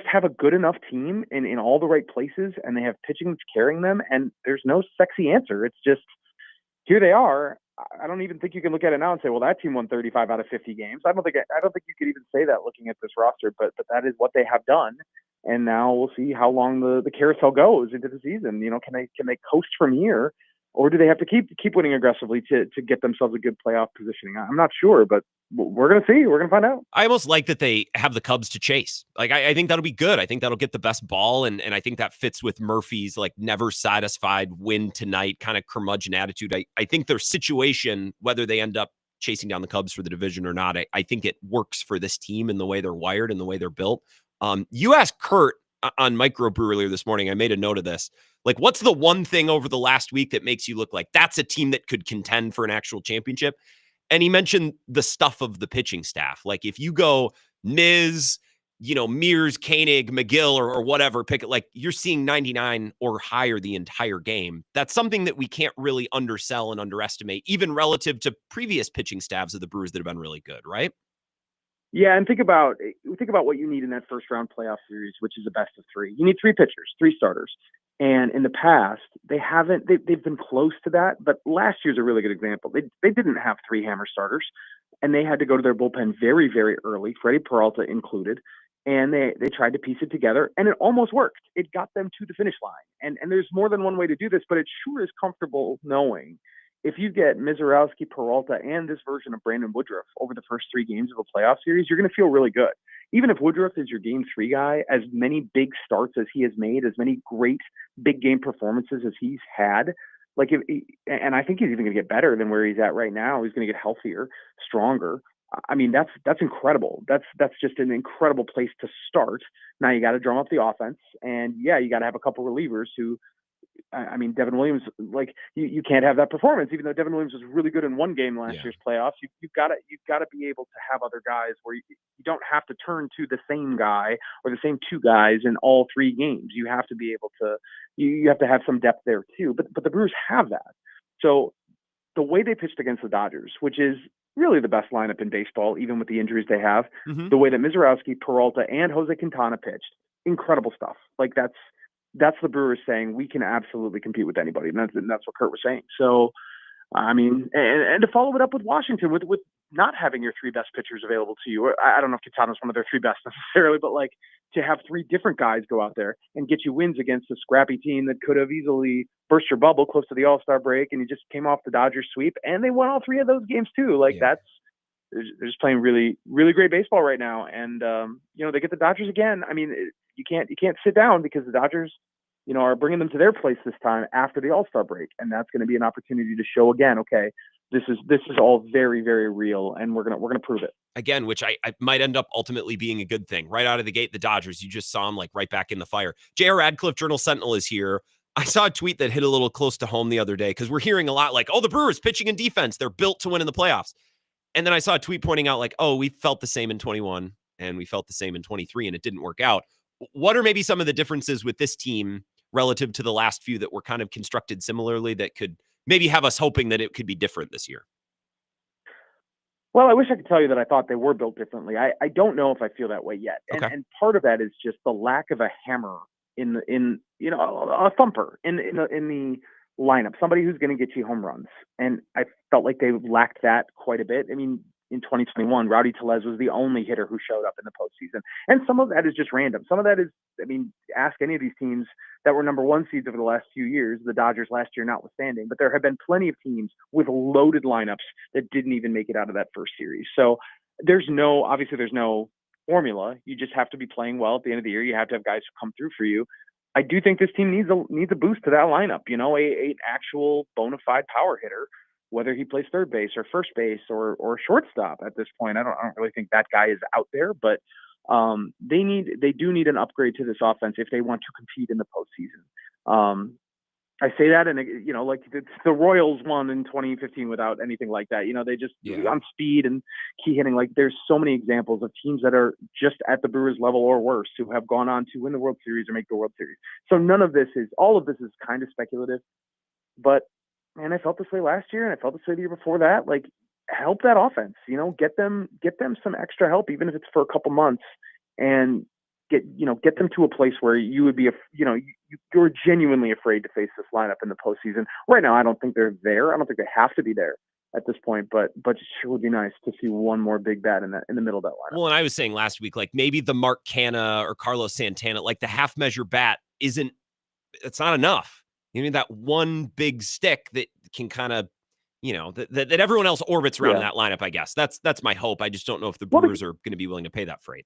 have a good enough team in all the right places, and they have pitching that's carrying them. And there's no sexy answer. It's just here they are. I don't even think you can look at it now and say, well, that team won 35 out of 50 games. I don't think you could even say that looking at this roster. But that is what they have done. And now we'll see how long the carousel goes into the season. Can they coast from here? Or do they have to keep winning aggressively to get themselves a good playoff positioning? I'm not sure, but we're going to see. We're going to find out. I almost like that they have the Cubs to chase. Like, I think that'll be good. I think that'll get the best ball, and I think that fits with Murphy's, like, never satisfied, win tonight kind of curmudgeon attitude. I think their situation, whether they end up chasing down the Cubs for the division or not, I think it works for this team and the way they're wired and the way they're built. You asked Kurt on Microbrew earlier this morning, I made a note of this. Like, what's the one thing over the last week that makes you look like that's a team that could contend for an actual championship? And he mentioned the stuff of the pitching staff. Like, if you go Miz, Mears, Koenig, McGill, or whatever, pick it, like, you're seeing 99 or higher the entire game. That's something that we can't really undersell and underestimate, even relative to previous pitching staffs of the Brewers that have been really good, right? Yeah, and think about what you need in that first round playoff series, which is a best of three. You need three pitchers, three starters. And in the past, they've been close to that, but last year's a really good example. They didn't have three hammer starters, and they had to go to their bullpen very, very early, Freddie Peralta included, and they tried to piece it together, and it almost worked. It got them to the finish line. And there's more than one way to do this, but it sure is comfortable knowing if you get Misiorowski, Peralta, and this version of Brandon Woodruff over the first three games of a playoff series, you're going to feel really good. Even if Woodruff is your game three guy, as many big starts as he has made, as many great big game performances as he's had, and I think he's even going to get better than where he's at right now. He's going to get healthier, stronger. I mean, that's incredible. That's just an incredible place to start. Now you got to drum up the offense, and yeah, you got to have a couple relievers who, I mean, Devin Williams, like you can't have that performance, even though Devin Williams was really good in one game last year's playoffs. You've got to be able to have other guys where you don't have to turn to the same guy or the same two guys in all three games. You have to be able to, you have to have some depth there too. But the Brewers have that. So the way they pitched against the Dodgers, which is really the best lineup in baseball, even with the injuries they have, the way that Misiorowski, Peralta, and Jose Quintana pitched, incredible stuff. Like that's the Brewers saying we can absolutely compete with anybody. And that's what Kurt was saying. So, I mean, and to follow it up with Washington, with not having your three best pitchers available to you. I don't know if Quintana's one of their three best necessarily, but like to have three different guys go out there and get you wins against a scrappy team that could have easily burst your bubble close to the All-Star break. And you just came off the Dodgers sweep and they won all three of those games too. Like they're just playing really, really great baseball right now. And, they get the Dodgers again. I mean, you can't sit down because the Dodgers, are bringing them to their place this time after the All-Star break. And that's going to be an opportunity to show again, okay, this is all very, very real. And we're going to prove it again, which I might end up ultimately being a good thing. Right out of the gate, the Dodgers, you just saw them like right back in the fire. J.R. Radcliffe, Journal Sentinel is here. I saw a tweet that hit a little close to home the other day because we're hearing a lot like, oh, the Brewers pitching and defense, they're built to win in the playoffs. And then I saw a tweet pointing out like, oh, we felt the same in 21 and we felt the same in 23 and it didn't work out. What are maybe some of the differences with this team relative to the last few that were kind of constructed similarly that could maybe have us hoping that it could be different this year? Well, I wish I could tell you that I thought they were built differently. I don't know if I feel that way yet. And part of that is just the lack of a hammer in a thumper in the lineup, somebody who's going to get you home runs. And I felt like they lacked that quite a bit. I mean, in 2021, Rowdy Tellez was the only hitter who showed up in the postseason. And some of that is just random. Some of that is, I mean, ask any of these teams that were number one seeds over the last few years, the Dodgers last year notwithstanding, but there have been plenty of teams with loaded lineups that didn't even make it out of that first series. So obviously there's no formula. You just have to be playing well at the end of the year. You have to have guys who come through for you. I do think this team needs a boost to that lineup, an actual bona fide power hitter, whether he plays third base or first base or shortstop at this point. I don't really think that guy is out there, but they do need an upgrade to this offense if they want to compete in the postseason. I say that, and like the Royals won in 2015 without anything like that. They just on speed and key hitting. Like there's so many examples of teams that are just at the Brewers level or worse who have gone on to win the World Series or make the World Series. So all of this is kind of speculative, but man, I felt this way last year, and I felt this way the year before that. Like, help that offense. Get them some extra help, even if it's for a couple months, and get them to a place where you would be, you're genuinely afraid to face this lineup in the postseason. Right now, I don't think they're there. I don't think they have to be there at this point, but it sure would be nice to see one more big bat in the middle of that lineup. Well, and I was saying last week, like maybe the Mark Canha or Carlos Santana, like the half measure bat it's not enough. You need that one big stick that can kind of, that everyone else orbits around in that lineup, I guess. That's my hope. I just don't know if the Brewers are going to be willing to pay that freight.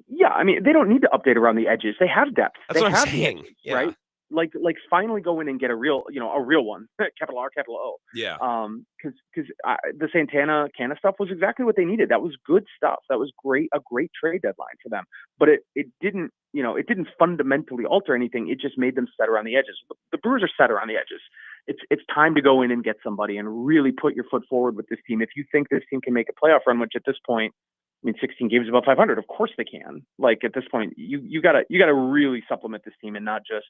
Yeah, I mean, they don't need to update around the edges. They have depth. That's what I'm saying. Edges, right? Like finally go in and get a real one, capital R, capital O. Yeah. Because the Santana Canha stuff was exactly what they needed. That was good stuff. That was a great trade deadline for them. But it didn't, it didn't fundamentally alter anything. It just made them set around the edges. The Brewers are set around the edges. It's time to go in and get somebody and really put your foot forward with this team. If you think this team can make a playoff run, which at this point, 16 games above 500, of course they can. Like at this point, you gotta really supplement this team and not just,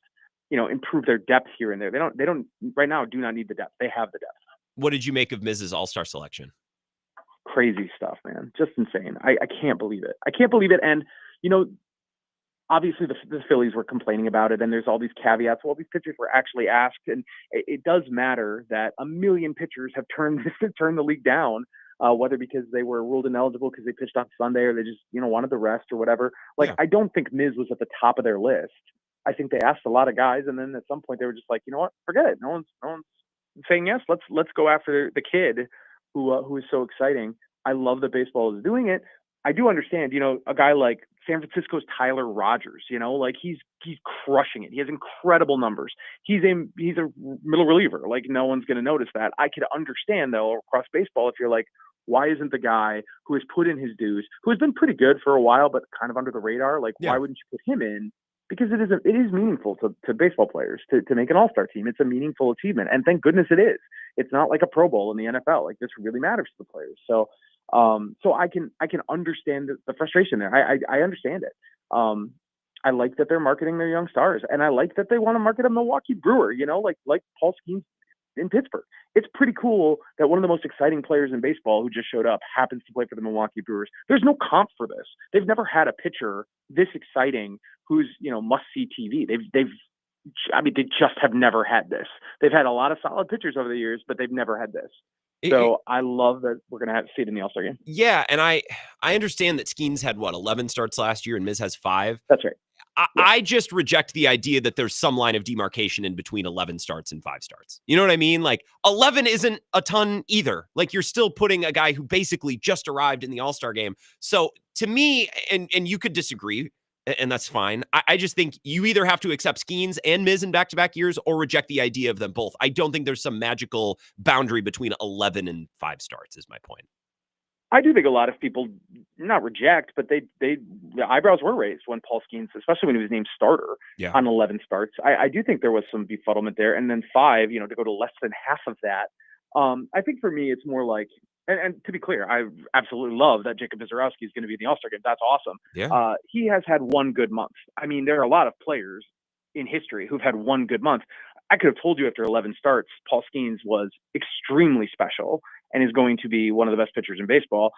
improve their depth here and there. They don't right now do not need the depth. They have the depth. What did you make of Mrs. All-Star selection? Crazy stuff, man. Just insane. I can't believe it. And, obviously the Phillies were complaining about it, and there's all these caveats. Well, these pitchers were actually asked, and it does matter that a million pitchers have turned the league down, whether because they were ruled ineligible because they pitched on Sunday or they just, wanted the rest or whatever. I don't think Miz was at the top of their list. I think they asked a lot of guys, and then at some point they were just like, you know what, forget it. No one's saying yes. Let's go after the kid who is so exciting. I love that baseball is doing it. I do understand, a guy like San Francisco's Tyler Rogers, he's crushing it. He has incredible numbers. He's a middle reliever. Like no one's going to notice that. I could understand though across baseball if you're like, why isn't the guy who has put in his dues, who has been pretty good for a while but kind of under the radar, why wouldn't you put him in? Because it is meaningful to baseball players to make an all-star team. It's a meaningful achievement, and thank goodness it is. It's not like a Pro Bowl in the NFL. Like this really matters to the players. So I can understand the frustration there. I understand it. I like that they're marketing their young stars, and I like that they want to market a Milwaukee Brewer. Like Paul Skeens in Pittsburgh. It's pretty cool that one of the most exciting players in baseball who just showed up happens to play for the Milwaukee Brewers. There's no comp for this. They've never had a pitcher this exciting who's, must-see TV. They just have never had this. They've had a lot of solid pitchers over the years, but they've never had this. So I love that we're going to have to see it in the All-Star game. Yeah, and I understand that Skeens had, 11 starts last year, and Miz has 5. That's right. I just reject the idea that there's some line of demarcation in between 11 starts and 5 starts. You know what I mean? 11 isn't a ton either. You're still putting a guy who basically just arrived in the All-Star game. So to me, and you could disagree, and that's fine. I just think you either have to accept Skeens and Miz in back-to-back years or reject the idea of them both. I don't think there's some magical boundary between 11 and 5 starts is my point. I do think a lot of people not reject, but the eyebrows were raised when Paul Skeens, especially when he was named starter on 11 starts. I do think there was some befuddlement there. And then 5, to go to less than half of that. I think for me, it's more like, and to be clear, I absolutely love that Jacob Misiorowski is going to be in the All-Star game. That's awesome. Yeah. He has had one good month. I mean, there are a lot of players in history who've had one good month. I could have told you after 11 starts, Paul Skeens was extremely special and is going to be one of the best pitchers in baseball.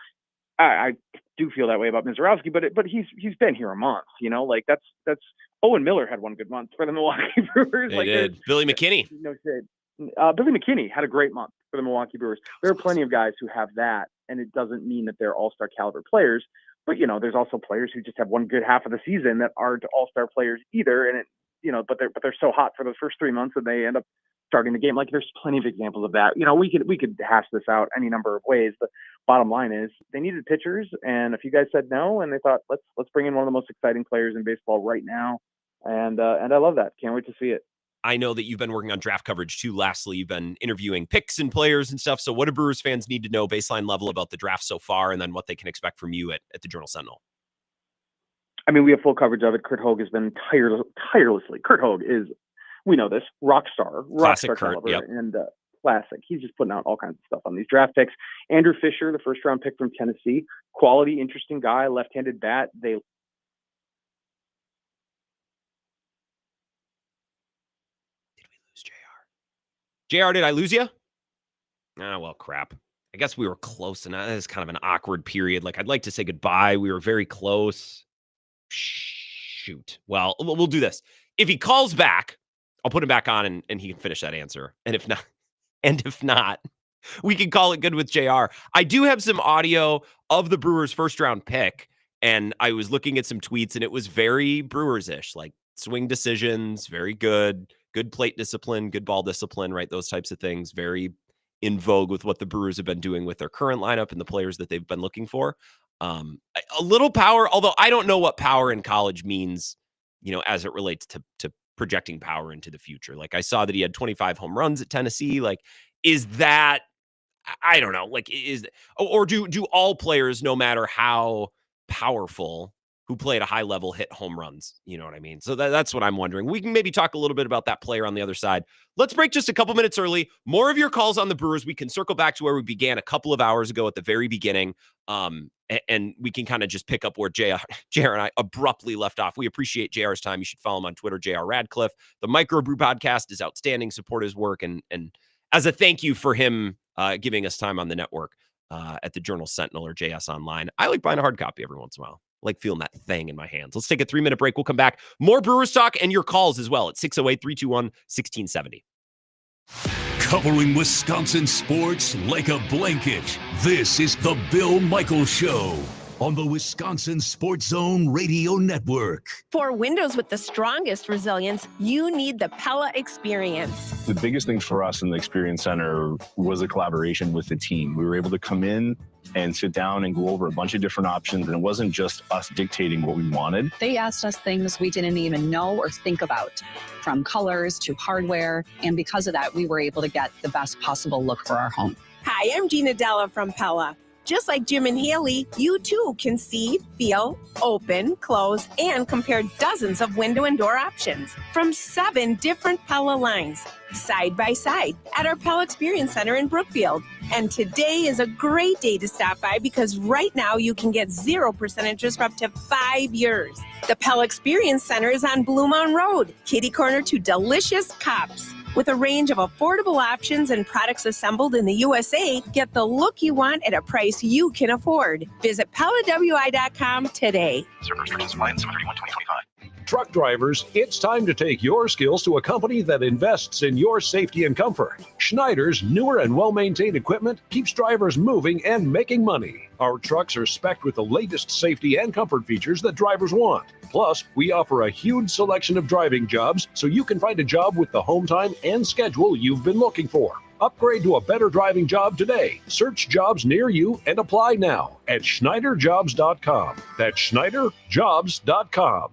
I do feel that way about Misiorowski, but he's been here a month, like that's Owen Miller had one good month for the Milwaukee Brewers. They did. Billy McKinney. No shade. Billy McKinney had a great month for the Milwaukee Brewers. There are plenty of guys who have that, and it doesn't mean that they're all-star caliber players. But there's also players who just have one good half of the season that aren't all-star players either, and but they're so hot for those first 3 months that they end up starting the game. Like there's plenty of examples of that. We could hash this out any number of ways. The bottom line is they needed pitchers, and a few guys said no, and they thought let's bring in one of the most exciting players in baseball right now, and I love that. Can't wait to see it. I know that you've been working on draft coverage too. Lastly, you've been interviewing picks and players and stuff. So what do Brewers fans need to know baseline level about the draft so far, and then what they can expect from you at the Journal-Sentinel? I mean, we have full coverage of it. Kurt Hogue has been tirelessly. Kurt Hogue is, we know this, rock star caliber, yep. And classic. He's just putting out all kinds of stuff on these draft picks. Andrew Fisher, the first round pick from Tennessee, quality, interesting guy, left-handed bat. JR, did I lose you? Ah, well, crap. I guess we were close, and that is kind of an awkward period. Like, I'd like to say goodbye. We were very close. Shoot. Well, we'll do this. If he calls back, I'll put him back on, and he can finish that answer. And if not, we can call it good with JR. I do have some audio of the Brewers' first-round pick, and I was looking at some tweets, and it was very Brewers-ish, like swing decisions, very good. Good plate discipline, good ball discipline, right? Those types of things, very in vogue with what the Brewers have been doing with their current lineup and the players that they've been looking for. A little power, although I don't know what power in college means, as it relates to projecting power into the future. Like I saw that he had 25 home runs at Tennessee. Like, is that, I don't know, like or do all players, no matter how powerful, who play at a high level, hit home runs? You know what I mean? So that's what I'm wondering. We can maybe talk a little bit about that player on the other side. Let's break just a couple minutes early. More of your calls on the Brewers. We can circle back to where we began a couple of hours ago at the very beginning. And we can kind of just pick up where JR and I abruptly left off. We appreciate JR's time. You should follow him on Twitter, JR Radcliffe. The Microbrew podcast is outstanding. Support his work. And as a thank you for him giving us time on the network at the Journal-Sentinel or JS Online, I like buying a hard copy every once in a while. Like feeling that thing in my hands. Let's take a 3-minute break. We'll come back. More Brewers talk and your calls as well at 608-321-1670. Covering Wisconsin sports like a blanket. This is the Bill Michaels Show on the Wisconsin Sports Zone Radio Network. For windows with the strongest resilience, you need the Pella Experience. The biggest thing for us in the Experience Center was a collaboration with the team. We were able to come in and sit down and go over a bunch of different options, and it wasn't just us dictating what we wanted. They asked us things we didn't even know or think about, from colors to hardware, and because of that, we were able to get the best possible look for our home. Hi, I'm Gina Della from Pella. Just like Jim and Haley, you too can see, feel, open, close, and compare dozens of window and door options from 7 different Pella lines, side by side, at our Pella Experience Center in Brookfield. And today is a great day to stop by because right now you can get 0% interest for up to 5 years. The Pella Experience Center is on Blue Mountain Road, kitty corner to delicious Cops. With a range of affordable options and products assembled in the USA, get the look you want at a price you can afford. Visit PellaWI.com today. Server restrictions apply in 7/31/2025. Truck drivers, it's time to take your skills to a company that invests in your safety and comfort. Schneider's newer and well-maintained equipment keeps drivers moving and making money. Our trucks are spec'd with the latest safety and comfort features that drivers want. Plus, we offer a huge selection of driving jobs so you can find a job with the home time and schedule you've been looking for. Upgrade to a better driving job today. Search jobs near you and apply now at SchneiderJobs.com. That's SchneiderJobs.com.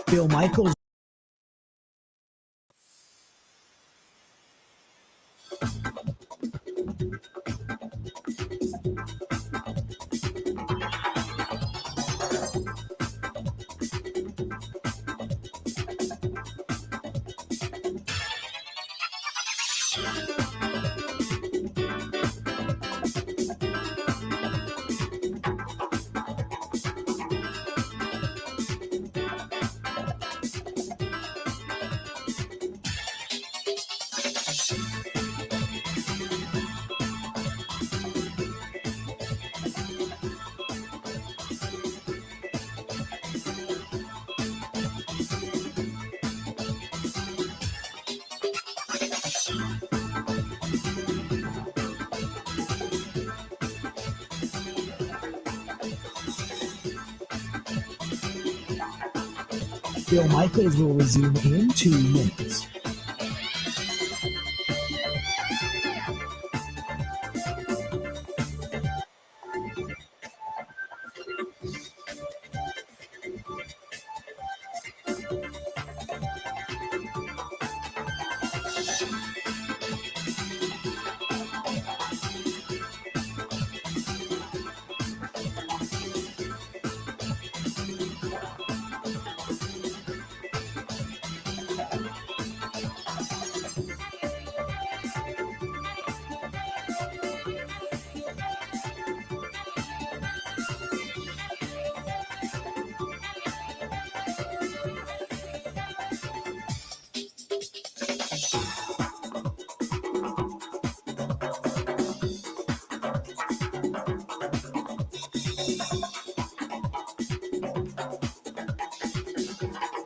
Bill Michaels. Bill Michaels will resume in 2 minutes.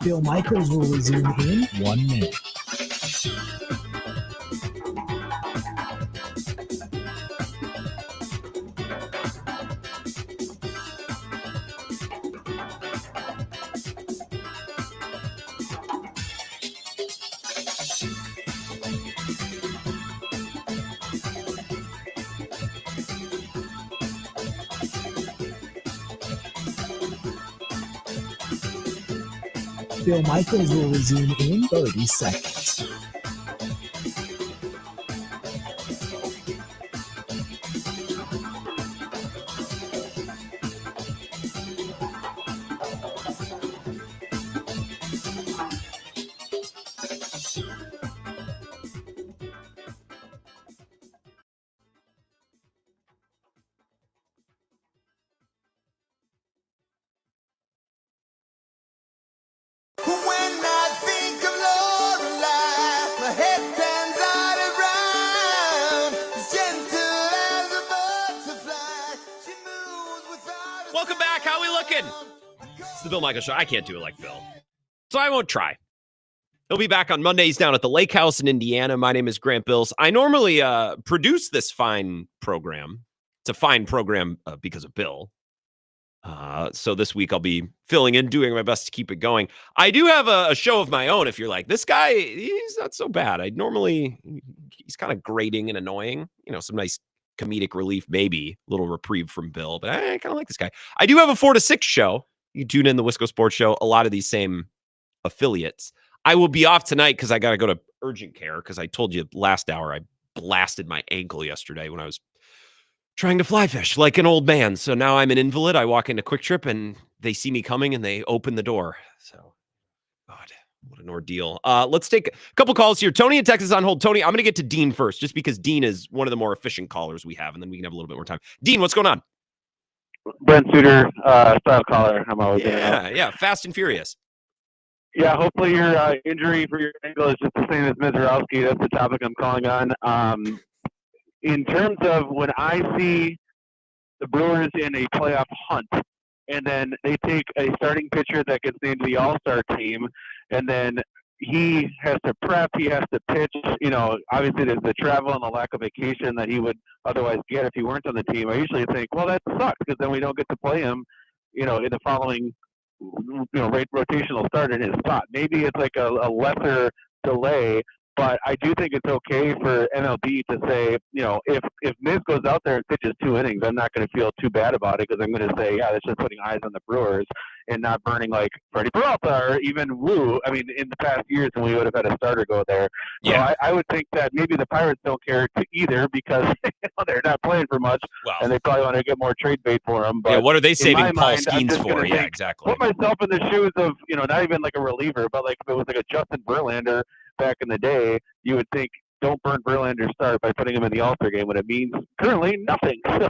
Bill Michaels will resume in 1 minute. Bill Michaels will resume in 30 seconds. Welcome back. How we looking? It's the Bill Michaels Show. I can't do it like Bill, so I won't try. He'll be back on Mondays down at the Lake House in Indiana. My name is Grant Bills. I normally produce this fine program. It's a fine program because of Bill. So this week I'll be filling in, doing my best to keep it going. I do have a show of my own. If you're like, this guy, he's not so bad. He's kind of grating and annoying. You know, some nice comedic relief, maybe a little reprieve from Bill, but I kind of like this guy. I do have a 4 to 6 show. You tune in the Wisco Sports Show. A lot of these same affiliates. I will be off tonight because I got to go to urgent care because I told you last hour I blasted my ankle yesterday when I was trying to fly fish like an old man. So now I'm an invalid. I walk into Quick Trip and they see me coming and they open the door. So, God, what an ordeal. Let's take a couple calls here. Tony in Texas on hold. Tony, I'm going to get to Dean first just because Dean is one of the more efficient callers we have, and then we can have a little bit more time. Dean, what's going on? Brent Suter, style caller. I'm always Yeah, Fast and Furious. Yeah, hopefully your injury for your ankle is just the same as Misiorowski. That's the topic I'm calling on. In terms of when I see the Brewers in a playoff hunt, and then they take a starting pitcher that gets named the All-Star team, and then he has to prep, he has to pitch, you know, obviously there's the travel and the lack of vacation that he would otherwise get if he weren't on the team. I usually think, well, that sucks because then we don't get to play him, you know, in the following, you know, rotational start in his spot. Maybe it's like a lesser delay, but I do think it's okay for MLB to say, you know, if Miz goes out there and pitches 2 innings, I'm not going to feel too bad about it because I'm going to say, yeah, that's just putting eyes on the Brewers and not burning like Freddie Peralta or even Wu. I mean, in the past years when we would have had a starter go there. Yeah. So I would think that maybe the Pirates don't care either because you know, they're not playing for much and they probably want to get more trade bait for him. But yeah, what are they saving Paul mind, Skeens for? Yeah, exactly. Put myself in the shoes of, you know, not even like a reliever, but like if it was like a Justin Verlander back in the day, you would think don't burn Verlander's start by putting him in the All-Star game when it means currently nothing. So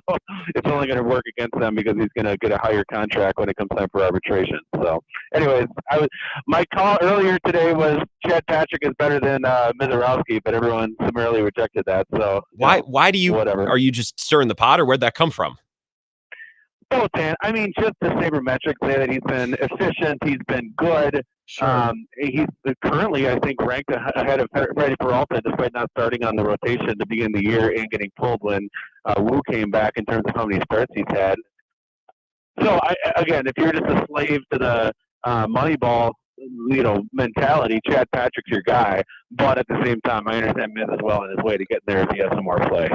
it's only going to work against them because he's going to get a higher contract when it comes time for arbitration. So anyways, my call earlier today was Chad Patrick is better than Misiorowski, but everyone summarily rejected that. So why do you, whatever. Are you just stirring the pot or where'd that come from? Both, Dan. I mean, just the sabermetrics say that he's been efficient. He's been good. Sure. He's currently, I think, ranked ahead of Freddie Peralta, despite not starting on the rotation to begin the year and getting pulled when Wu came back in terms of how many starts he's had. So, again, if you're just a slave to the Moneyball mentality, Chad Patrick's your guy. But at the same time, I understand Miz as well on his way to getting there if he has some more play.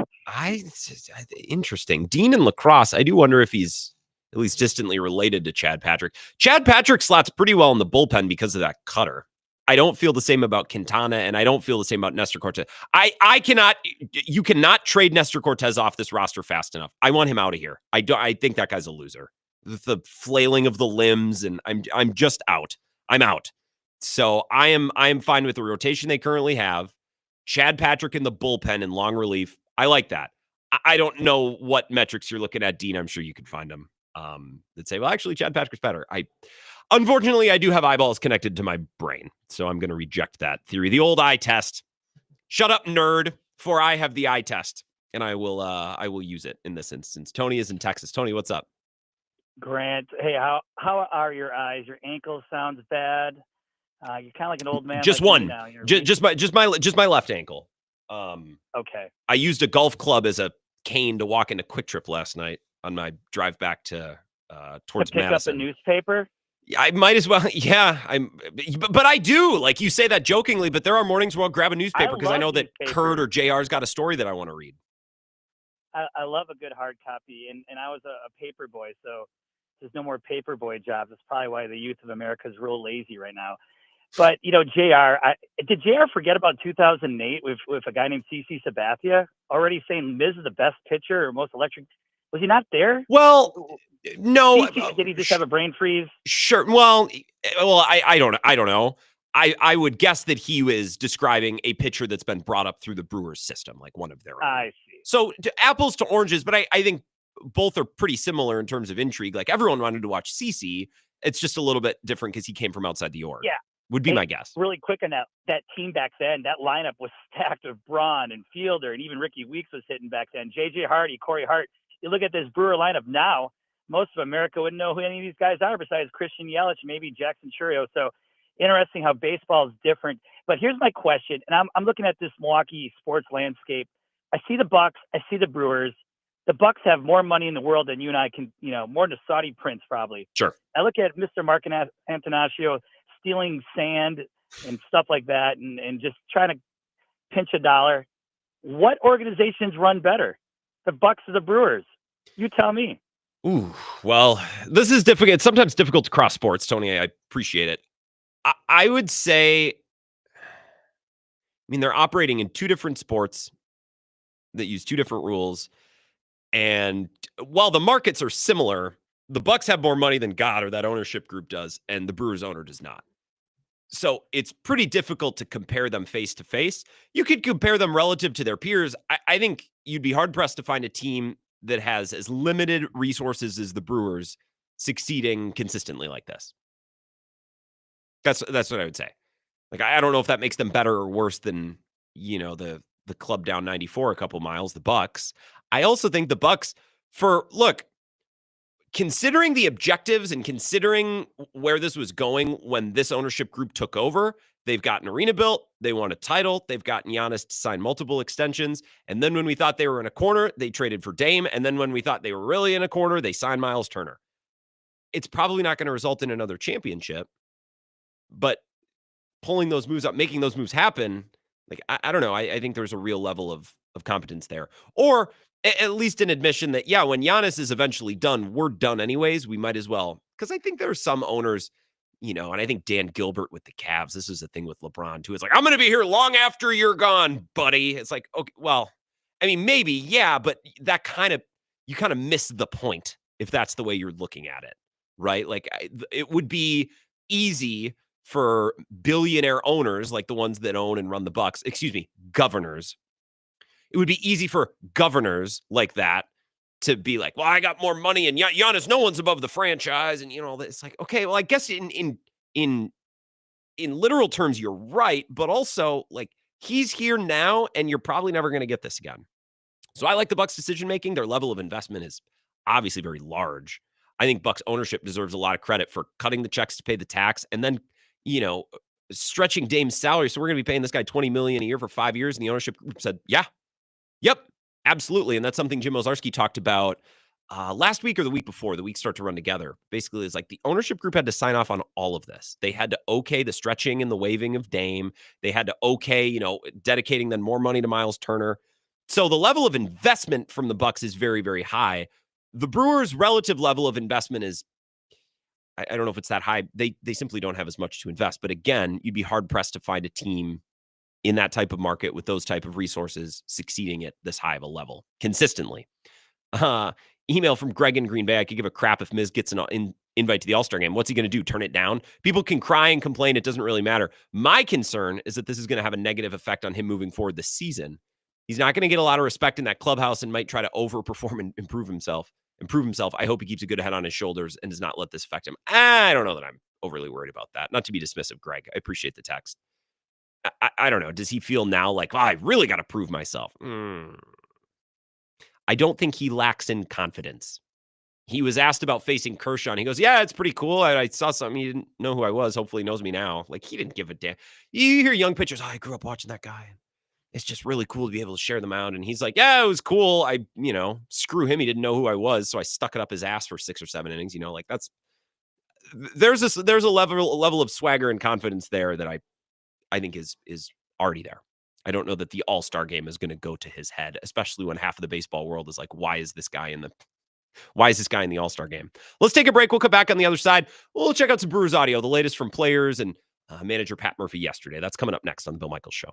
Interesting. Dean in lacrosse, I do wonder if he's at least distantly related to Chad Patrick. Chad Patrick slots pretty well in the bullpen because of that cutter. I don't feel the same about Quintana, and I don't feel the same about Nestor Cortez. You cannot trade Nestor Cortez off this roster fast enough. I want him out of here. I think that guy's a loser. The flailing of the limbs, and I'm just out. I'm out. So I am fine with the rotation they currently have. Chad Patrick in the bullpen and long relief. I like that. I don't know what metrics you're looking at, Dean. I'm sure you could find them that say, well, actually, Chad Patrick's better. Unfortunately, I do have eyeballs connected to my brain, so I'm going to reject that theory. The old eye test. Shut up, nerd, for I have the eye test, and I will use it in this instance. Tony is in Texas. Tony, what's up? Grant, hey, how are your eyes? Your ankle sounds bad. You're kind of like an old man. Just like one. me now. Just my left ankle. Okay. I used a golf club as a cane to walk into Quick Trip last night on my drive back to towards to pick Madison. up a newspaper. I might as well. Yeah, but I do. Like, you say that jokingly, but there are mornings where I'll grab a newspaper because I know that Kurt or JR's got a story that I want to read. I love a good hard copy, and I was a paper boy, so there's no more paper boy jobs. That's probably why the youth of America is real lazy right now. But, JR, did JR forget about 2008 with a guy named CC Sabathia already saying Miz is the best pitcher or most electric? Was he not there? Well, no. Did he just have a brain freeze? Sure. Well, I don't know. I would guess that he was describing a pitcher that's been brought up through the Brewers system, like one of their own. I see. So apples to oranges, but I think both are pretty similar in terms of intrigue. Like, everyone wanted to watch CC. It's just a little bit different because he came from outside the org. Yeah. Would be my guess. Really quick on that team back then, that lineup was stacked of Braun and Fielder, and even Ricky Weeks was hitting back then. J.J. Hardy, Corey Hart. You look at this Brewer lineup now, most of America wouldn't know who any of these guys are besides Christian Yelich, maybe Jackson Churio. So interesting how baseball is different. But here's my question, and I'm looking at this Milwaukee sports landscape. I see the Bucks. I see the Brewers. The Bucks have more money in the world than you and I can, more than the Saudi prince probably. Sure. I look at Mr. Mark Antonaccio stealing sand and stuff like that and just trying to pinch a dollar. What organizations run better? The Bucks or the Brewers? You tell me. Ooh, well, this is difficult. It's sometimes difficult to cross sports, Tony. I appreciate it. I would say, they're operating in two different sports that use two different rules. And while the markets are similar, the Bucks have more money than God, or that ownership group does, and the Brewers owner does not. So it's pretty difficult to compare them face to face. You could compare them relative to their peers. I think you'd be hard pressed to find a team that has as limited resources as the Brewers succeeding consistently like this. That's what I would say. Like, I don't know if that makes them better or worse than, the club down 94 a couple miles, the Bucks. I also think the Bucks, considering the objectives and considering where this was going when this ownership group took over, they've got an arena built, they won a title, they've gotten Giannis to sign multiple extensions, and then when we thought they were in a corner, they traded for Dame, and then when we thought they were really in a corner, they signed Miles Turner. It's probably not going to result in another championship, but pulling those moves up, making those moves happen, like, I don't know, I think there's a real level of competence there. Or at least an admission that, yeah, when Giannis is eventually done, we're done anyways. We might as well. Because I think there are some owners, and I think Dan Gilbert with the Cavs, this is a thing with LeBron too. It's like, I'm going to be here long after you're gone, buddy. It's like, okay, well, maybe, yeah, but you kind of miss the point if that's the way you're looking at it, right? Like, it would be easy for billionaire owners like the ones that own and run the Bucks, governors. It would be easy for governors like that to be like, well, I got more money and Giannis, no one's above the franchise. And, it's like, okay, well, I guess in literal terms, you're right. But also, like, he's here now and you're probably never going to get this again. So I like the Bucks decision-making. Their level of investment is obviously very large. I think Bucks ownership deserves a lot of credit for cutting the checks to pay the tax and then, stretching Dame's salary. So we're going to be paying this guy $20 million a year for 5 years. And the ownership group said, yeah. Yep, absolutely. And that's something Jim Owczarski talked about last week or the week before, the weeks start to run together. Basically, it's like the ownership group had to sign off on all of this. They had to okay the stretching and the waiving of Dame. They had to okay, dedicating then more money to Miles Turner. So the level of investment from the Bucks is very, very high. The Brewers' relative level of investment is, I don't know if it's that high. They simply don't have as much to invest. But again, you'd be hard pressed to find a team in that type of market with those type of resources succeeding at this high of a level consistently. Email from Greg in Green Bay. I could give a crap if Miz gets an invite to the All-Star game. What's he going to do? Turn it down? People can cry and complain. It doesn't really matter. My concern is that this is going to have a negative effect on him moving forward this season. He's not going to get a lot of respect in that clubhouse and might try to overperform and improve himself. I hope he keeps a good head on his shoulders and does not let this affect him. I don't know that I'm overly worried about that. Not to be dismissive, Greg. I appreciate the text. I don't know. Does he feel now like, I really got to prove myself? I don't think he lacks in confidence. He was asked about facing Kershaw, and he goes, yeah, it's pretty cool. I saw something. He didn't know who I was. Hopefully he knows me now. Like, he didn't give a damn. You hear young pitchers, I grew up watching that guy. It's just really cool to be able to share them out. And he's like, yeah, it was cool. Screw him. He didn't know who I was. So I stuck it up his ass for 6 or 7 innings. There's a level of swagger and confidence there that I think is already there. I don't know that the All-Star game is going to go to his head, especially when half of the baseball world is like, why is this guy in the All-Star game? Let's take a break. We'll come back on the other side. We'll check out some Brewers audio, the latest from players and manager Pat Murphy yesterday. That's coming up next on the Bill Michaels Show.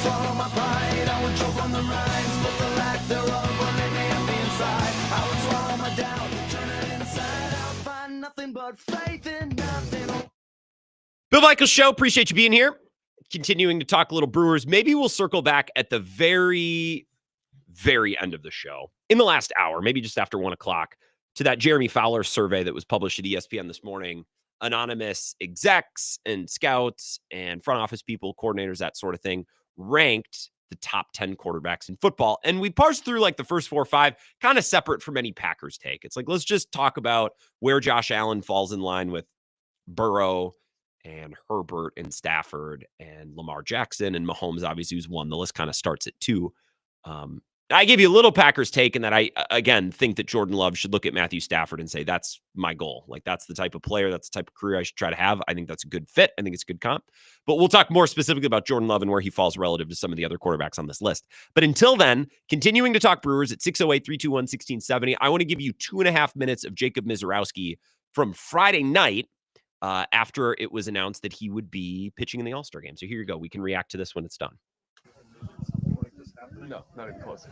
swallow my pride. I would choke on the rhymes, but the lack thereof will make me empty inside. I would swallow my doubt, turn it inside out, find nothing but faith in nothing. Bill Michaels Show. Appreciate you being here. Continuing to talk a little Brewers. Maybe we'll circle back at the very, very end of the show in the last hour, maybe just after 1 o'clock, to that Jeremy Fowler survey that was published at ESPN this morning. Anonymous execs and scouts and front office people, coordinators, that sort of thing, ranked the top 10 quarterbacks in football. And we parsed through like the first 4 or 5, kind of separate from any Packers take. It's like, let's just talk about where Josh Allen falls in line with Burrow and Herbert and Stafford and Lamar Jackson and Mahomes, obviously, who's won. The list kind of starts at 2. I gave you a little Packers take in that I, again, think that Jordan Love should look at Matthew Stafford and say, that's my goal. Like, that's the type of player, that's the type of career I should try to have. I think that's a good fit. I think it's a good comp. But we'll talk more specifically about Jordan Love and where he falls relative to some of the other quarterbacks on this list. But until then, continuing to talk Brewers at 608-321-1670, I want to give you 2.5 minutes of Jacob Misiorowski from Friday night, after it was announced that he would be pitching in the All-Star game. So here you go. We can react to this when it's done. No, not even close.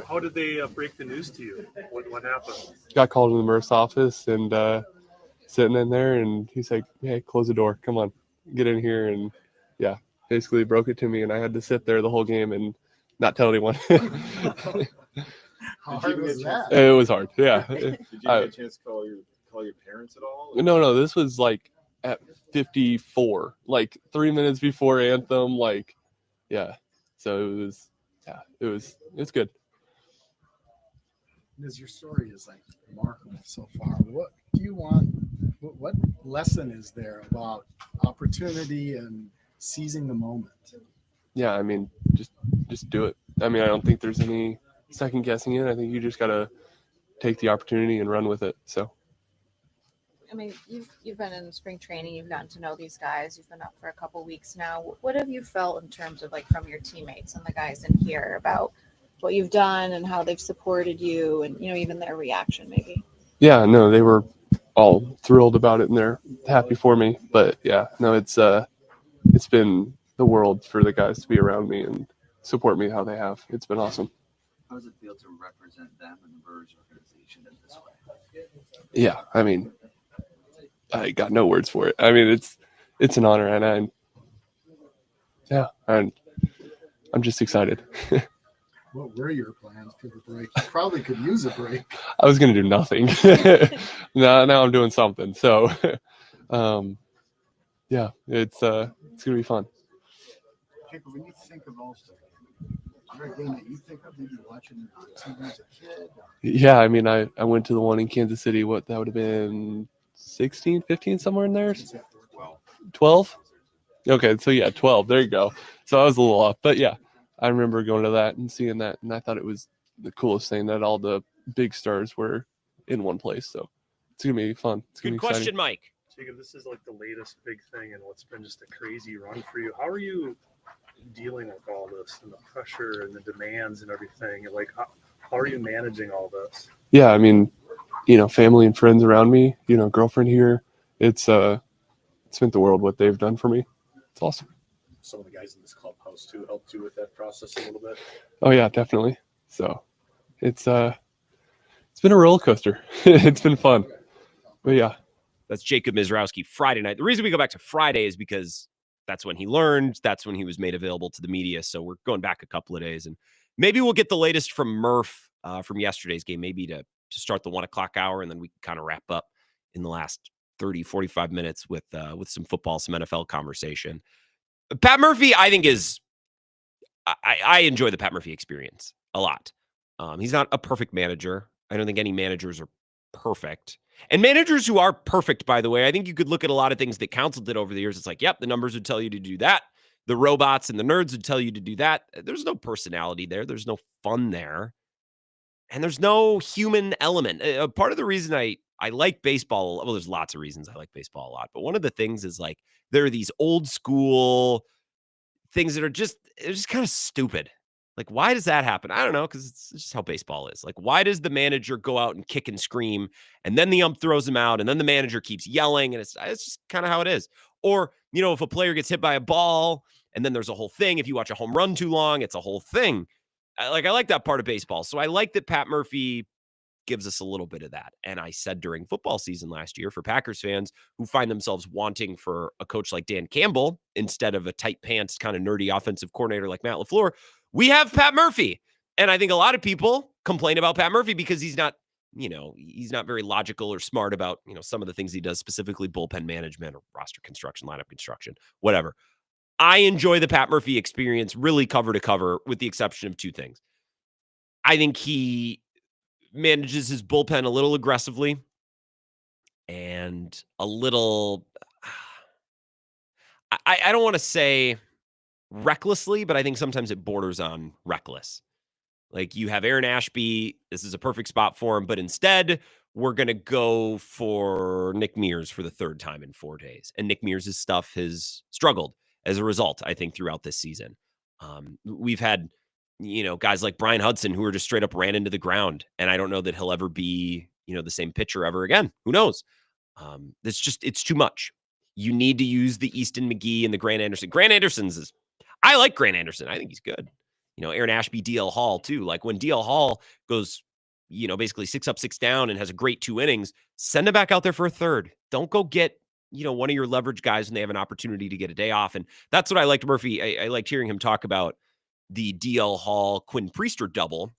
How did they break the news to you? What happened? Got called in the Murph's office and sitting in there, and he's like, "Hey, close the door. Come on, get in here." And yeah, basically broke it to me, and I had to sit there the whole game and not tell anyone. How hard was that? It was hard. Yeah. Did you get a chance to call your parents at all? No. This was like at 54, like 3 minutes before anthem. Like, yeah. So it's good. As your story is like remarkable so far, what do you want? What lesson is there about opportunity and seizing the moment? Yeah, I mean, just do it. I mean, I don't think there's any second guessing it. I think you just gotta take the opportunity and run with it. So. I mean, you've been in spring training, you've gotten to know these guys, you've been up for a couple weeks now. What have you felt in terms of like from your teammates and the guys in here about what you've done and how they've supported you and, even their reaction maybe? Yeah, no, they were all thrilled about it and they're happy for me. But yeah, no, it's been the world for the guys to be around me and support me how they have. It's been awesome. How does it feel to represent them and the Brewers organization in this way? Yeah, I mean, I got no words for it. I mean, it's an honor, and I'm just excited. What were your plans for the break? You probably could use a break. I was going to do nothing. now I'm doing something. So, yeah, it's going to be fun. Jacob, when you think of All-Star, is there a game that you think of maybe watching on TV as a kid? Yeah, I mean, I went to the one in Kansas City. What, that would have been 16, 15, somewhere in there? 12? Okay, so yeah, 12. There you go. So I was a little off. But yeah, I remember going to that and seeing that, and I thought it was the coolest thing that all the big stars were in one place. So it's going to be fun. It's going to be Good question, exciting. Mike. Jacob, this is like the latest big thing and what's been just a crazy run for you. How are you dealing with all this and the pressure and the demands and everything? Like, how are you managing all this? Yeah, I mean, family and friends around me, girlfriend here. It's meant the world what they've done for me. It's awesome. Some of the guys in this clubhouse too helped you with that process a little bit. Oh yeah, definitely. So it's been a roller coaster. It's been fun. But yeah. That's Jacob Misiorowski Friday night. The reason we go back to Friday is because that's when he learned. That's when he was made available to the media. So we're going back a couple of days. And maybe we'll get the latest from Murph from yesterday's game, maybe to start the 1 o'clock hour. And then we can kind of wrap up in the last 30, 45 minutes with some football, some NFL conversation. Pat Murphy, I think I enjoy the Pat Murphy experience a lot. He's not a perfect manager. I don't think any managers are perfect. And managers who are perfect, by the way, I think you could look at a lot of things that Counsell did over the years. It's like, yep, the numbers would tell you to do that. The robots and the nerds would tell you to do that. There's no personality there. There's no fun there. And there's no human element. Part of the reason I like baseball, well, there's lots of reasons I like baseball a lot. But one of the things is like there are these old school things that are just kind of stupid. Like, why does that happen? I don't know, because it's just how baseball is. Like, why does the manager go out and kick and scream, and then the ump throws him out, and then the manager keeps yelling, and it's just kind of how it is. Or, if a player gets hit by a ball, And then there's a whole thing. If you watch a home run too long, it's a whole thing. I like that part of baseball. So I like that Pat Murphy gives us a little bit of that. And I said during football season last year, for Packers fans who find themselves wanting for a coach like Dan Campbell instead of a tight pants kind of nerdy offensive coordinator like Matt LaFleur, we have Pat Murphy. And I think a lot of people complain about Pat Murphy because he's not very logical or smart about, some of the things he does, specifically bullpen management or roster construction, lineup construction, whatever. I enjoy the Pat Murphy experience really cover to cover, with the exception of two things. I think he manages his bullpen a little aggressively and a little, I don't want to say recklessly, but I think sometimes it borders on reckless. Like, you have Aaron Ashby. This is a perfect spot for him, but instead we're going to go for Nick Mears for the third time in 4 days. And Nick Mears' stuff has struggled as a result, I think, throughout this season. We've had, guys like Brian Hudson who are just straight up ran into the ground. And I don't know that he'll ever be, the same pitcher ever again. Who knows? It's too much. You need to use the Easton McGee and the Grant Anderson. I like Grant Anderson. I think he's good. Aaron Ashby, DL Hall too. Like, when DL Hall goes, basically 6 up, 6 down and has a great 2 innings, send him back out there for a third. Don't go get, one of your leverage guys when they have an opportunity to get a day off. And that's what I liked Murphy. I liked hearing him talk about the DL Hall Quinn Priester double,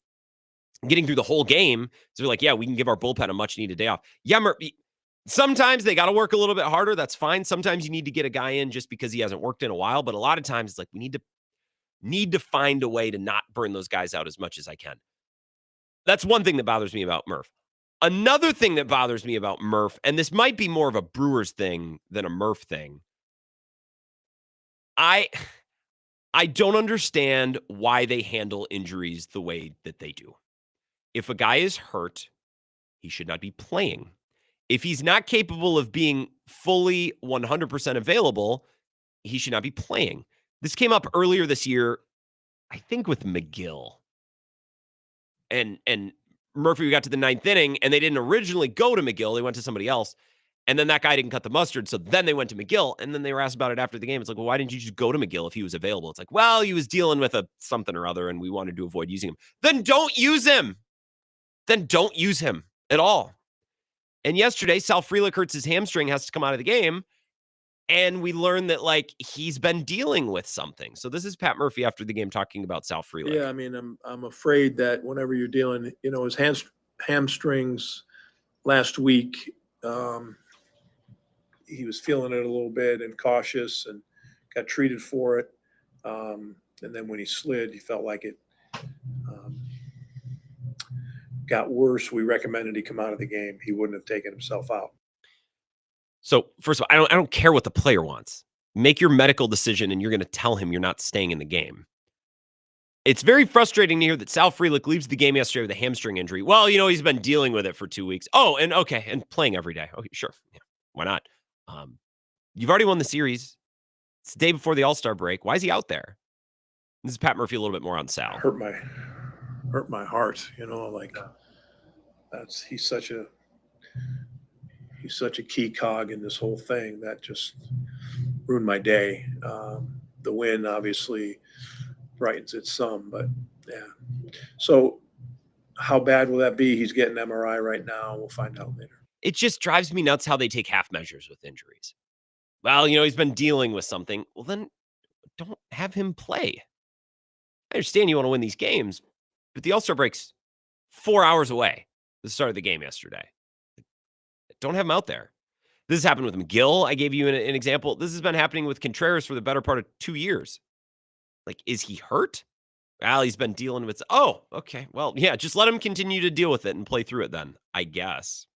getting through the whole game. So they're like, yeah, we can give our bullpen a much needed day off. Yeah, Murphy. Sometimes they got to work a little bit harder. That's fine. Sometimes you need to get a guy in just because he hasn't worked in a while. But a lot of times it's like, we need to find a way to not burn those guys out as much as I can. That's one thing that bothers me about Murph. Another thing that bothers me about Murph, and this might be more of a Brewers thing than a Murph thing, I don't understand why they handle injuries the way that they do. If a guy is hurt, he should not be playing. If he's not capable of being fully 100% available, he should not be playing. This came up earlier this year, I think with McGill. And Murphy got to the 9th inning, and they didn't originally go to McGill. They went to somebody else. And then that guy didn't cut the mustard, so then they went to McGill. And then they were asked about it after the game. It's like, well, why didn't you just go to McGill if he was available? It's like, well, he was dealing with a something or other, and we wanted to avoid using him. Then don't use him. Then don't use him at all. And yesterday, Sal Frelick hurts his hamstring, has to come out of the game. And we learned that, he's been dealing with something. So this is Pat Murphy after the game talking about Sal Frelick. Yeah, I mean, I'm afraid that whenever you're dealing, his hamstrings last week, he was feeling it a little bit and cautious and got treated for it. And then when he slid, he felt like it got worse. We recommended he come out of the game. He wouldn't have taken himself out. So first of all, I don't care what the player wants. Make your medical decision, and you're going to tell him you're not staying in the game. It's very frustrating to hear that Sal Frelick leaves the game yesterday with a hamstring injury. Well, he's been dealing with it for 2 weeks. Oh, and okay, and playing every day. Okay, sure. Yeah, why not? You've already won the series. It's the day before the All-Star break. Why is he out there? This is Pat Murphy a little bit more on Sal. Hurt my heart, he's such a key cog in this whole thing. That just ruined my day. The win obviously brightens it some, but yeah. So how bad will that be? He's getting MRI right now. We'll find out later. It just drives me nuts how they take half measures with injuries. Well, he's been dealing with something. Well, then don't have him play. I understand you want to win these games, but the All-Star break's 4 hours away. The start of the game yesterday. Don't have him out there. This has happened with McGill. I gave you an example. This has been happening with Contreras for the better part of 2 years. Is he hurt? Well, he's been dealing with... Oh, okay. Well, yeah, just let him continue to deal with it and play through it then, I guess.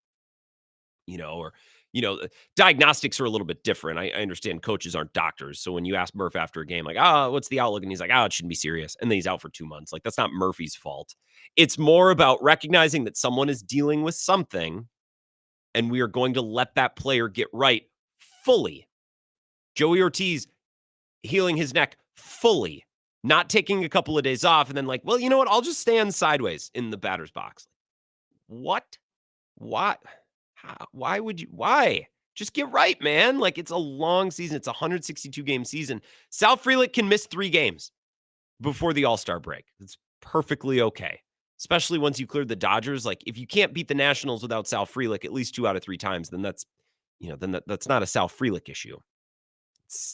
Diagnostics are a little bit different. I understand coaches aren't doctors. So when you ask Murph after a game, what's the outlook? And he's like, it shouldn't be serious. And then he's out for 2 months. That's not Murphy's fault. It's more about recognizing that someone is dealing with something, and we are going to let that player get right fully. Joey Ortiz healing his neck fully, not taking a couple of days off and then well, you know what? I'll just stand sideways in the batter's box. What? Why? Why would you? Why? Just get right, man. Like, it's a long season. It's a 162-game season. Sal Frelick can miss 3 games before the All-Star break. It's perfectly okay, especially once you cleared the Dodgers. Like, if you can't beat the Nationals without Sal Frelick at least 2 out of 3 times, then that's, that's not a Sal Frelick issue.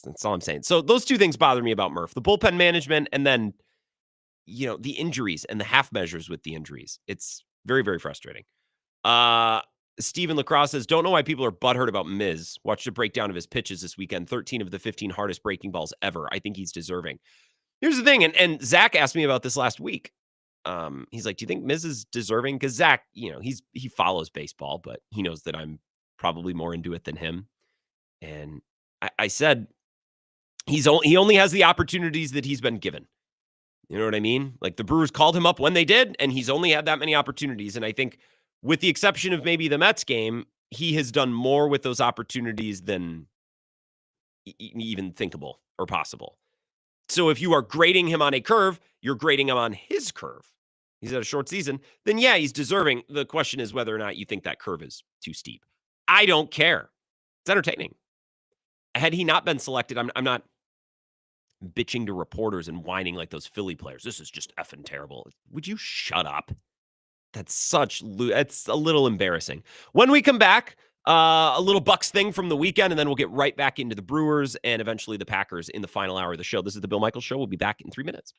That's all I'm saying. So those 2 things bother me about Murph: the bullpen management, and then, the injuries and the half measures with the injuries. It's very, very frustrating. Steven Lacrosse says, don't know why people are butthurt about Miz. Watched a breakdown of his pitches this weekend. 13 of the 15 hardest breaking balls ever. I think he's deserving. Here's the thing, and Zach asked me about this last week. He's like, do you think Miz is deserving? Because Zach, he follows baseball, but he knows that I'm probably more into it than him. And I said, he only has the opportunities that he's been given. You know what I mean? Like, the Brewers called him up when they did, and he's only had that many opportunities. And I think, with the exception of maybe the Mets game, he has done more with those opportunities than even thinkable or possible. So if you are grading him on a curve, you're grading him on his curve. He's had a short season. Then, yeah, he's deserving. The question is whether or not you think that curve is too steep. I don't care. It's entertaining. Had he not been selected, I'm not bitching to reporters and whining like those Philly players. This is just effing terrible. Would you shut up? That's it's a little embarrassing. When we come back, a little Bucks thing from the weekend, and then we'll get right back into the Brewers and eventually the Packers in the final hour of the show. This is the Bill Michaels Show. We'll be back in 3 minutes.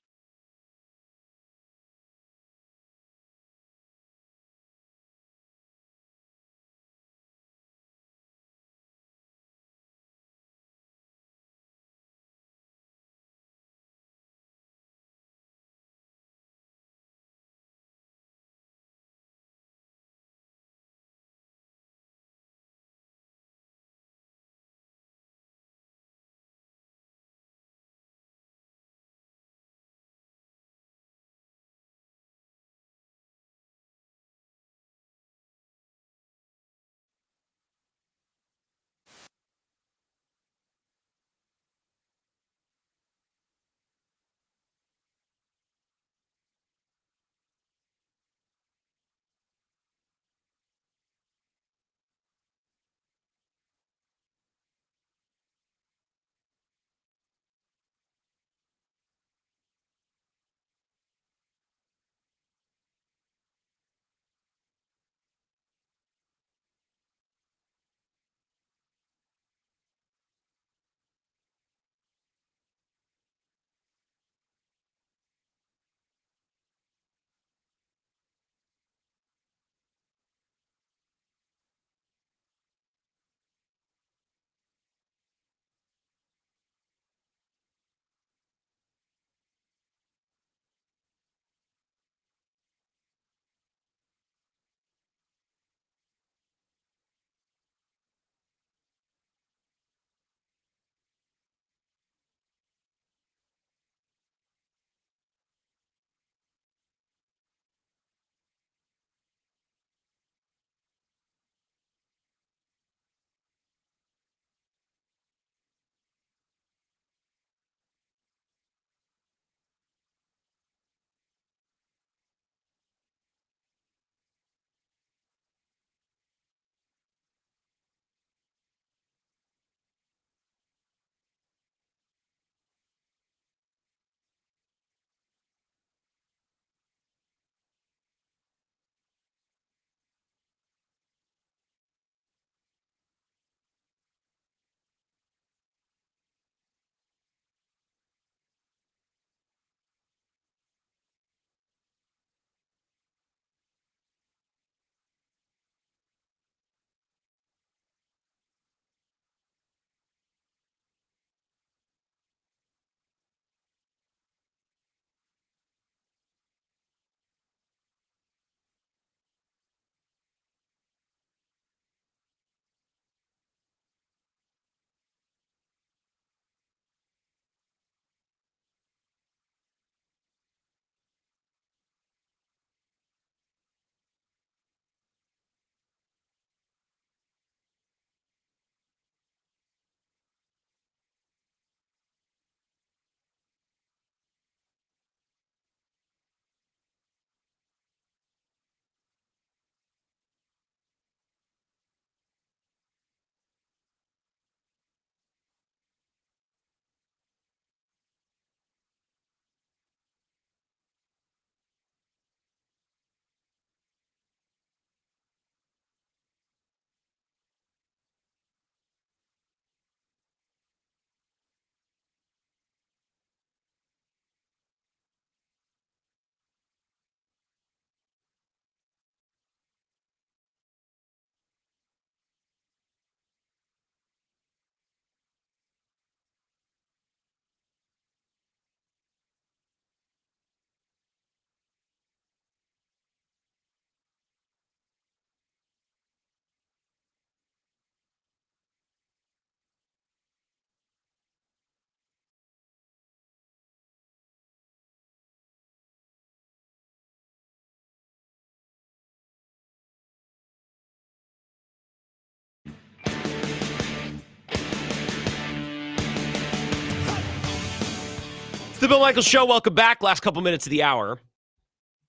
The Bill Michaels Show. Welcome back. Last couple minutes of the hour.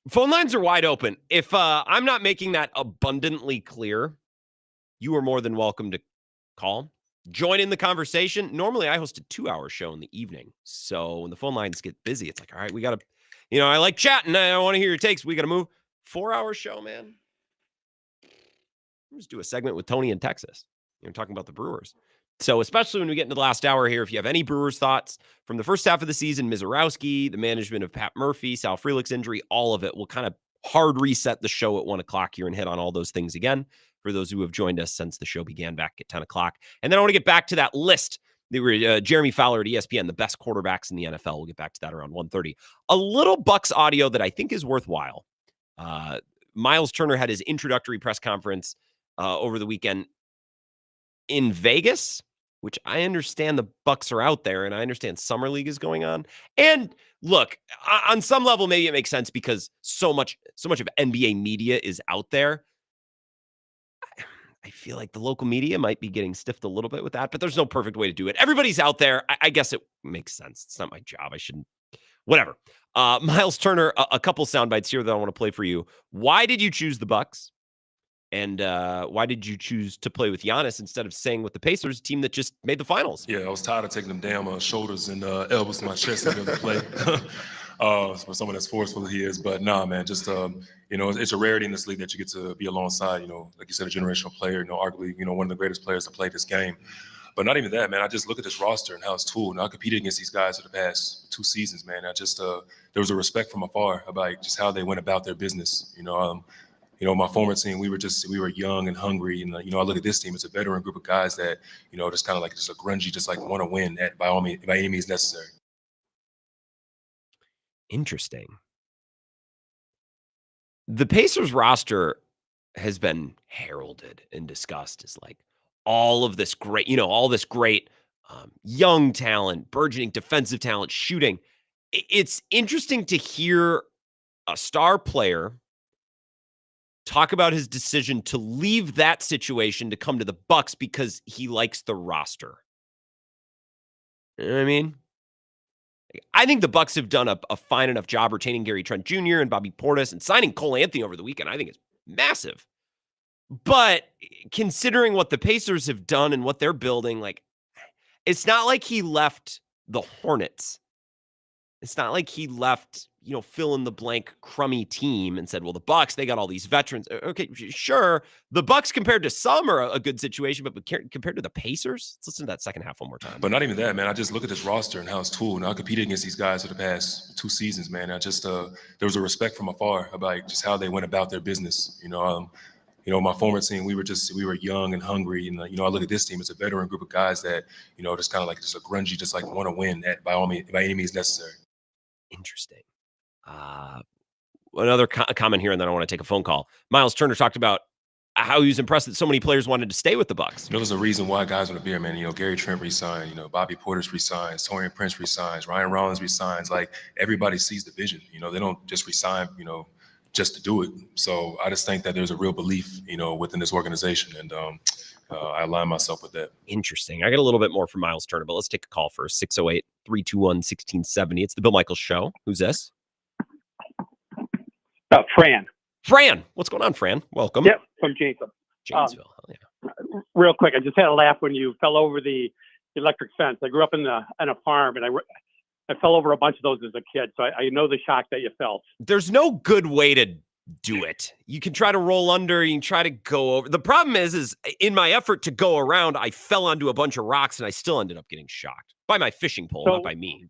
Phone lines are wide open. If I'm not making that abundantly clear, you are more than welcome to call. Join in the conversation. Normally, I host a 2-hour show in the evening. So when the phone lines get busy, it's like, all right, we got to, I like chatting. I want to hear your takes. We got to move. 4-hour show, man. Let's do a segment with Tony in Texas. Talking about the Brewers. So especially when we get into the last hour here, if you have any Brewers thoughts from the first half of the season, Misiorowski, the management of Pat Murphy, Sal Frelick's injury, all of it, we'll kind of hard reset the show at 1 o'clock here and hit on all those things again for those who have joined us since the show began back at 10 o'clock. And then I want to get back to that list. They were Jeremy Fowler at ESPN, the best quarterbacks in the NFL. We'll get back to that around 1:30. A little Bucks audio that I think is worthwhile. Miles Turner had his introductory press conference over the weekend in Vegas, which I understand the Bucks are out there, and I understand Summer League is going on. And look, on some level, maybe it makes sense because so much of NBA media is out there. I feel like the local media might be getting stiffed a little bit with that, but there's no perfect way to do it. Everybody's out there. I guess it makes sense. It's not my job. I shouldn't. Whatever. Miles Turner, a couple sound bites here that I want to play for you. Why did you choose the Bucks? And why did you choose to play with Giannis instead of staying with the Pacers, a team that just made the finals? Yeah, I was tired of taking them damn shoulders and elbows to my chest to be able to play. For someone as forceful as he is. But nah, man, just, it's a rarity in this league that you get to be alongside, like you said, a generational player, arguably, one of the greatest players to play this game. But not even that, man. I just look at this roster and how it's tooled. I competed against these guys for the past 2 seasons, man. I just, there was a respect from afar about just how they went about their business. My former team, we were young and hungry. And, I look at this team, it's a veteran group of guys that, just kind of like just a grungy, just like want to win by any means necessary. Interesting. The Pacers roster has been heralded and discussed as like all this great young talent, burgeoning defensive talent, shooting. It's interesting to hear a star player talk about his decision to leave that situation to come to the Bucks because he likes the roster. You know what I mean? I think the Bucks have done a fine enough job retaining Gary Trent Jr. and Bobby Portis, and signing Cole Anthony over the weekend, I think is massive. But considering what the Pacers have done and what they're building, it's not like he left the Hornets. It's not like he left, fill in the blank crummy team and said, well, the Bucks, they got all these veterans. Okay, sure. The Bucks compared to some are a good situation, but compared to the Pacers, let's listen to that second half one more time. But not even that, man. I just look at this roster and how it's tooled. I competed against these guys for the past 2 seasons, man. I just, there was a respect from afar about just how they went about their business. My former team, we were young and hungry. And, I look at this team, it's a veteran group of guys that, just kind of like just a grungy, just like want to win by any means necessary. Interesting. Another comment here, and then I want to take a phone call. Miles Turner talked about how he was impressed that so many players wanted to stay with the Bucks. There's a reason why guys want to be here, man. Gary Trent resigned. Bobby Portis resigns. Torian Prince resigns. Ryan Rollins resigns. Like, everybody sees the vision. They don't just resign, just to do it. So I just think that there's a real belief, within this organization, and I align myself with that. Interesting. I got a little bit more from Miles Turner, but let's take a call first. 608-321-1670. It's the Bill Michaels Show. Who's this? Fran. Fran. What's going on, Fran? Welcome. Yep, from Janesville. Janesville. Real quick, I just had a laugh when you fell over the electric fence. I grew up on a farm, and I fell over a bunch of those as a kid, so I know the shock that you felt. There's no good way to do it. You can try to roll under, you can try to go over. The problem is in my effort to go around, I fell onto a bunch of rocks, and I still ended up getting shocked by my fishing pole, not by me.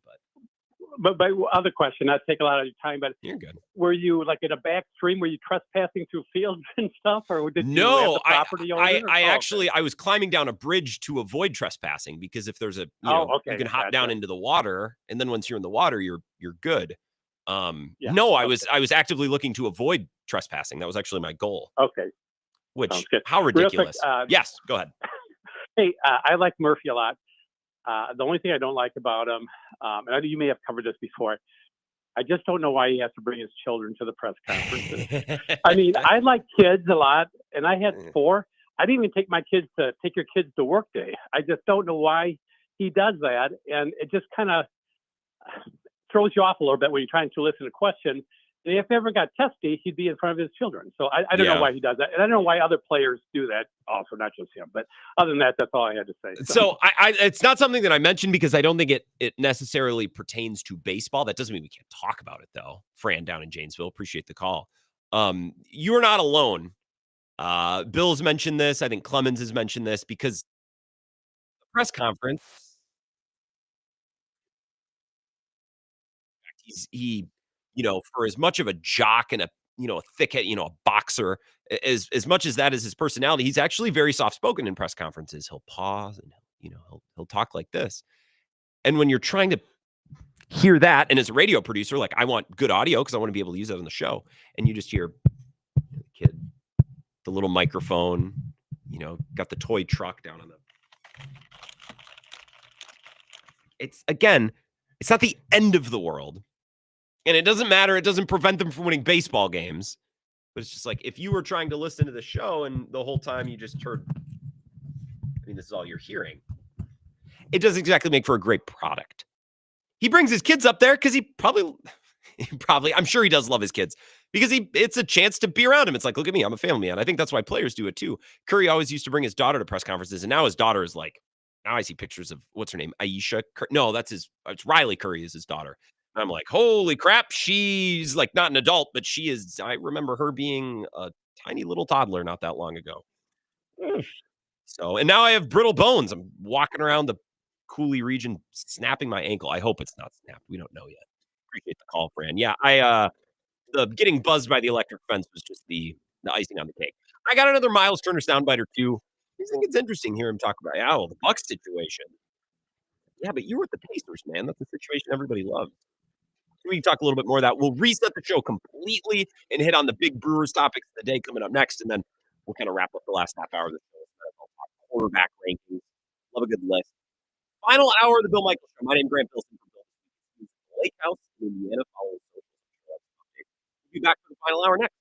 But my other question, not take a lot of your time, but you're good. Were you like in a back stream? Were you trespassing through fields and stuff, or did you have the property owner? I was climbing down a bridge to avoid trespassing because if there's you can hop down into the water, and then once you're in the water, you're good. No, I was actively looking to avoid trespassing. That was actually my goal. Okay. Which how ridiculous? Quick, yes, go ahead. Hey, I like Murphy a lot. The only thing I don't like about him, and I know you may have covered this before, I just don't know why he has to bring his children to the press conferences. I mean, I like kids a lot, and I had 4. I didn't even take your kids to work day. I just don't know why he does that, and it just kind of, throws you off a little bit when you're trying to listen to a question. And if he ever got testy, he'd be in front of his children. So I don't know why he does that. And I don't know why other players do that also, not just him. But other than that, that's all I had to say. So it's not something that I mentioned because I don't think it necessarily pertains to baseball. That doesn't mean we can't talk about it, though. Fran down in Janesville, appreciate the call. You are not alone. Bill's mentioned this. I think Clemens has mentioned this because the press conference, he for as much of a jock and a thickhead, a boxer, as much as that is his personality, he's actually very soft spoken in press conferences. He'll pause and he'll talk like this. And when you're trying to hear that, and as a radio producer, like I want good audio because I want to be able to use that on the show, and you just hear the kid, the little microphone, got the toy truck down on the. It's not the end of the world. And it doesn't matter. It doesn't prevent them from winning baseball games. But it's just like if you were trying to listen to the show and the whole time you just heard, this is all you're hearing. It doesn't exactly make for a great product. He brings his kids up there because he probably, I'm sure he does love his kids because it's a chance to be around him. It's like, look at me, I'm a family man. I think that's why players do it too. Curry always used to bring his daughter to press conferences, and now his daughter is like, now I see pictures of, what's her name? Aisha? No, it's Riley Curry is his daughter. I'm like, holy crap, she's like not an adult, but she is. I remember her being a tiny little toddler not that long ago. So, and now I have brittle bones. I'm walking around the Cooley region snapping my ankle. I hope it's not snapped. We don't know yet. Appreciate the call, Fran. Yeah, the getting buzzed by the electric fence was just the icing on the cake. I got another Miles Turner soundbite or two. I think it's interesting hearing him talk about, the Bucks situation. Yeah, but you were at the Pacers, man. That's a situation everybody loves. We can talk a little bit more of that. We'll reset the show completely and hit on the big Brewers topics of the day coming up next, and then we'll kind of wrap up the last half hour of the show. I'll talk quarterback rankings. Love a good list. Final hour of the Bill Michaels Show. My name is Grant Bilson from Bill Lake House in Indiana. Follow us. We'll be back for the final hour next.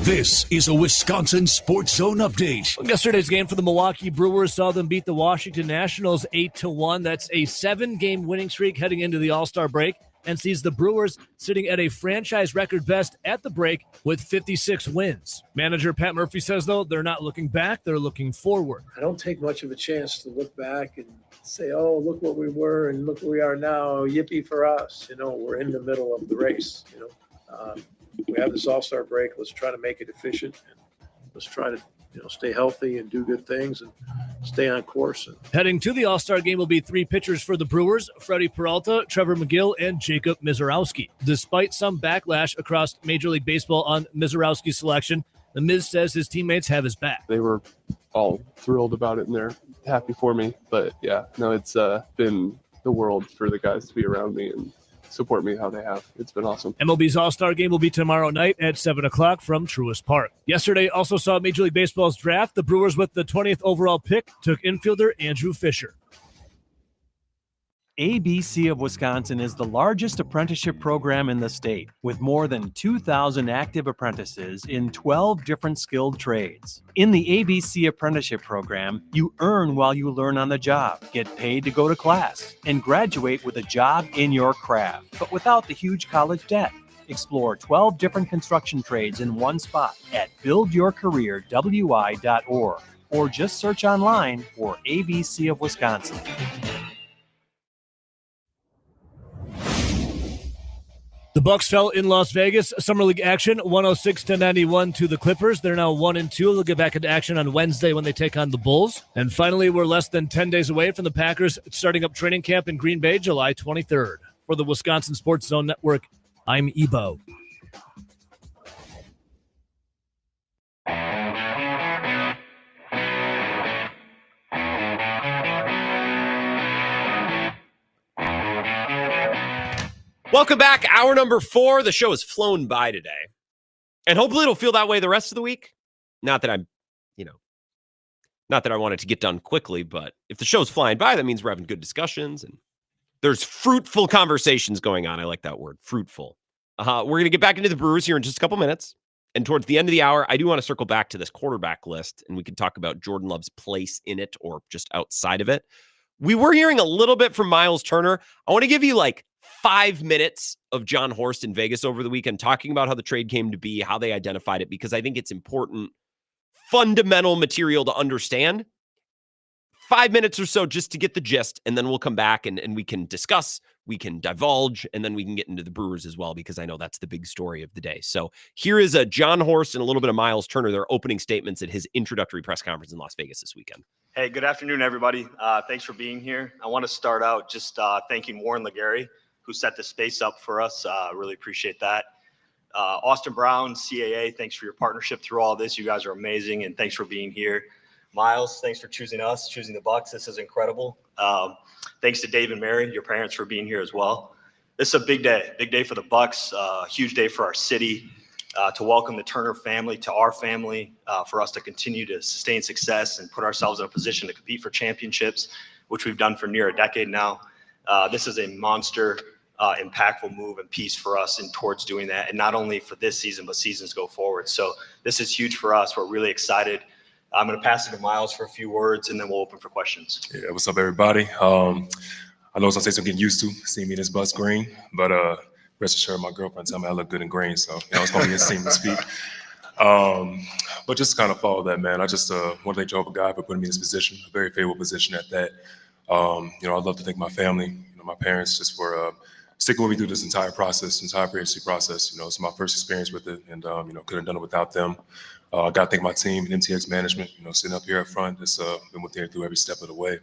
This is a Wisconsin Sports Zone update. Yesterday's game for the Milwaukee Brewers saw them beat the Washington Nationals 8-1. That's a 7-game winning streak heading into the All-Star break and sees the Brewers sitting at a franchise record best at the break with 56 wins. Manager Pat Murphy says, though, they're not looking back, they're looking forward. I don't take much of a chance to look back and say, oh, look what we were and look where we are now. Yippee for us. We're in the middle of the race. We have this All-Star break. Let's try to make it efficient, and let's try to stay healthy and do good things and stay on course. Heading to the All-Star game will be 3 pitchers for the Brewers: Freddie Peralta, Trevor McGill, and Jacob Misiorowski. Despite some backlash across Major League Baseball on Misiorowski's selection, the Miz says his teammates have his back. They were all thrilled about it, and they're happy for me. But yeah, no, it's been the world for the guys to be around me and support me how they have. It's been awesome. MLB's All-Star game will be tomorrow night at 7 o'clock from Truist Park. Yesterday also saw Major League Baseball's draft. The Brewers, with the 20th overall pick, took infielder Andrew Fisher. ABC of Wisconsin is the largest apprenticeship program in the state, with more than 2,000 active apprentices in 12 different skilled trades. In the ABC apprenticeship program, you earn while you learn on the job, get paid to go to class, and graduate with a job in your craft, but without the huge college debt. Explore 12 different construction trades in one spot at buildyourcareerwi.org, or just search online for ABC of Wisconsin. The Bucks fell in Las Vegas. Summer League action, 106-91 to the Clippers. They're now 1-2. They'll get back into action on Wednesday when they take on the Bulls. And finally, we're less than 10 days away from the Packers starting up training camp in Green Bay, July 23rd. For the Wisconsin Sports Zone Network, I'm Ebo. Welcome back. Hour number 4. The show has flown by today. And hopefully it'll feel that way the rest of the week. Not that I'm, not that I want it to get done quickly, but if the show's flying by, that means we're having good discussions and there's fruitful conversations going on. I like that word, fruitful. We're going to get back into the Brewers here in just a couple minutes. And towards the end of the hour, I do want to circle back to this quarterback list, and we can talk about Jordan Love's place in it or just outside of it. We were hearing a little bit from Miles Turner. I want to give you like 5 minutes of John Horst in Vegas over the weekend, talking about how the trade came to be, how they identified it, because I think it's important, fundamental material to understand. 5 minutes or so just to get the gist, and then we'll come back and we can discuss, we can divulge, and then we can get into the Brewers as well, because I know that's the big story of the day. So here is a John Horst and a little bit of Miles Turner, their opening statements at his introductory press conference in Las Vegas this weekend. Hey, good afternoon, everybody. Thanks for being here. I want to start out just thanking Warren Legary, who set the space up for us. Really appreciate that. Austin Brown, CAA, thanks for your partnership through all this. You guys are amazing, and thanks for being here. Miles, thanks for choosing us, choosing the Bucks. This is incredible. Thanks to Dave and Mary, your parents, for being here as well. This is a big day for the Bucks, huge day for our city, to welcome the Turner family to our family, for us to continue to sustain success and put ourselves in a position to compete for championships, which we've done for near a decade now. This is a monster, impactful move and piece for us and towards doing that, and not only for this season, but seasons go forward. So this is huge for us. We're really excited. I'm going to pass it to Miles for a few words, and then we'll open for questions. Yeah, what's up, everybody? I know it's gonna say I'm getting used to seeing me in this bus green, but rest assured, my girlfriend tell me I look good in green, so it's gonna be a seamless feat. But just kind of follow that, man. I just want to thank Jehovah God for putting me in this position, a very favorable position at that. I'd love to thank my family, my parents, just for sticking with me through this entire process, entire free agency process. It's my first experience with it, and couldn't have done it without them. Got to thank my team, MTX management, sitting up here up front, that's been with them through every step of the way.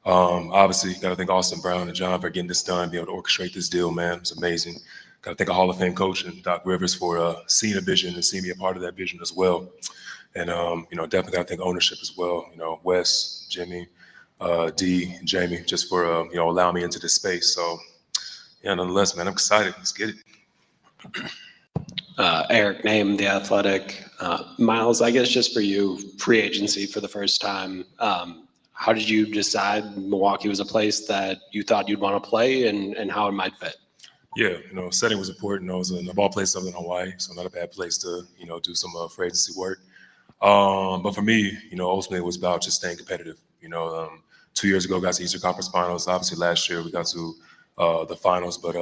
Obviously, got to thank Austin Brown and John for getting this done, being able to orchestrate this deal, man. It's amazing. Got to thank a Hall of Fame coach and Doc Rivers for seeing a vision and seeing me a part of that vision as well. And, definitely got to thank ownership as well, Wes, Jimmy, D, and Jamie, just for, allowing me into this space. So, yeah, nonetheless, man, I'm excited. Let's get it. Eric Name, The Athletic. Miles, I guess just for you, free agency for the first time. How did you decide Milwaukee was a place that you thought you'd want to play and how it might fit? Yeah, setting was important. It was of all places other than Hawaii, so not a bad place to, do some free agency work. But for me, ultimately it was about just staying competitive. 2 years ago, got to Eastern Conference Finals. Obviously last year we got to the finals, but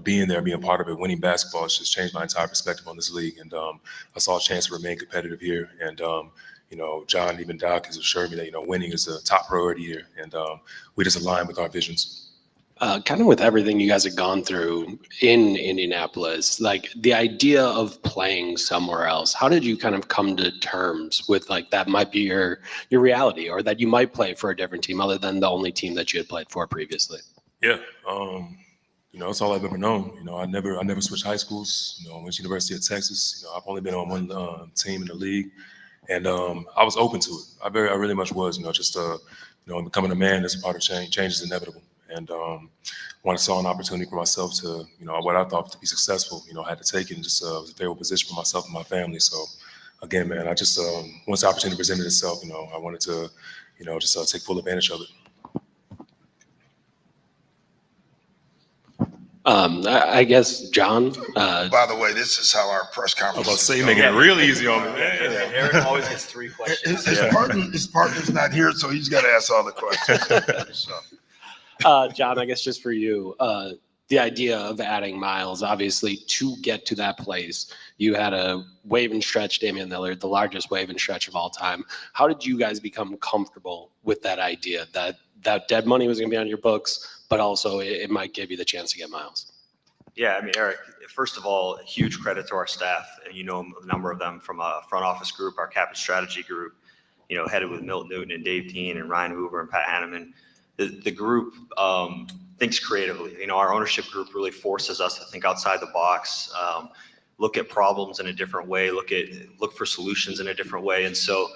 being there, being part of it, winning basketball, it's just changed my entire perspective on this league. And I saw a chance to remain competitive here. And John, even Doc, has assured me that winning is a top priority here, and we just align with our visions. Kind of with everything you guys have gone through in Indianapolis, like the idea of playing somewhere else, how did you kind of come to terms with like that might be your reality, or that you might play for a different team other than the only team that you had played for previously? Yeah, it's all I've ever known. I never switched high schools. I went to University of Texas. I've only been on one team in the league, and I was open to it. I really much was. Just becoming a man is a part of change. Change is inevitable, and when I saw an opportunity for myself to, what I thought to be successful, I had to take it, and just was a favorable position for myself and my family. So, again, man, I just once the opportunity presented itself, I wanted to, just take full advantage of it. I guess, John. By the way, this is how our press conference. I was about to say, making it real easy on me. Eric always gets 3 questions. His partner's not here, so he's got to ask all the questions. John, I guess just for you, the idea of adding Miles, obviously, to get to that place, you had a wave and stretch, Damian Lillard, the largest wave and stretch of all time. How did you guys become comfortable with that idea that dead money was going to be on your books, but also it might give you the chance to get Miles? Yeah, Eric, first of all, huge credit to our staff, and a number of them from a front office group, our cap and strategy group, headed with Milt Newton and Dave Dean and Ryan Hoover and Pat Hanneman. The group thinks creatively. Our ownership group really forces us to think outside the box, look at problems in a different way, look for solutions in a different way. And so,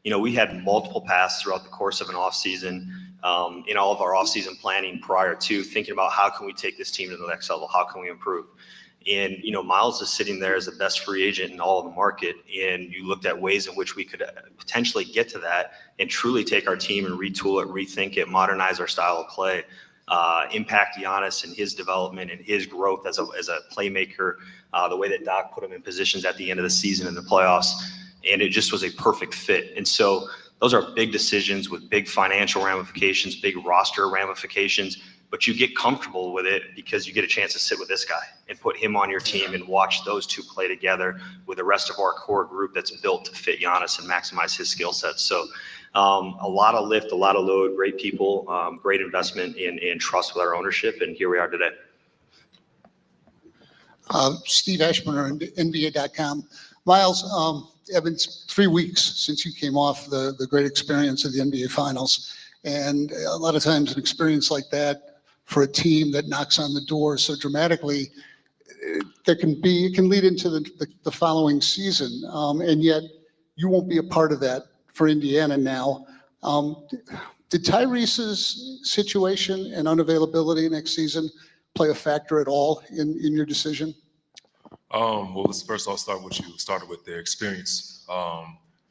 we had multiple paths throughout the course of an off season. In all of our off-season planning prior to thinking about how can we take this team to the next level, how can we improve. And, Miles is sitting there as the best free agent in all of the market. And you looked at ways in which we could potentially get to that and truly take our team and retool it, rethink it, modernize our style of play, impact Giannis and his development and his growth as a playmaker, the way that Doc put him in positions at the end of the season in the playoffs. And it just was a perfect fit. And so those are big decisions with big financial ramifications, big roster ramifications, but you get comfortable with it because you get a chance to sit with this guy and put him on your team and watch those two play together with the rest of our core group that's built to fit Giannis and maximize his skill set. So a lot of lift, a lot of load, great people, great investment and trust with our ownership. And here we are today. Steve Ashburn, NBA.com. Miles, it's been 3 weeks since you came off the great experience of the NBA Finals. And a lot of times an experience like that for a team that knocks on the door so dramatically, it can lead into the following season. And yet you won't be a part of that for Indiana now. Did Tyrese's situation and unavailability next season play a factor at all in your decision? Well, first I'll start with you started with their experience.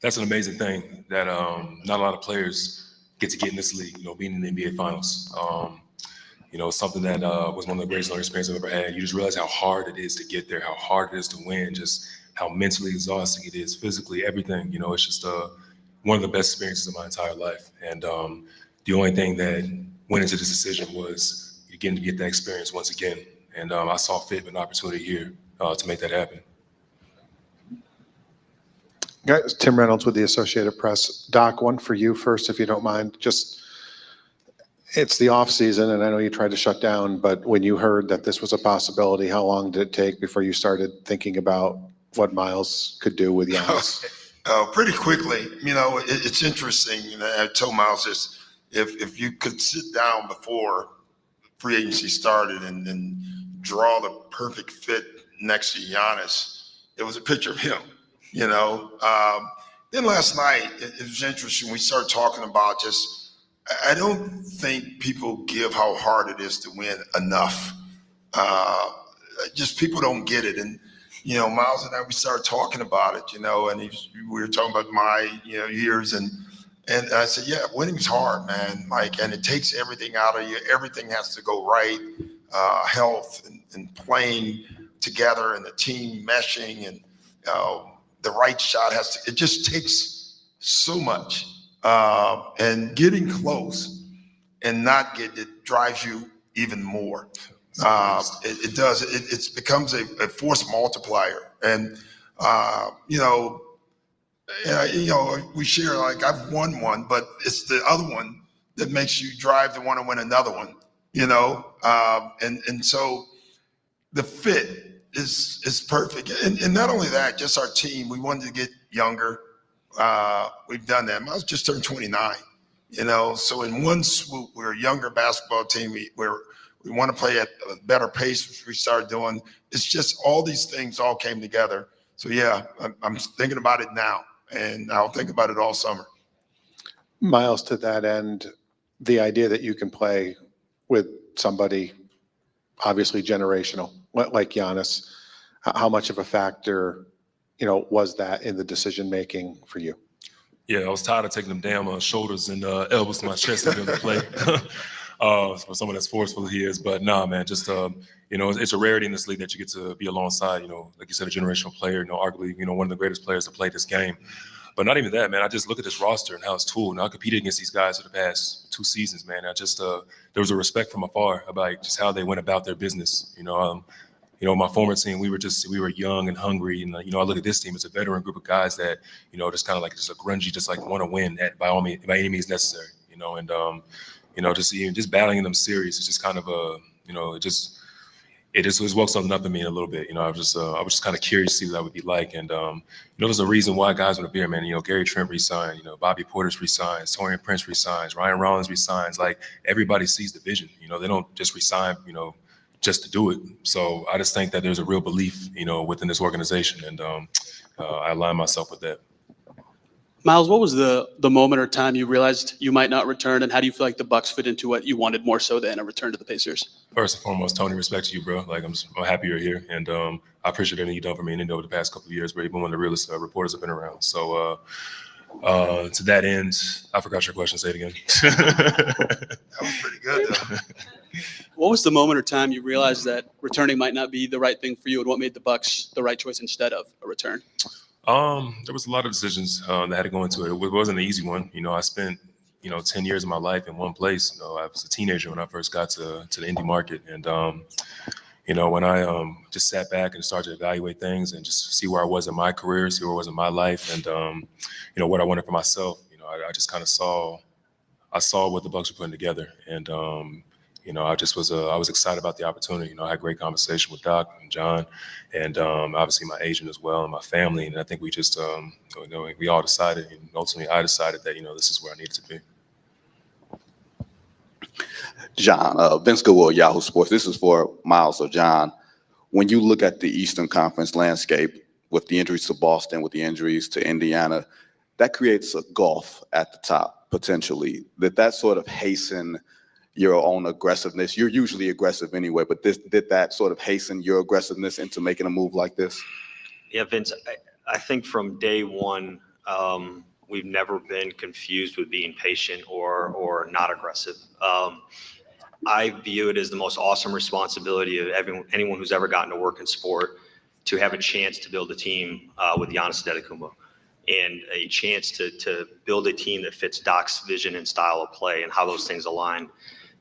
That's an amazing thing that not a lot of players get to get in this league, being in the NBA Finals. Something that was one of the greatest learning experiences I've ever had. You just realize how hard it is to get there, how hard it is to win, just how mentally exhausting it is, physically, everything. It's just one of the best experiences of my entire life. And the only thing that went into this decision was getting to get that experience once again. And I saw fit with an opportunity here to make that happen. Guys, Tim Reynolds with the Associated Press. Doc, one for you first, if you don't mind. It's the off season, and I know you tried to shut down, but when you heard that this was a possibility, how long did it take before you started thinking about what Miles could do with Giannis? Pretty quickly. It's interesting. I told Miles this, if you could sit down before free agency started and draw the perfect fit next to Giannis, it was a picture of him. Then last night, it was interesting. We started talking about I don't think people give how hard it is to win enough. People don't get it. And, Miles and I, we started talking about it, and we were talking about my, years. And I said, yeah, winning's hard, man. And it takes everything out of you. Everything has to go right. Health and playing together and the team meshing and, the right shot it just takes so much. And getting close and not get it drives you even more. It does. It becomes a force multiplier. And, we share, I've won one, but it's the other one that makes you drive to want to win another one, and so the fit is perfect. And not only that, just our team, we wanted to get younger. We've done that. Miles just turned 29, so in one swoop, we're a younger basketball team. We want to play at a better pace, which we started doing. It's just all these things all came together. So yeah, I'm thinking about it now, and I'll think about it all summer. Miles, to that end, the idea that you can play with somebody obviously generational, like Giannis, how much of a factor, was that in the decision-making for you? Yeah, I was tired of taking them damn shoulders and elbows to my chest to be able to play. For someone as forceful as he is. But nah, man, it's a rarity in this league that you get to be alongside, like you said, a generational player, arguably, one of the greatest players to play this game. But not even that, man. I just look at this roster and how it's tooled. And I competed against these guys for the past 2 seasons, man. There was a respect from afar about just how they went about their business. My former team, we were young and hungry. And, I look at this team, it's a veteran group of guys that, just kind of just a grungy, just want to win by any means necessary, just battling them serious. It's just kind of it just woke something up in me a little bit. I was just kind of curious to see what that would be like. And, there's a reason why guys want to be here, man. Gary Trent resigned, Bobby Portis resigns, Torian Prince resigns, Ryan Rollins resigns. Everybody sees the vision, they don't just resign, just to do it. So I just think that there's a real belief, within this organization. And I align myself with that. Miles, what was the moment or time you realized you might not return, and how do you feel like the Bucks fit into what you wanted more so than a return to the Pacers? First and foremost, Tony, respect to you, bro. Like, I'm happy you're here, and I appreciate everything you've done for me and over the past couple of years, bro. You've been one of the realest reporters have been around. So, to that end, I forgot your question. Say it again. That was pretty good, though. What was the moment or time you realized that returning might not be the right thing for you, and what made the Bucks the right choice instead of a return? There was a lot of decisions that had to go into it. It wasn't an easy one. I spent 10 years of my life in one place. I was a teenager when I first got to the indie market, and when I just sat back and started to evaluate things and just see where I was in my career, see where I was in my life, and what I wanted for myself. I just kind of saw what the Bucks were putting together, and I was excited about the opportunity. I had great conversation with Doc and John, and obviously my agent as well, and my family. And I think we just, we all decided, and ultimately I decided that this is where I needed to be. John, Vince Goodwill, Yahoo Sports. This is for Miles. So, John, when you look at the Eastern Conference landscape with the injuries to Boston, with the injuries to Indiana, that creates a gulf at the top potentially. Did that sort of hasten your own aggressiveness? You're usually aggressive anyway, but did that sort of hasten your aggressiveness into making a move like this? Yeah, Vince, I think from day one, we've never been confused with being patient or not aggressive. I view it as the most awesome responsibility of anyone who's ever gotten to work in sport to have a chance to build a team with Giannis Antetokounmpo, and a chance to build a team that fits Doc's vision and style of play and how those things align.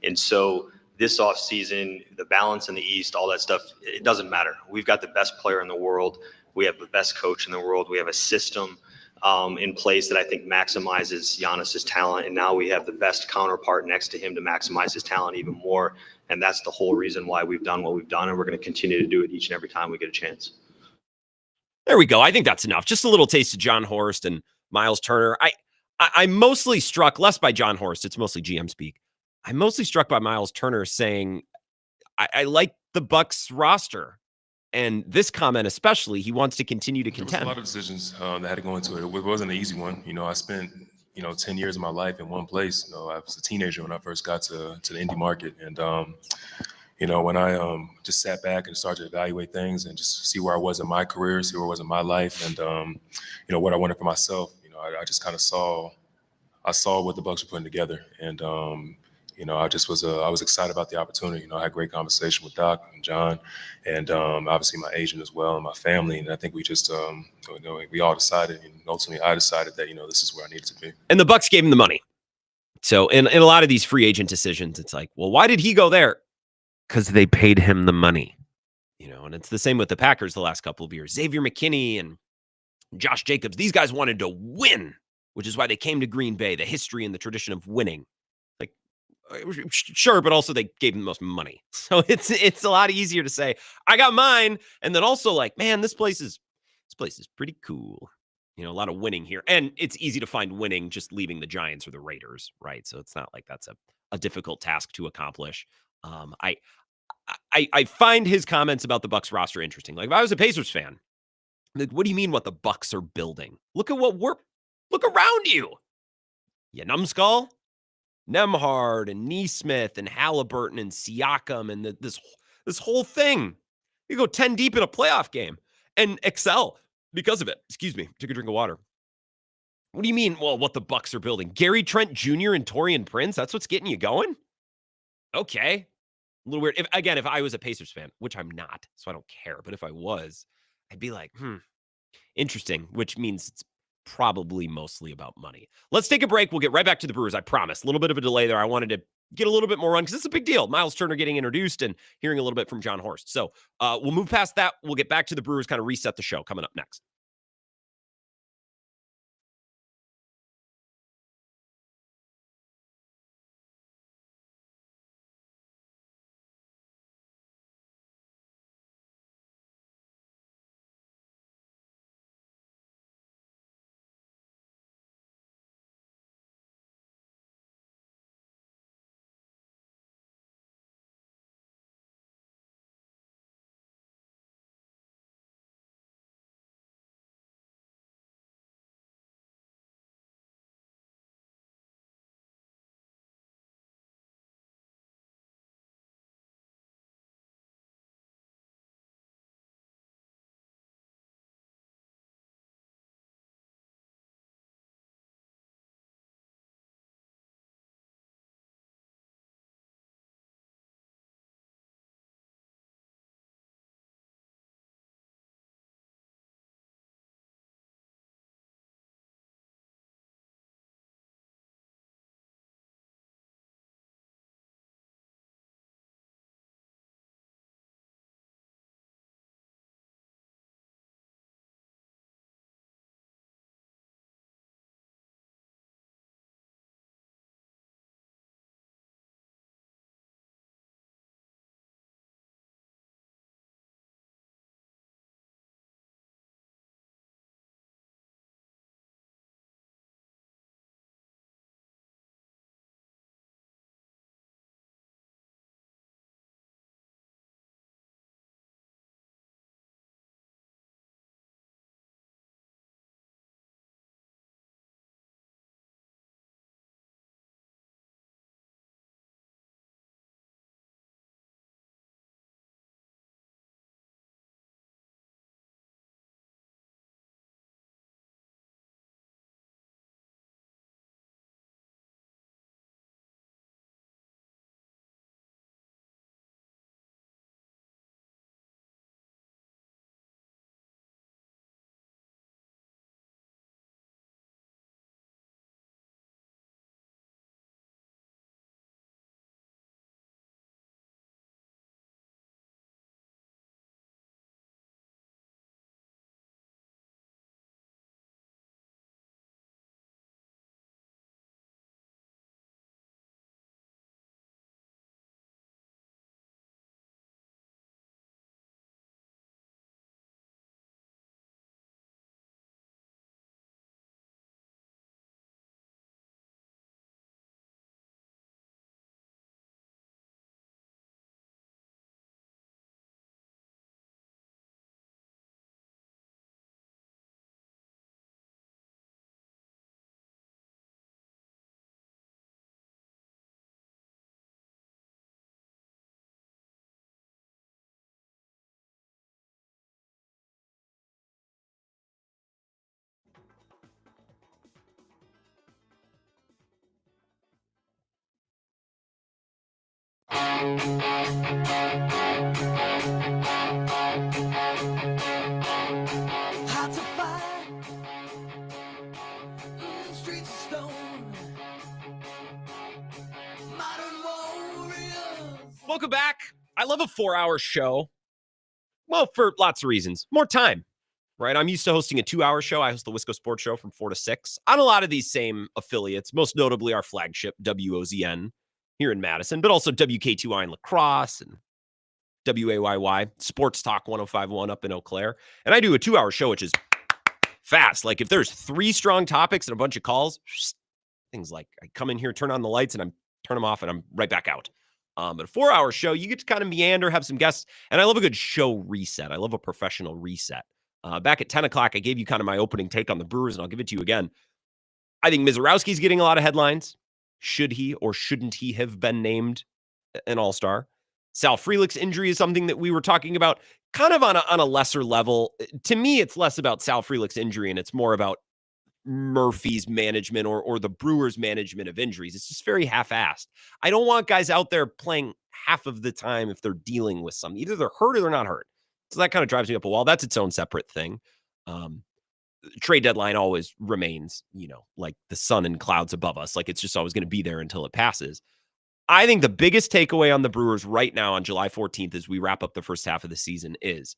And so this offseason, the balance in the East, all that stuff, it doesn't matter. We've got the best player in the world. We have the best coach in the world. We have a system in place that I think maximizes Giannis's talent. And now we have the best counterpart next to him to maximize his talent even more. And that's the whole reason why we've done what we've done. And we're going to continue to do it each and every time we get a chance. There we go. I think that's enough. Just a little taste of John Horst and Miles Turner. I'm mostly struck less by John Horst. It's mostly GM speak. I'm mostly struck by Miles Turner saying, I like the Bucks roster. And this comment especially, he wants to continue to There was contend. a lot of decisions that had to go into it. It wasn't an easy one. I spent 10 years of my life in one place. I was a teenager when I first got to the indie market, and when I just sat back and started to evaluate things and just see where I was in my career, see where I was in my life, and what I wanted for myself. I just kind of saw what the Bucks were putting together, and I was excited about the opportunity. I had great conversation with Doc and John, and obviously my agent as well, and my family. And I think we just, we all decided, and ultimately I decided that this is where I needed to be. And the Bucks gave him the money. So in a lot of these free agent decisions, it's like, well, why did he go there? Because they paid him the money. And it's the same with the Packers the last couple of years. Xavier McKinney and Josh Jacobs, these guys wanted to win, which is why they came to Green Bay, the history and the tradition of winning. Sure, but also they gave him the most money. So it's a lot easier to say, I got mine. And then also like, man, this place is pretty cool. A lot of winning here. And it's easy to find winning just leaving the Giants or the Raiders, right? So it's not like that's a difficult task to accomplish. I find his comments about the Bucks roster interesting. Like if I was a Pacers fan, like, what do you mean what the Bucks are building? Look around you. You numbskull? Nemhard and Neesmith and Halliburton and Siakam and this whole thing. You go 10 deep in a playoff game and excel because of it. Excuse me. Took a drink of water. What do you mean? Well, what the Bucks are building? Gary Trent Jr. and Taurean Prince? That's what's getting you going? Okay. A little weird. If I was a Pacers fan, which I'm not, so I don't care. But if I was, I'd be like, interesting, which means it's probably mostly about money. Let's take a break. We'll get right back to the Brewers. I promise. A little bit of a delay there. I wanted to get a little bit more run because it's a big deal. Miles Turner getting introduced and hearing a little bit from John Horst. So we'll move past that. We'll get back to the Brewers, kind of reset the show coming up next. Welcome back. I love a 4-hour show. Well, for lots of reasons. More time, right? I'm used to hosting a 2-hour show. I host the Wisco Sports Show from 4 to 6 on a lot of these same affiliates, most notably our flagship, WOZN, here in Madison, but also WK2I in La Crosse and WAYY, Sports Talk 105.1 up in Eau Claire. And I do a 2-hour show, which is fast. Like if there's 3 strong topics and a bunch of calls, things like I come in here, turn on the lights, and turn them off, and I'm right back out. But a 4-hour show, you get to kind of meander, have some guests, and I love a good show reset. I love a professional reset. Back at 10 o'clock, I gave you kind of my opening take on the Brewers, and I'll give it to you again. I think Misiorowski's getting a lot of headlines. Should he or shouldn't he have been named an All-Star? Sal Frelick's injury is something that we were talking about kind of on a lesser level. To me, it's less about Sal Frelick's injury, and it's more about Murphy's management or the Brewers' management of injuries. It's just very half-assed. I don't want guys out there playing half of the time if they're dealing with something. Either they're hurt or they're not hurt. So that kind of drives me up a wall. That's its own separate thing. Trade deadline always remains, like the sun and clouds above us. Like it's just always going to be there until it passes. I think the biggest takeaway on the Brewers right now on July 14th as we wrap up the first half of the season is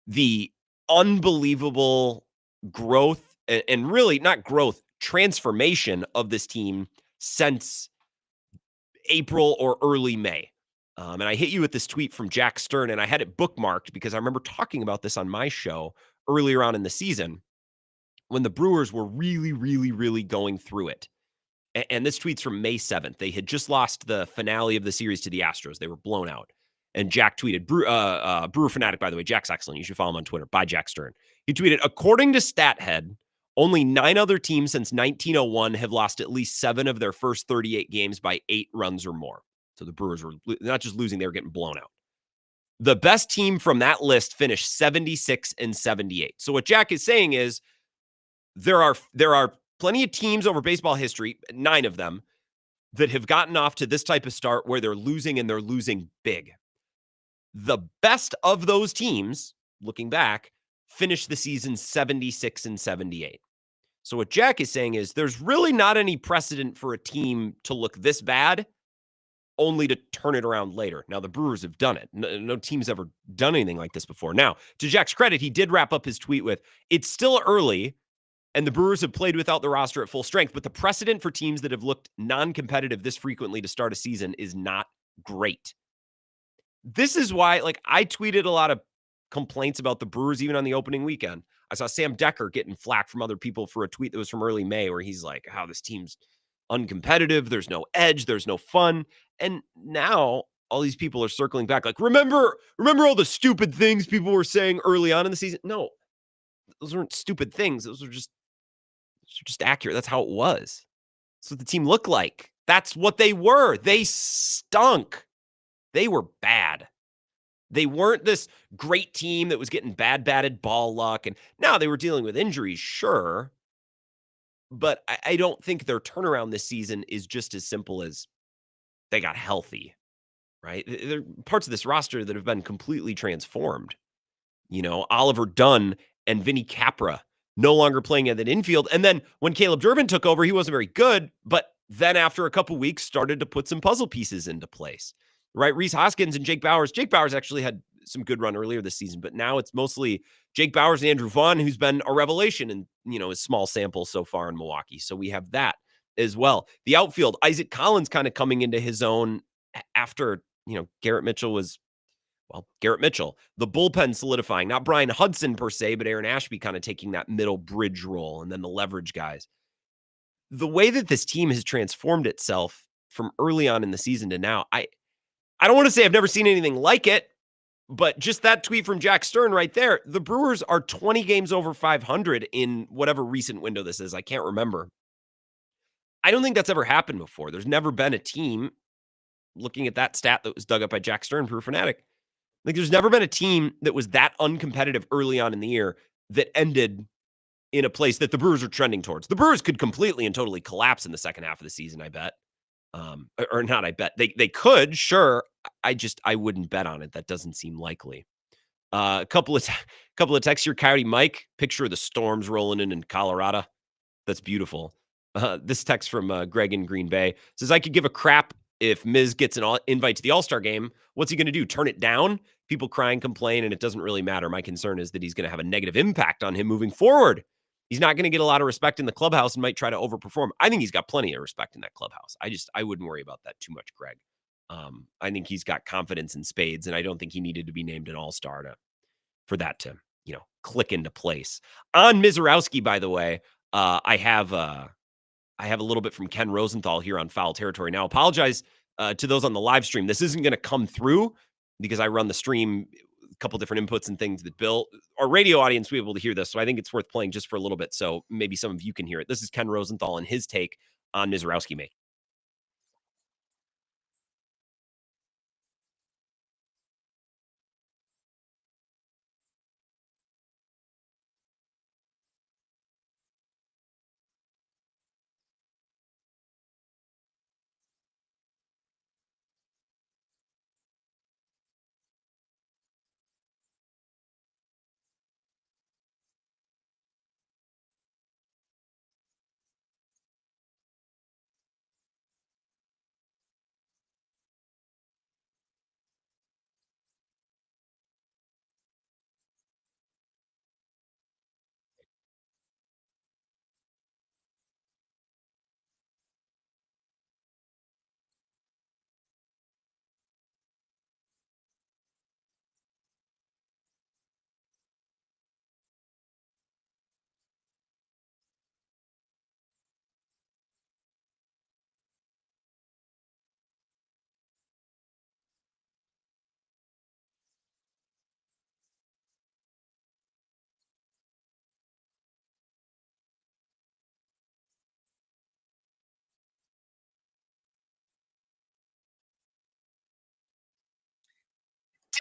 the unbelievable growth and really not growth, transformation of this team since April or early May. And I hit you with this tweet from Jack Stern, and I had it bookmarked because I remember talking about this on my show earlier on in the season when the Brewers were really, really, really going through it. And this tweet's from May 7th. They had just lost the finale of the series to the Astros. They were blown out. And Jack tweeted, Brewer Fanatic, by the way, Jack's excellent. You should follow him on Twitter, by Jack Stern. He tweeted, according to StatHead, only 9 other teams since 1901 have lost at least 7 of their first 38 games by 8 runs or more. So the Brewers were not just losing, they were getting blown out. The best team from that list finished 76 and 78. So what Jack is saying is there are plenty of teams over baseball history, 9 of them, that have gotten off to this type of start where they're losing and they're losing big. The best of those teams, looking back, finished the season 76 and 78. So what Jack is saying is there's really not any precedent for a team to look this bad only to turn it around later. Now, the Brewers have done it. No team's ever done anything like this before. Now, to Jack's credit, he did wrap up his tweet with, it's still early, and the Brewers have played without the roster at full strength, but the precedent for teams that have looked non-competitive this frequently to start a season is not great. This is why, I tweeted a lot of complaints about the Brewers even on the opening weekend. I saw Sam Decker getting flack from other people for a tweet that was from early May where he's like, how this team's uncompetitive, there's no edge, there's no fun. And now all these people are circling back like, remember all the stupid things people were saying early on in the season? No, those weren't stupid things. Those were just accurate. That's how it was. That's what the team looked like. That's what they were. They stunk. They were bad. They weren't this great team that was getting batted ball luck. And now they were dealing with injuries, sure. But I don't think their turnaround this season is just as simple as they got healthy, right? There are parts of this roster that have been completely transformed. Oliver Dunn and Vinny Capra no longer playing at an infield. And then when Caleb Durbin took over, he wasn't very good. But then after a couple weeks, started to put some puzzle pieces into place. Right, Rhys Hoskins and Jake Bauers. Jake Bauers actually had some good run earlier this season, but now it's mostly Jake Bauers and Andrew Vaughn, who's been a revelation in, his small sample so far in Milwaukee. So we have that as well. The outfield, Isaac Collins kind of coming into his own after, Garrett Mitchell. The bullpen solidifying, not Brian Hudson per se, but Aaron Ashby kind of taking that middle bridge role and then the leverage guys. The way that this team has transformed itself from early on in the season to now, I don't want to say I've never seen anything like it, but just that tweet from Jack Stern right there, the Brewers are 20 games over 500 in whatever recent window this is. I can't remember. I don't think that's ever happened before. There's never been a team, looking at that stat that was dug up by Jack Stern, Brewer Fanatic, there's never been a team that was that uncompetitive early on in the year that ended in a place that the Brewers are trending towards. The Brewers could completely and totally collapse in the second half of the season, I bet. Or not, I bet. They could, sure. I wouldn't bet on it. That doesn't seem likely. A couple of texts here. Coyote Mike, picture of the storms rolling in Colorado. That's beautiful. This text from Greg in Green Bay says, I could give a crap if Miz gets an invite to the All-Star game. What's he going to do? Turn it down? People cry and complain, and it doesn't really matter. My concern is that he's going to have a negative impact on him moving forward. He's not going to get a lot of respect in the clubhouse and might try to overperform. I think he's got plenty of respect in that clubhouse. I wouldn't worry about that too much, Greg. I think he's got confidence in spades, and I don't think he needed to be named an All-Star for that to, click into place. On Misiorowski, by the way, I have a little bit from Ken Rosenthal here on Foul Territory. Now, apologize to those on the live stream. This isn't going to come through because I run the stream, a couple different inputs and things that Bill, our radio audience, will be able to hear this. So I think it's worth playing just for a little bit. So maybe some of you can hear it. This is Ken Rosenthal and his take on Misiorowski making.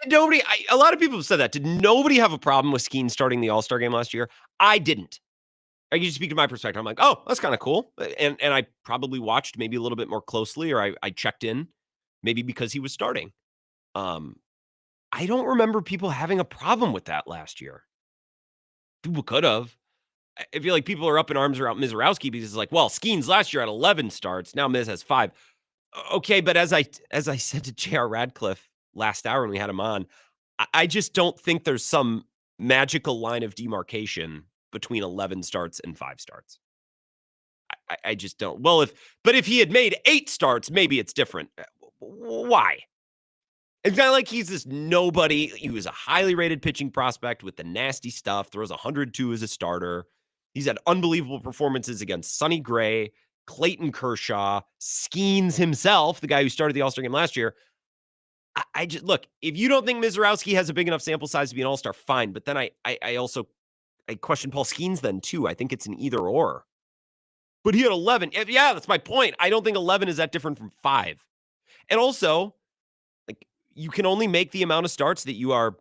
Did nobody, a lot of people have said that. Did nobody have a problem with Skeen starting the All-Star game last year? I didn't. I can just speak to my perspective. I'm like, oh, that's kind of cool. And I probably watched maybe a little bit more closely, or I checked in maybe because he was starting. I don't remember people having a problem with that last year. People could have. I feel like people are up in arms around Misiorowski because it's like, well, Skeens last year had 11 starts. Now Miz has 5. Okay, but as I said to J.R. Radcliffe last hour when we had him on, I just don't think there's some magical line of demarcation between 11 starts and 5 starts. I just don't. Well, if he had made 8 starts, maybe it's different. Why? It's not like he's this nobody. He was a highly rated pitching prospect with the nasty stuff, throws 102 as a starter. He's had unbelievable performances against Sonny Gray, Clayton Kershaw, Skeens himself, the guy who started the All-Star game last year. I just, look, if you don't think Misiorowski has a big enough sample size to be an All-Star, fine. But then I question Paul Skeens then too. I think it's an either or. But he had 11. Yeah, that's my point. I don't think 11 is that different from 5. And also, like, you can only make the amount of starts that you are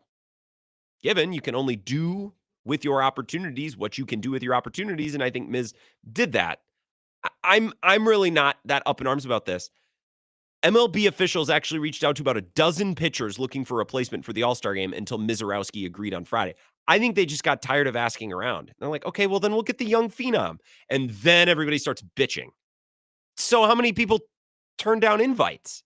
given. You can only do with your opportunities what you can do with your opportunities. And I think Miz did that. I'm really not that up in arms about this. MLB officials actually reached out to about a dozen pitchers looking for a replacement for the All-Star game until Misiorowski agreed on Friday. I think they just got tired of asking around. They're like, okay, well, then we'll get the young phenom. And then everybody starts bitching. So how many people turn down invites?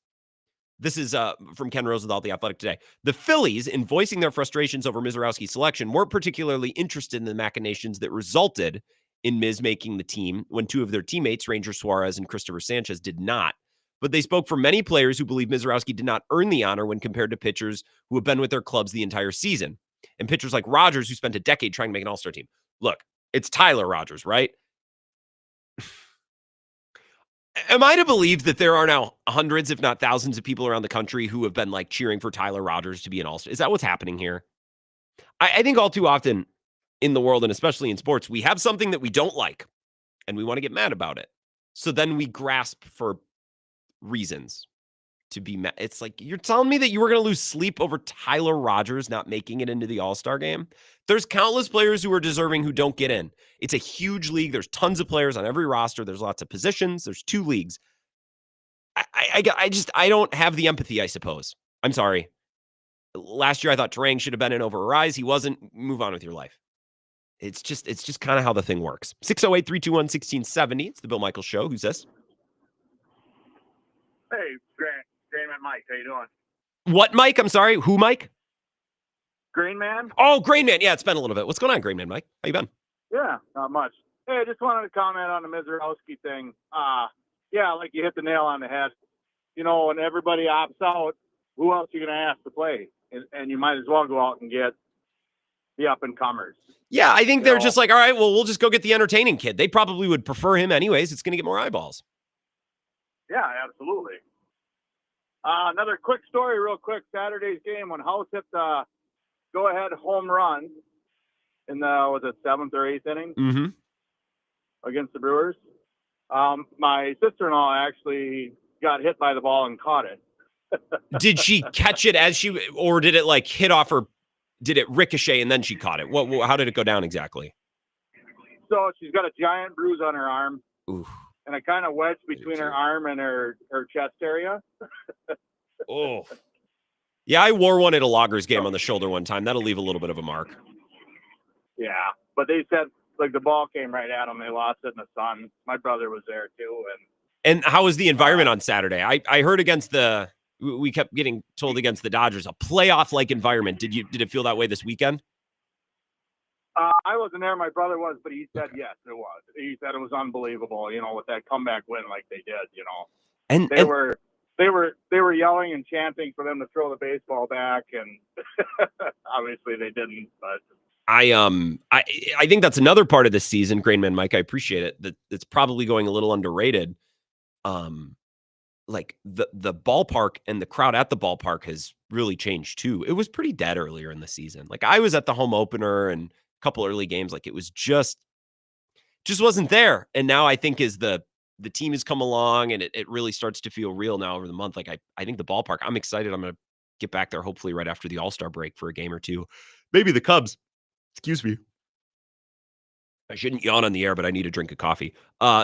This is from Ken Rosenthal, The Athletic today. The Phillies, in voicing their frustrations over Misiorowski's selection, weren't particularly interested in the machinations that resulted in Miz making the team when 2 of their teammates, Ranger Suarez and Christopher Sanchez, did not. But they spoke for many players who believe Misiorowski did not earn the honor when compared to pitchers who have been with their clubs the entire season. And pitchers like Rogers, who spent a decade trying to make an All-Star team. Look, it's Tyler Rogers, right? Am I to believe that there are now hundreds, if not thousands, of people around the country who have been like cheering for Tyler Rogers to be an All-Star? Is that what's happening here? I think all too often in the world, and especially in sports, we have something that we don't like and we want to get mad about it. So then we grasp for reasons to be mad. It's like, you're telling me that you were going to lose sleep over Tyler Rogers not making it into the All-Star game? There's countless players who are deserving who don't get in. It's a huge league. There's tons of players on every roster. There's lots of positions. There's 2 leagues. I don't have the empathy, I suppose. I'm sorry. Last year, I thought Terang should have been in over Arise. He wasn't. Move on with your life. It's just kind of how the thing works. 608-321-1670. It's the Bill Michaels Show. Who's this? Hey, Green Man Mike, how you doing? What, Mike? I'm sorry. Who, Mike? Green Man? Oh, Grain Man. Yeah, it's been a little bit. What's going on, Grain Man, Mike? How you been? Yeah, not much. Hey, I just wanted to comment on the Misiorowski thing. Yeah, like you hit the nail on the head. You know, when everybody opts out, who else are you going to ask to play? And you might as well go out and get the up-and-comers. Yeah, I think they're just like, all right, well, we'll just go get the entertaining kid. They probably would prefer him anyways. It's going to get more eyeballs. Yeah, absolutely. Another quick story, real quick. Saturday's game when House hit the go-ahead home run in the, was it 7th or 8th inning against the Brewers. My sister-in-law actually got hit by the ball and caught it. Did she catch it or did it like hit off her? Did it ricochet and then she caught it? How did it go down exactly? So she's got a giant bruise on her arm. Ooh. And a kind of wedge between her arm and her chest area. Oh. Yeah, I wore one at a Loggers game on the shoulder one time. That'll leave a little bit of a mark. Yeah, but they said like the ball came right at them. They lost it in the sun. My brother was there too. And how was the environment on Saturday? I heard we kept getting told against the Dodgers, a playoff-like environment. Did it feel that way this weekend? I wasn't there. My brother was, but he said yes, it was. He said it was unbelievable. You know, with that comeback win like they did. You know, and they were yelling and chanting for them to throw the baseball back, and obviously they didn't. But I think that's another part of this season, Grainman Mike. I appreciate it. That's probably going a little underrated. Like the ballpark and the crowd at the ballpark has really changed too. It was pretty dead earlier in the season. Like I was at the home opener and a couple early games. Like it was just wasn't there. And now I think as the team has come along and it really starts to feel real now over the month. Like I think the ballpark, I'm excited. I'm going to get back there hopefully right after the All-Star break for a game or two. Maybe the Cubs. Excuse me. I shouldn't yawn on the air, but I need a drink of coffee.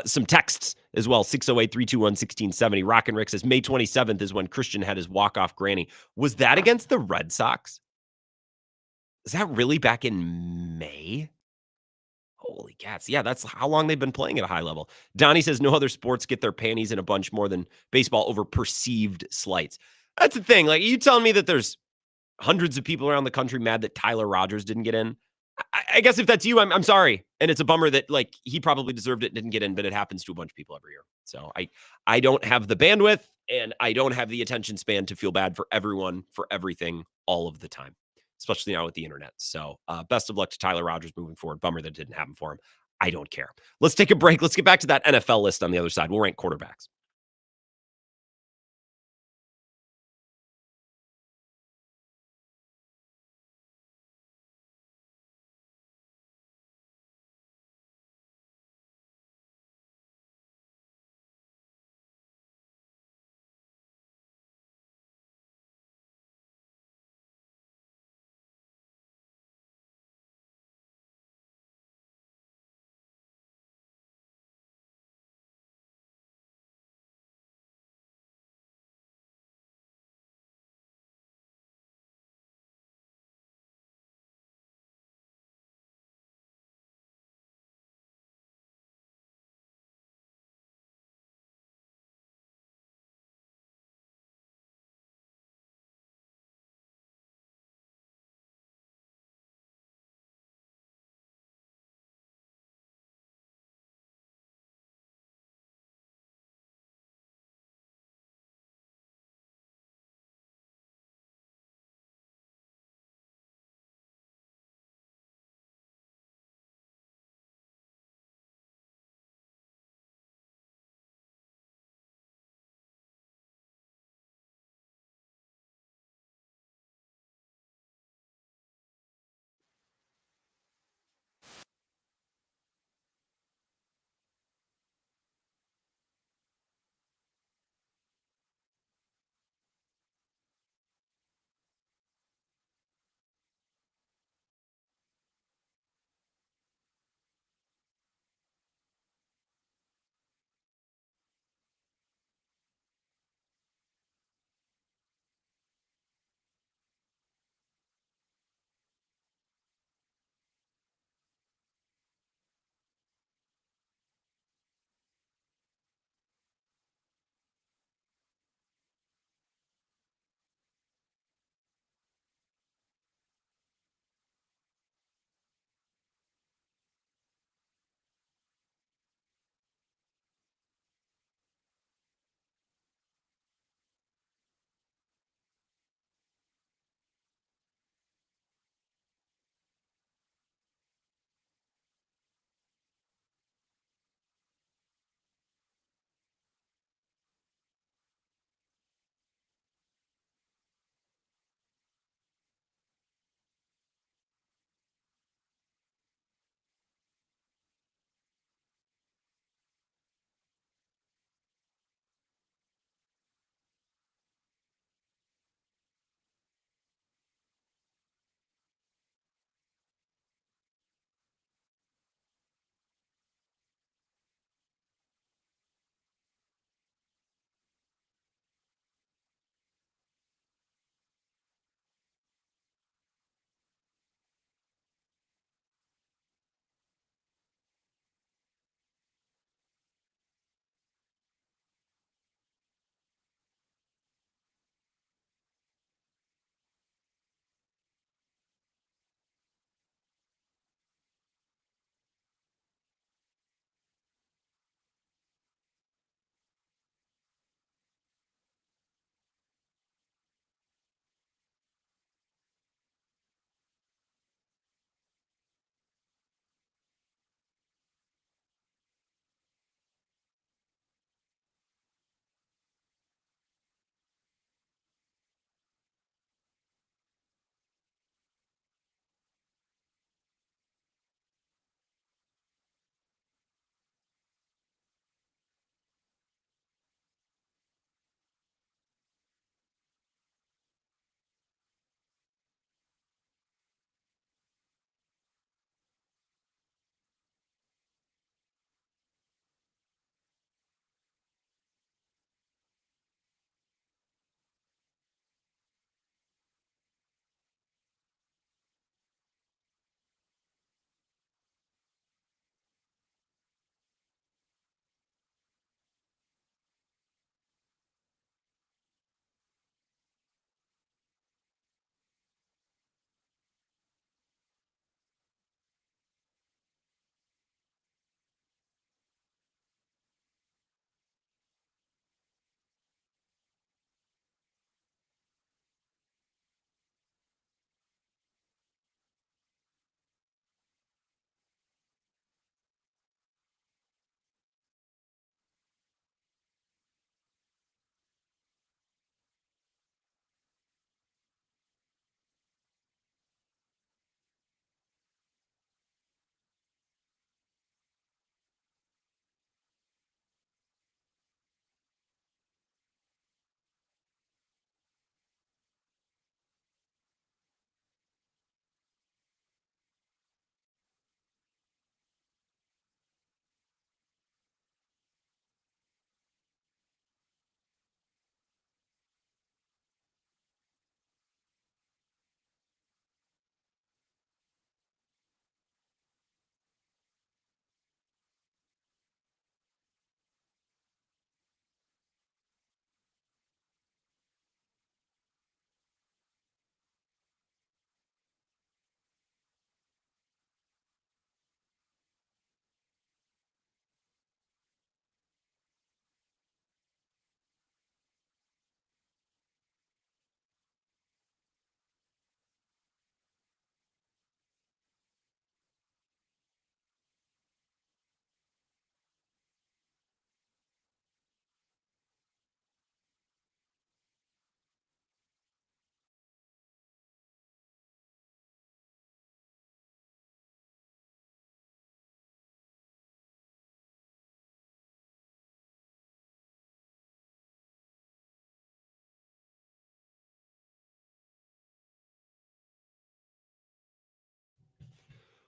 Some texts as well. 608-321-1670. Rock and Rick says May 27th is when Christian had his walk-off granny. Was that against the Red Sox? Is that really back in May? Holy cats. Yeah, that's how long they've been playing at a high level. Donnie says no other sports get their panties in a bunch more than baseball over perceived slights. That's the thing. Like, you telling me that there's hundreds of people around the country mad that Tyler Rogers didn't get in? I guess if that's you, I'm sorry. And it's a bummer that like he probably deserved it and didn't get in, but it happens to a bunch of people every year. So I don't have the bandwidth and I don't have the attention span to feel bad for everyone, for everything, all of the time, especially now with the internet. So best of luck to Tyler Rogers moving forward. Bummer that it didn't happen for him. I don't care. Let's take a break. Let's get back to that NFL list on the other side. We'll rank quarterbacks.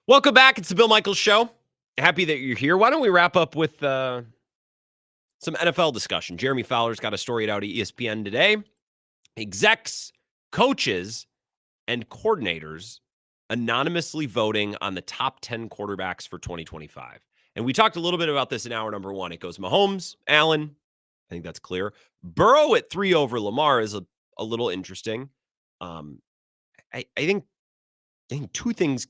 Welcome back. It's the Bill Michaels Show. Happy that you're here. Why don't we wrap up with some NFL discussion? Jeremy Fowler's got a story out of ESPN today. Execs, coaches, and coordinators anonymously voting on the top 10 quarterbacks for 2025. And we talked a little bit about this in hour number 1. It goes Mahomes, Allen. I think that's clear. Burrow at 3 over Lamar is a little interesting. I think two things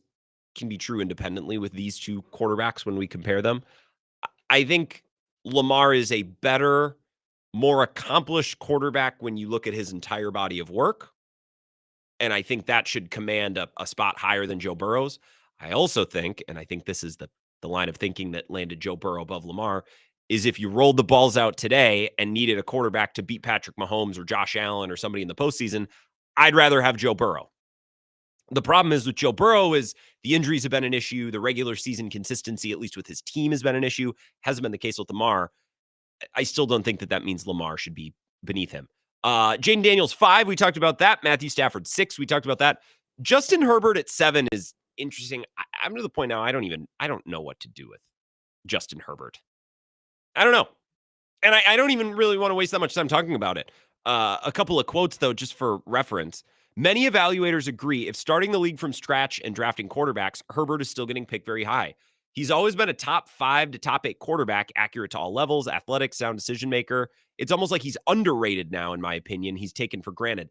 can be true independently with these two quarterbacks when we compare them. I think Lamar is a better, more accomplished quarterback when you look at his entire body of work. And I think that should command a spot higher than Joe Burrow's. I also think, and I think this is the line of thinking that landed Joe Burrow above Lamar, is if you rolled the balls out today and needed a quarterback to beat Patrick Mahomes or Josh Allen or somebody in the postseason, I'd rather have Joe Burrow. The problem is with Joe Burrow is the injuries have been an issue. The regular season consistency, at least with his team, has been an issue. Hasn't been the case with Lamar. I still don't think that means Lamar should be beneath him. Jaden Daniels 5, we talked about that. Matthew Stafford 6, we talked about that. Justin Herbert at 7 is interesting. I'm to the point now I don't know what to do with Justin Herbert. I don't know. And I don't even really want to waste that much time talking about it. A couple of quotes, though, just for reference. Many evaluators agree if starting the league from scratch and drafting quarterbacks, Herbert is still getting picked very high. He's always been a top 5 to top 8 quarterback, accurate to all levels, athletic, sound decision maker. It's almost like he's underrated now, in my opinion. He's taken for granted.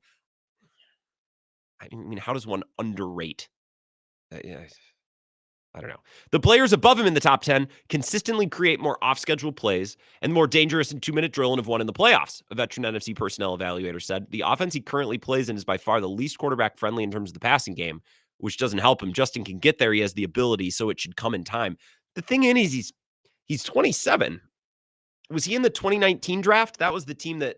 I mean, how does one underrate? I don't know. The players above him in the top 10 consistently create more off-schedule plays and more dangerous in 2-minute drill and have won in the playoffs, a veteran NFC personnel evaluator said. The offense he currently plays in is by far the least quarterback-friendly in terms of the passing game, which doesn't help him. Justin can get there. He has the ability, so it should come in time. The thing is, he's 27. Was he in the 2019 draft? That was the team that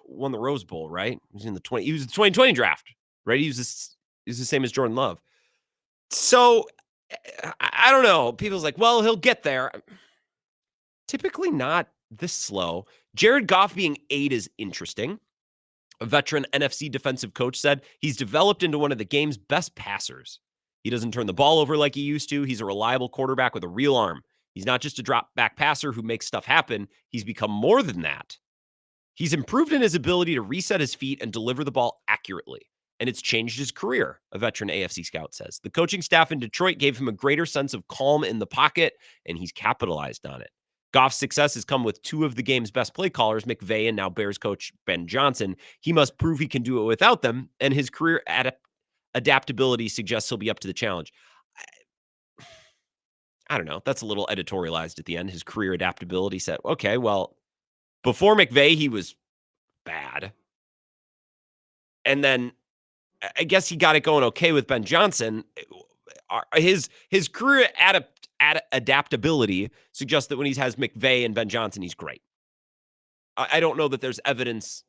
won the Rose Bowl, right? He was the 2020 draft, right? He was the same as Jordan Love. So I don't know. People's like, well, he'll get there. Typically not this slow. Jared Goff being 8 is interesting. A veteran NFC defensive coach said he's developed into one of the game's best passers. He doesn't turn the ball over like he used to. He's a reliable quarterback with a real arm. He's not just a drop back passer who makes stuff happen. He's become more than that. He's improved in his ability to reset his feet and deliver the ball accurately. And it's changed his career, a veteran AFC scout says. The coaching staff in Detroit gave him a greater sense of calm in the pocket, and he's capitalized on it. Goff's success has come with 2 of the game's best play callers, McVay and now Bears coach Ben Johnson. He must prove he can do it without them, and his career adaptability suggests he'll be up to the challenge. I don't know. That's a little editorialized at the end. His career adaptability said, okay, well, before McVay, he was bad. And then I guess he got it going okay with Ben Johnson. His career adaptability suggests that when he has McVay and Ben Johnson, he's great. I don't know that there's evidence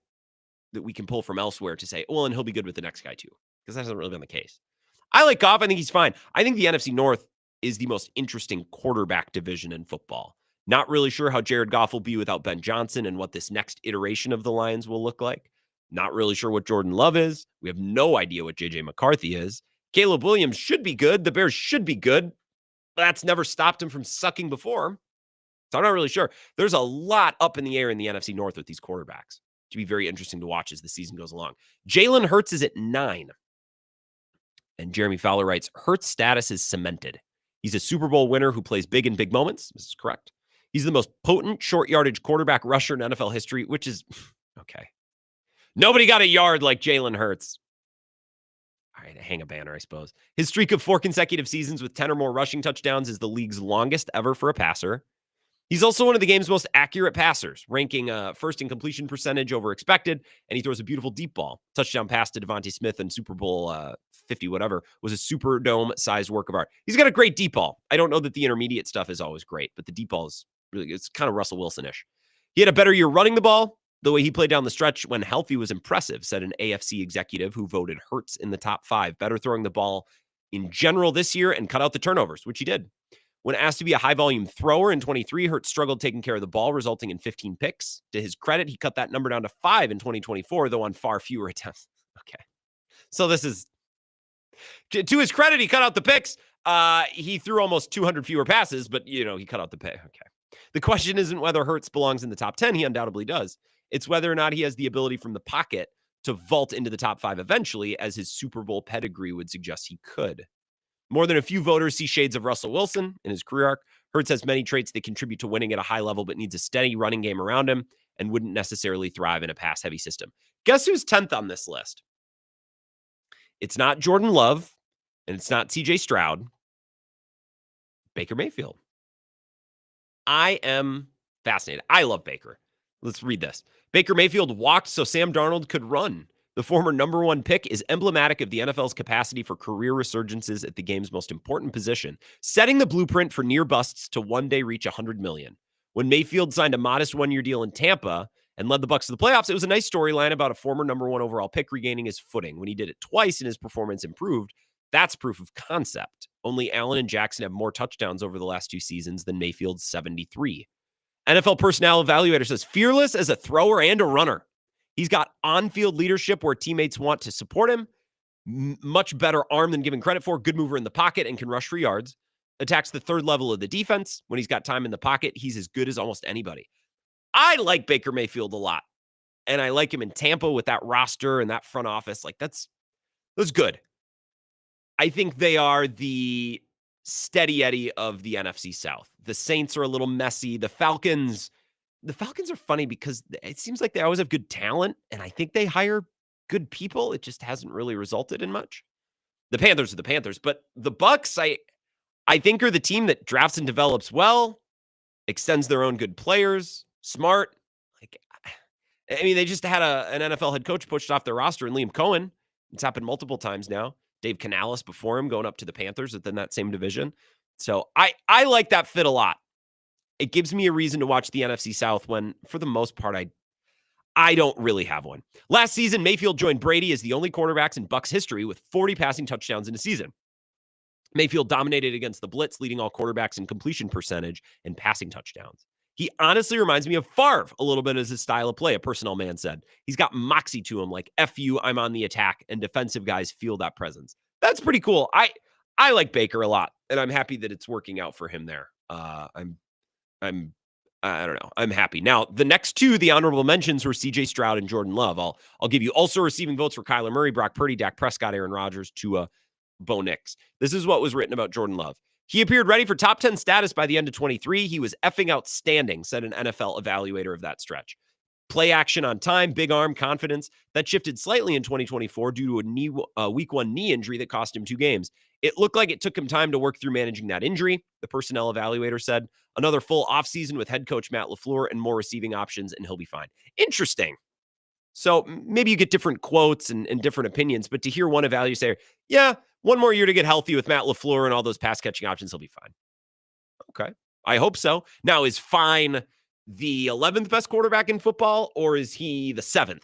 that we can pull from elsewhere to say, well, and he'll be good with the next guy too, because that hasn't really been the case. I like Goff. I think he's fine. I think the NFC North is the most interesting quarterback division in football. Not really sure how Jared Goff will be without Ben Johnson and what this next iteration of the Lions will look like. Not really sure what Jordan Love is. We have no idea what J.J. McCarthy is. Caleb Williams should be good. The Bears should be good. That's never stopped him from sucking before. So I'm not really sure. There's a lot up in the air in the NFC North with these quarterbacks. To be very interesting to watch as the season goes along. Jalen Hurts is at 9. And Jeremy Fowler writes, Hurts' status is cemented. He's a Super Bowl winner who plays big in big moments. This is correct. He's the most potent short yardage quarterback rusher in NFL history, which is okay. Nobody got a yard like Jalen Hurts. All right, hang a banner, I suppose. His streak of 4 consecutive seasons with 10 or more rushing touchdowns is the league's longest ever for a passer. He's also one of the game's most accurate passers, ranking first in completion percentage over expected, and he throws a beautiful deep ball. Touchdown pass to Devontae Smith in Super Bowl 50 whatever was a Superdome-sized work of art. He's got a great deep ball. I don't know that the intermediate stuff is always great, but the deep ball is really, it's kind of Russell Wilson-ish. He had a better year running the ball. The way he played down the stretch when healthy was impressive, said an AFC executive who voted Hurts in the top 5. Better throwing the ball in general this year and cut out the turnovers, which he did. When asked to be a high-volume thrower in 23, Hurts struggled taking care of the ball, resulting in 15 picks. To his credit, he cut that number down to 5 in 2024, though on far fewer attempts. Okay. So this is... To his credit, he cut out the picks. He threw almost 200 fewer passes, but, he cut out the pay. Okay. The question isn't whether Hurts belongs in the top 10. He undoubtedly does. It's whether or not he has the ability from the pocket to vault into the top 5 eventually, as his Super Bowl pedigree would suggest he could. More than a few voters see shades of Russell Wilson in his career arc. Hurts has many traits that contribute to winning at a high level, but needs a steady running game around him and wouldn't necessarily thrive in a pass-heavy system. Guess who's 10th on this list? It's not Jordan Love, and it's not CJ Stroud. Baker Mayfield. I am fascinated. I love Baker. Let's read this. Baker Mayfield walked so Sam Darnold could run. The former number 1 pick is emblematic of the NFL's capacity for career resurgences at the game's most important position, setting the blueprint for near busts to one day reach $100 million. When Mayfield signed a modest 1-year deal in Tampa and led the Bucs to the playoffs, it was a nice storyline about a former number 1 overall pick regaining his footing. When he did it twice and his performance improved, that's proof of concept. Only Allen and Jackson have more touchdowns over the last 2 seasons than Mayfield's 73. NFL personnel evaluator says fearless as a thrower and a runner. He's got on-field leadership where teammates want to support him. Much better arm than given credit for. Good mover in the pocket and can rush for yards. Attacks the third level of the defense. When he's got time in the pocket, he's as good as almost anybody. I like Baker Mayfield a lot. And I like him in Tampa with that roster and that front office. Like, that's good. I think they are the steady Eddie of the NFC South. The Saints are a little messy. The Falcons are funny because it seems like they always have good talent, and I think they hire good people. It just hasn't really resulted in much. The Panthers are the Panthers, but the Bucs, I think, are the team that drafts and develops well, extends their own good players, smart. They just had an NFL head coach pushed off their roster in Liam Cohen. It's happened multiple times now. Dave Canales before him going up to the Panthers within that same division. So I like that fit a lot. It gives me a reason to watch the NFC South when, for the most part, I don't really have one. Last season, Mayfield joined Brady as the only quarterbacks in Bucs history with 40 passing touchdowns in a season. Mayfield dominated against the blitz, leading all quarterbacks in completion percentage and passing touchdowns. He honestly reminds me of Favre a little bit as his style of play, a personnel man said. He's got moxie to him, like, F you, I'm on the attack, and defensive guys feel that presence. That's pretty cool. I like Baker a lot, and I'm happy that it's working out for him there. I don't know. I'm happy. Now, the next 2, the honorable mentions, were CJ Stroud and Jordan Love. I'll give you also receiving votes for Kyler Murray, Brock Purdy, Dak Prescott, Aaron Rodgers, Tua, Bo Nix. This is what was written about Jordan Love. He appeared ready for top 10 status by the end of 23. He was effing outstanding, said an NFL evaluator of that stretch. Play action on time, big arm, confidence. That shifted slightly in 2024 due to a week 1 knee injury that cost him 2 games. It looked like it took him time to work through managing that injury, the personnel evaluator said. Another full offseason with head coach Matt LaFleur and more receiving options, and he'll be fine. Interesting. So maybe you get different quotes and different opinions, but to hear one evaluator say, yeah, 1 more year to get healthy with Matt LaFleur and all those pass-catching options, he'll be fine. Okay. I hope so. Now, is fine the 11th best quarterback in football, or is he the 7th?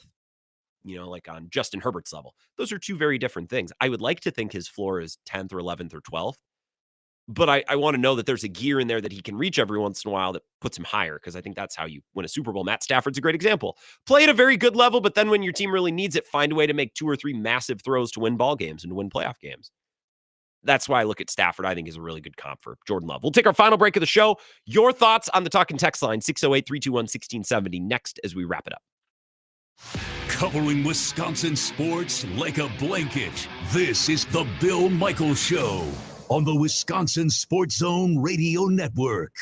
Like on Justin Herbert's level. Those are 2 very different things. I would like to think his floor is 10th or 11th or 12th, but I want to know that there's a gear in there that he can reach every once in a while that puts him higher, because I think that's how you win a Super Bowl. Matt Stafford's a great example. Play at a very good level, but then when your team really needs it, find a way to make 2 or 3 massive throws to win ball games and to win playoff games. That's why I look at Stafford. I think is a really good comp for Jordan Love. We'll take our final break of the show. Your thoughts on the talking text line, 608-321-1670, next as we wrap it up. Covering Wisconsin sports like a blanket. This is the Bill Michaels Show on the Wisconsin Sports Zone Radio Network.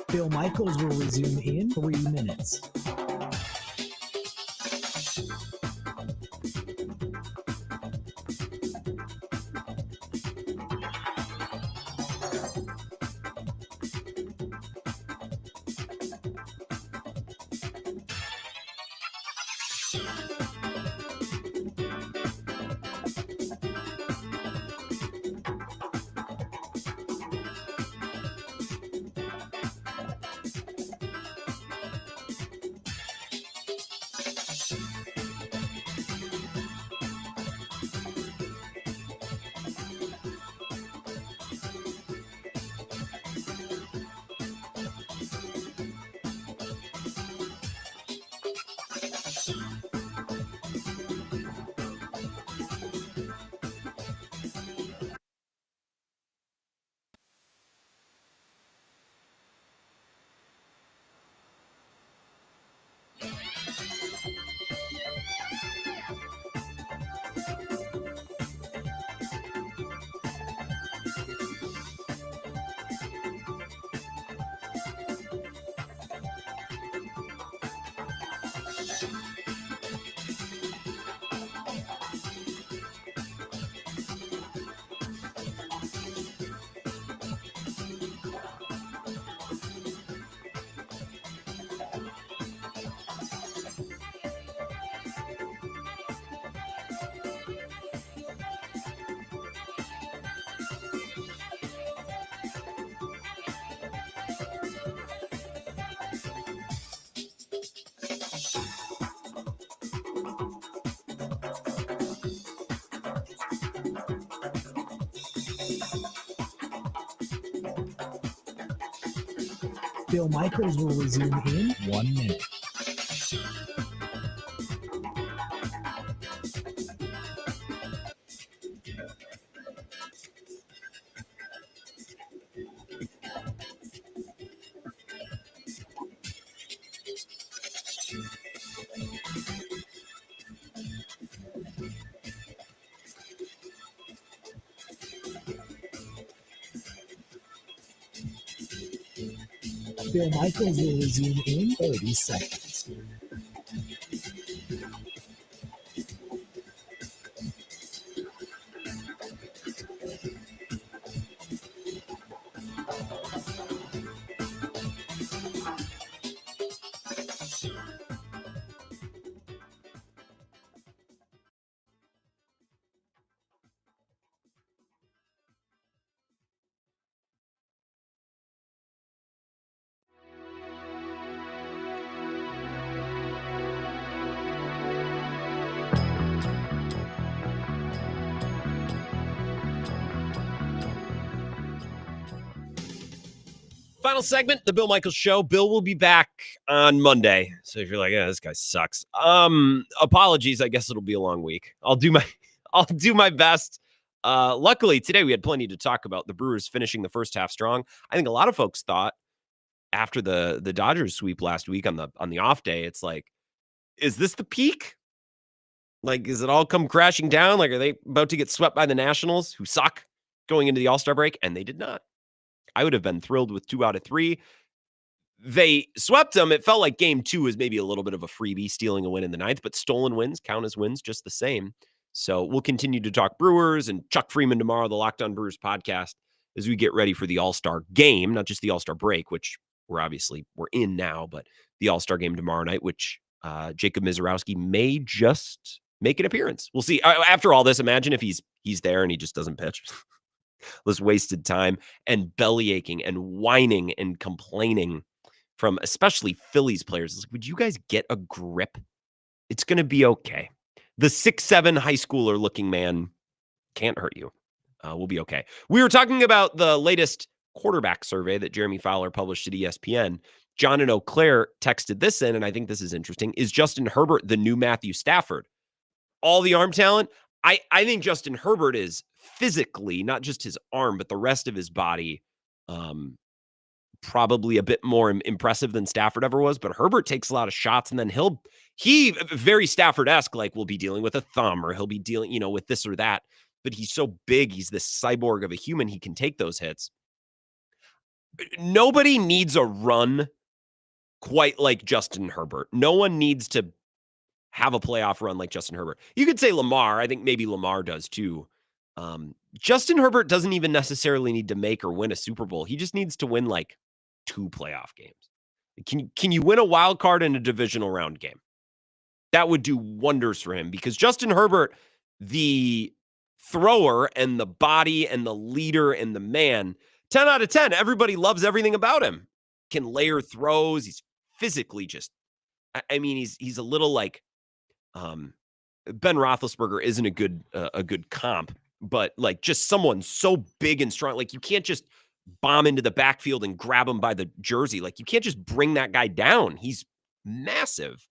Bill Michaels will resume in 3 minutes. Bill Michaels will resume in 1 minute. Bill Michaels will resume in 30 seconds. Final segment, the Bill Michaels Show. Bill will be back on Monday. So if you're like, yeah, this guy sucks. Apologies. I guess it'll be a long week. I'll do my best. Luckily, today we had plenty to talk about. The Brewers finishing the first half strong. I think a lot of folks thought after the Dodgers sweep last week on the off day, it's like, is this the peak? Like, is it all come crashing down? Like, are they about to get swept by the Nationals, who suck, going into the All-Star break? And they did not. I would have been thrilled with 2 out of 3. They swept them. It felt like game 2 was maybe a little bit of a freebie, stealing a win in the 9th, but stolen wins count as wins just the same. So we'll continue to talk Brewers and Chuck Freeman tomorrow, the Locked On Brewers podcast, as we get ready for the All-Star game, not just the All-Star break, which we're in now, but the All-Star game tomorrow night, which Jacob Misiorowski may just make an appearance. We'll see. After all this, imagine if he's there and he just doesn't pitch. This wasted time and belly aching and whining and complaining from especially Phillies players. Like, would you guys get a grip? It's going to be okay. The 6'7" high schooler looking man can't hurt you. We'll be okay. We were talking about the latest quarterback survey that Jeremy Fowler published at ESPN. John in Eau Claire texted this in, and I think this is interesting. Is Justin Herbert the new Matthew Stafford? All the arm talent? I think Justin Herbert is physically, not just his arm, but the rest of his body, probably a bit more impressive than Stafford ever was. But Herbert takes a lot of shots, and then he very Stafford-esque, like, will be dealing with a thumb, or he'll be dealing, with this or that. But he's so big, he's this cyborg of a human, he can take those hits. Nobody needs a run quite like Justin Herbert. No one needs to have a playoff run like Justin Herbert. You could say Lamar. I think maybe Lamar does too. Justin Herbert doesn't even necessarily need to make or win a Super Bowl. He just needs to win like 2 playoff games. Can you win a wild card in a divisional round game? That would do wonders for him, because Justin Herbert, the thrower and the body and the leader and the man, 10 out of 10. Everybody loves everything about him. Can layer throws. He's physically just, I mean, he's a little like, Ben Roethlisberger isn't a good comp, but like just someone so big and strong. Like, you can't just bomb into the backfield and grab him by the jersey. Like, you can't just bring that guy down. He's massive.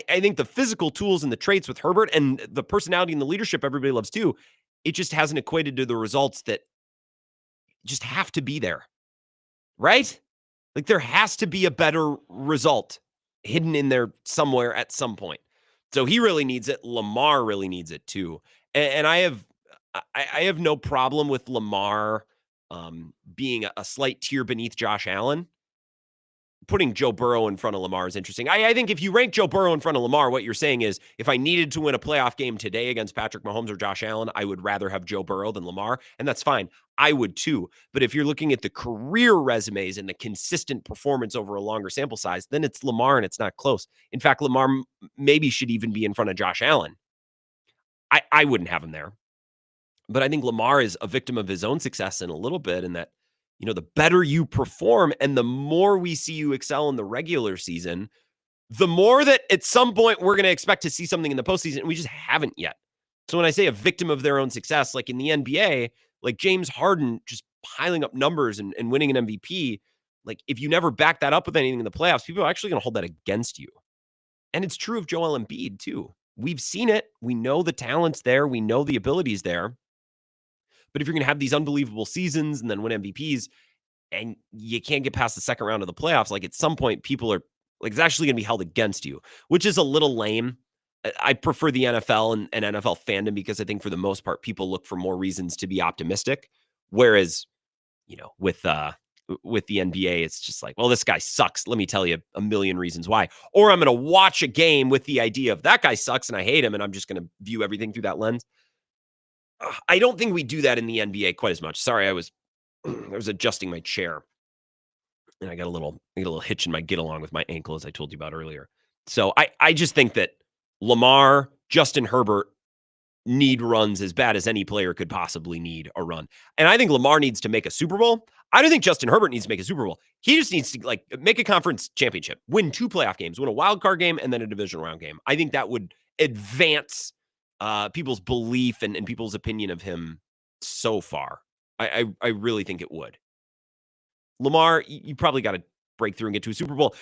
I think the physical tools and the traits with Herbert and the personality and the leadership everybody loves too, it just hasn't equated to the results that just have to be there, right? Like, there has to be a better result hidden in there somewhere at some point. So he really needs it. Lamar really needs it too. And I have no problem with Lamar being a slight tier beneath Josh Allen. Putting Joe Burrow in front of Lamar is interesting. I think if you rank Joe Burrow in front of Lamar, what you're saying is, if I needed to win a playoff game today against Patrick Mahomes or Josh Allen, I would rather have Joe Burrow than Lamar. And that's fine. I would too. But if you're looking at the career resumes and the consistent performance over a longer sample size, then it's Lamar and it's not close. In fact, Lamar maybe should even be in front of Josh Allen. I wouldn't have him there. But I think Lamar is a victim of his own success in a little bit, in that, the better you perform and the more we see you excel in the regular season, the more that at some point we're going to expect to see something in the postseason, and we just haven't yet. So when I say a victim of their own success, like in the NBA, like James Harden just piling up numbers and winning an MVP, like if you never back that up with anything in the playoffs, people are actually going to hold that against you. And it's true of Joel Embiid too. We've seen it. We know the talent's there. We know the ability's there. But if you're going to have these unbelievable seasons and then win MVPs and you can't get past the second round of the playoffs, like at some point people are like, it's actually going to be held against you, which is a little lame. I prefer the NFL and NFL fandom because I think for the most part, people look for more reasons to be optimistic. Whereas, with the NBA, it's just like, well, this guy sucks. Let me tell you a million reasons why. Or I'm going to watch a game with the idea of that guy sucks and I hate him, and I'm just going to view everything through that lens. I don't think we do that in the NBA quite as much. Sorry, I was adjusting my chair, and I got a little hitch in my get along with my ankle, as I told you about earlier. So I just think that Lamar, Justin Herbert need runs as bad as any player could possibly need a run. And I think Lamar needs to make a Super Bowl. I don't think Justin Herbert needs to make a Super Bowl. He just needs to make a conference championship, win 2 playoff games, win a wild card game, and then a divisional round game. I think that would advance people's belief and people's opinion of him so far. I really think it would. Lamar, you probably got to break through and get to a Super Bowl.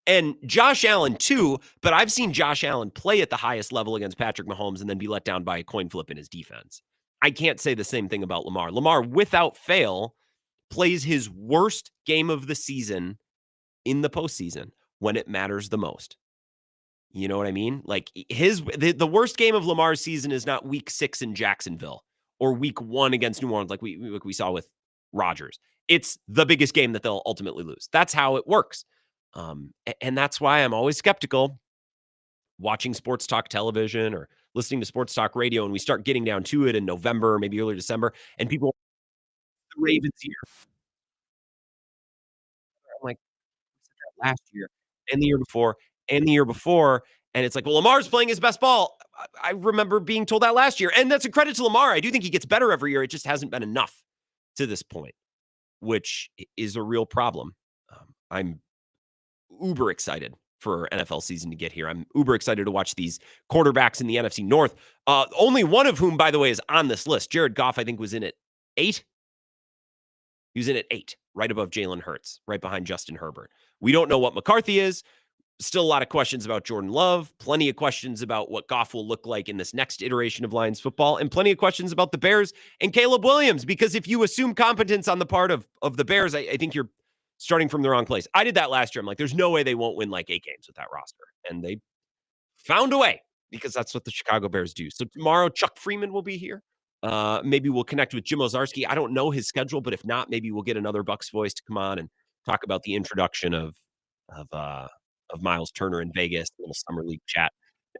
And Josh Allen too, but I've seen Josh Allen play at the highest level against Patrick Mahomes and then be let down by a coin flip in his defense. I can't say the same thing about Lamar. Lamar, without fail, plays his worst game of the season in the postseason when it matters the most. You know what I mean? Like the worst game of Lamar's season is not week 6 in Jacksonville or week 1 against New Orleans like we saw with Rodgers. It's the biggest game that they'll ultimately lose. That's how it works. And that's why I'm always skeptical watching sports talk television or listening to sports talk radio. And we start getting down to it in November, maybe early December, and people, the Ravens year. I'm like, last year and the year before and the year before. And it's like, well, Lamar's playing his best ball. I remember being told that last year. And that's a credit to Lamar. I do think he gets better every year. It just hasn't been enough to this point, which is a real problem. I'm uber excited for NFL season to get here. I'm uber excited to watch these quarterbacks in the NFC North. Only one of whom, by the way, is on this list. Jared Goff, I think, was in at 8. He was in at 8, right above Jalen Hurts, right behind Justin Herbert. We don't know what McCarthy is. Still a lot of questions about Jordan Love, plenty of questions about what Goff will look like in this next iteration of Lions football, and plenty of questions about the Bears and Caleb Williams, because if you assume competence on the part of the Bears, I think you're starting from the wrong place. I did that last year. I'm like, there's no way they won't win like 8 games with that roster. And they found a way, because that's what the Chicago Bears do. So tomorrow, Chuck Freeman will be here. Maybe we'll connect with Jim Ozarski. I don't know his schedule, but if not, maybe we'll get another Bucks voice to come on and talk about the introduction of Miles Turner in Vegas, a little summer league chat.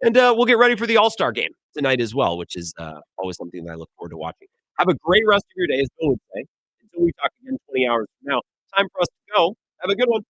And we'll get ready for the All-Star game tonight as well, which is always something that I look forward to watching. Have a great rest of your day, as Bill would say, until we talk again 20 hours from now. Time for us to go. Have a good one.